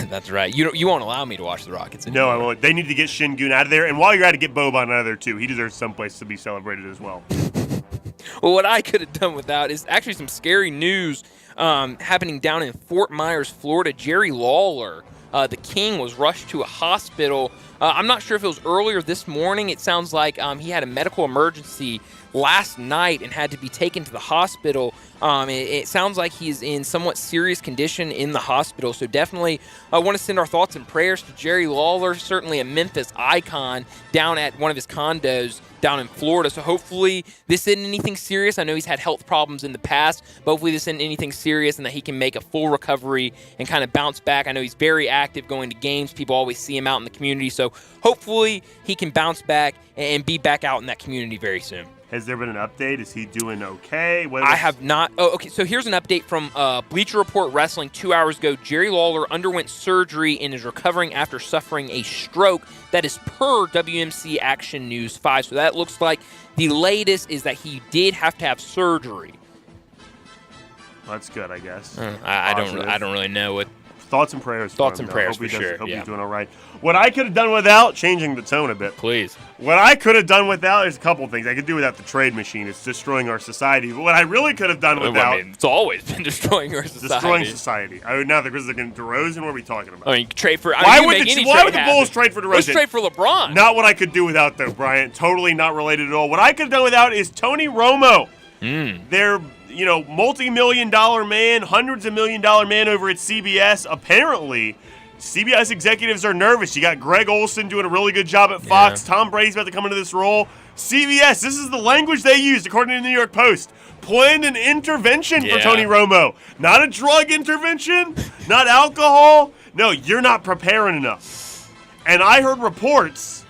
That's right. You won't allow me to watch the Rockets anymore. No, I won't. They need to get Şengün out of there. And while you're at it, get Boban out of there, too. He deserves someplace to be celebrated as well. Well, what I could have done without is actually some scary news happening down in Fort Myers, Florida. Jerry Lawler, the King, was rushed to a hospital. I'm not sure if it was earlier this morning. It sounds like he had a medical emergency last night and had to be taken to the hospital. It sounds like he's in somewhat serious condition in the hospital. So definitely I want to send our thoughts and prayers to Jerry Lawler, certainly a Memphis icon down at one of his condos down in Florida. So hopefully this isn't anything serious. I know he's had health problems in the past, but hopefully this isn't anything serious and that he can make a full recovery and kind of bounce back. I know he's very active going to games. People always see him out in the community. So hopefully he can bounce back and be back out in that community very soon. Has there been an update? Is he doing okay? I have not. Oh, okay. So here's an update from Bleacher Report Wrestling 2 hours ago. Jerry Lawler underwent surgery and is recovering after suffering a stroke. That is per WMC Action News 5. So that looks like the latest is that he did have to have surgery. Well, that's good, I guess. I don't really know what. Thoughts and prayers. Thoughts and prayers for sure. Hope he's doing all right. What I could have done without, changing the tone a bit. Please. What I could have done without is a couple things. I could do without the trade machine. It's destroying our society. But what I really could have done without. I mean, it's always been destroying our society. Destroying society. Now the Grizzlies are getting DeRozan. What are we talking about? I mean, trade for. Why would the Bulls trade for DeRozan? Let's trade for LeBron. Not what I could do without, though, Bryant. Totally not related at all. What I could have done without is Tony Romo. They're. multi-million-dollar man, hundreds of million-dollar man over at CBS. Apparently, CBS executives are nervous. You got Greg Olson doing a really good job at Fox. Yeah. Tom Brady's about to come into this role. CBS, this is the language they used, according to the New York Post. Planned an intervention for Tony Romo. Not a drug intervention, not alcohol. No, you're not preparing enough. And I heard reports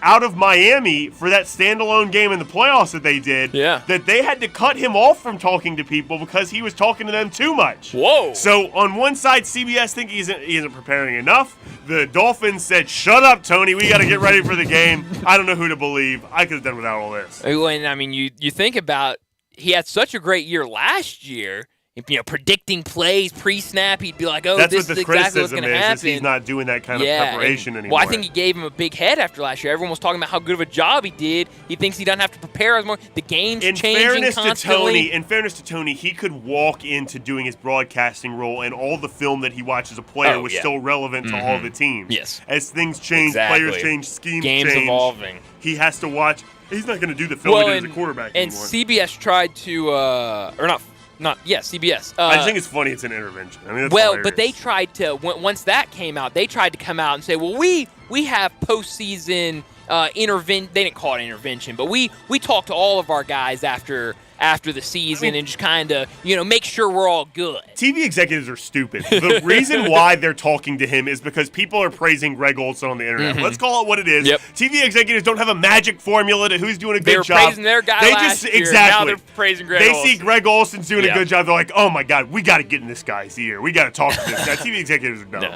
out of Miami for that standalone game in the playoffs that they did, that they had to cut him off from talking to people because he was talking to them too much. Whoa. So on one side, CBS think he isn't preparing enough. The Dolphins said, shut up, Tony. We got to get ready for the game. I don't know who to believe. I could have done without all this. And I mean, you think about, he had such a great year last year. predicting plays pre-snap. He'd be like, "Oh, That's this what is exactly what's going to happen." Is he's not doing that kind of preparation anymore. Well, I think he gave him a big head after last year. Everyone was talking about how good of a job he did. He thinks he doesn't have to prepare as more. The game's changing constantly. In fairness to Tony, he could walk into doing his broadcasting role, and all the film that he watched as a player was still relevant to all the teams. Yes. As things change, players change, schemes change. Game's evolving. He has to watch. He's not going to do the film he did as a quarterback and anymore. CBS tried to, CBS. I just think it's funny it's an intervention. I mean, that's well, hilarious. but they tried to, once that came out, they tried to come out and say, well, we have postseason intervention. They didn't call it intervention, but we talked to all of our guys after the season and just kind of, make sure we're all good. TV executives are stupid. The reason why they're talking to him is because people are praising Greg Olson on the internet. Let's call it what it is. Yep. TV executives don't have a magic formula to who's doing a good job. They were praising their guy last year. Exactly. Now they're praising Greg Olson. They see Greg Olson's doing a good job. They're like, oh, my God, we got to get in this guy's ear. We got to talk to this guy. TV executives are dumb.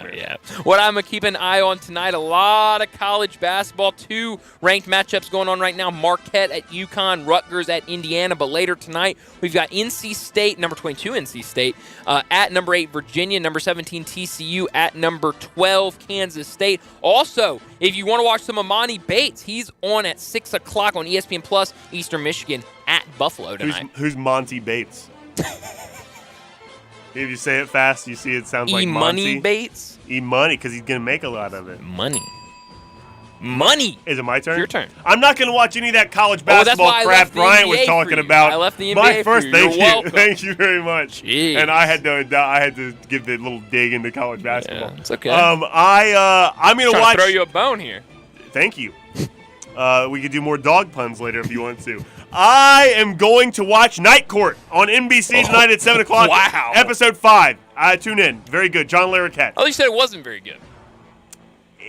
What I'm going to keep an eye on tonight, a lot of college basketball. 2 ranked matchups going on right now. Marquette at UConn, Rutgers at Indiana. But later tonight, we've got NC State, number 22 NC State, at number 8 Virginia, number 17 TCU, at number 12 Kansas State. Also, if you want to watch some Amani Bates, he's on at 6 o'clock on ESPN Plus, Eastern Michigan, at Buffalo tonight. Who's Monty Bates? If you say it fast, you see it sounds like Money Monty. Bates? E-Money, because he's going to make a lot of it. Money. Is it my turn? Your turn. I'm not going to watch any of that college basketball crap Brian was talking about. I left the NBA my first. for you. Thank You're you. welcome. Thank you very much. Jeez. And I had to give the little dig into college basketball. It's okay. I'm going to watch. Throw you a bone here. Thank you. We could do more dog puns later if you want to. I am going to watch Night Court on NBC tonight at 7 o'clock. Wow. Episode 5. Tune in. Very good. John Larroquette. Oh, you said it wasn't very good.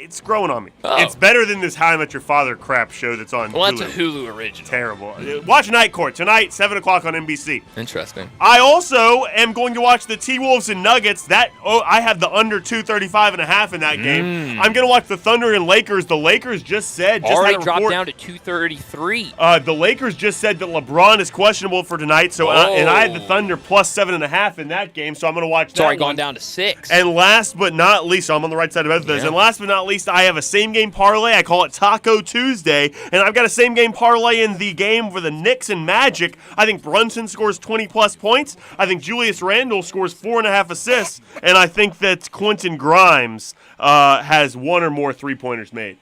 It's growing on me. Oh. It's better than this How I Met Your Father crap show that's on Well, Hulu. that's a Hulu original. Terrible. Watch Night Court tonight, 7 o'clock on NBC. Interesting. I also am going to watch the T-Wolves and Nuggets. I have the under 235.5 in that game. I'm going to watch the Thunder and Lakers. The Lakers just said... Already dropped down to 233. The Lakers just said that LeBron is questionable for tonight, and I had the Thunder plus 7.5 in that game, so I'm going to watch that. It's already gone down to 6. And last but not least, so I'm on the right side of both of those, and last but not least, I have a same-game parlay. I call it Taco Tuesday, and I've got a same-game parlay in the game for the Knicks and Magic. I think Brunson scores 20-plus points. I think Julius Randle scores 4.5 assists, and I think that Quentin Grimes has 1 or more three-pointers made.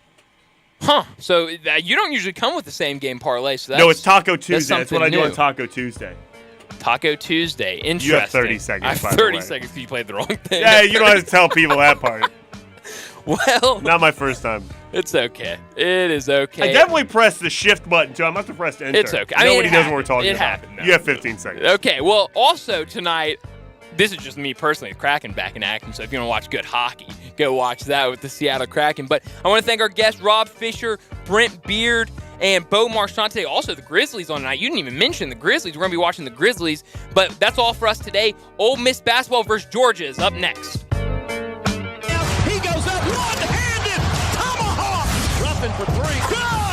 Huh. So you don't usually come with the same-game parlay. So no, it's Taco Tuesday. That's what I do on Taco Tuesday. Taco Tuesday. Interesting. You have 30 seconds, I have by the 30 way. seconds because you played the wrong thing. Yeah, you don't have to tell people that part. Well, not my first time. It's okay. It is okay. I definitely pressed the shift button, too. I must have pressed enter. It's okay. Nobody knows what we're talking about. It happened. You have 15 seconds. Okay, well, also tonight, this is just me personally, Kraken back in action, so if you want to watch good hockey, go watch that with the Seattle Kraken. But I want to thank our guests, Rob Fisher, Brent Beard, and Bo Marchand today. Also, the Grizzlies on tonight. You didn't even mention the Grizzlies. We're going to be watching the Grizzlies. But that's all for us today. Ole Miss basketball versus Georgia is up next. He goes up one-handed tomahawk. Ruffin for 3. Good!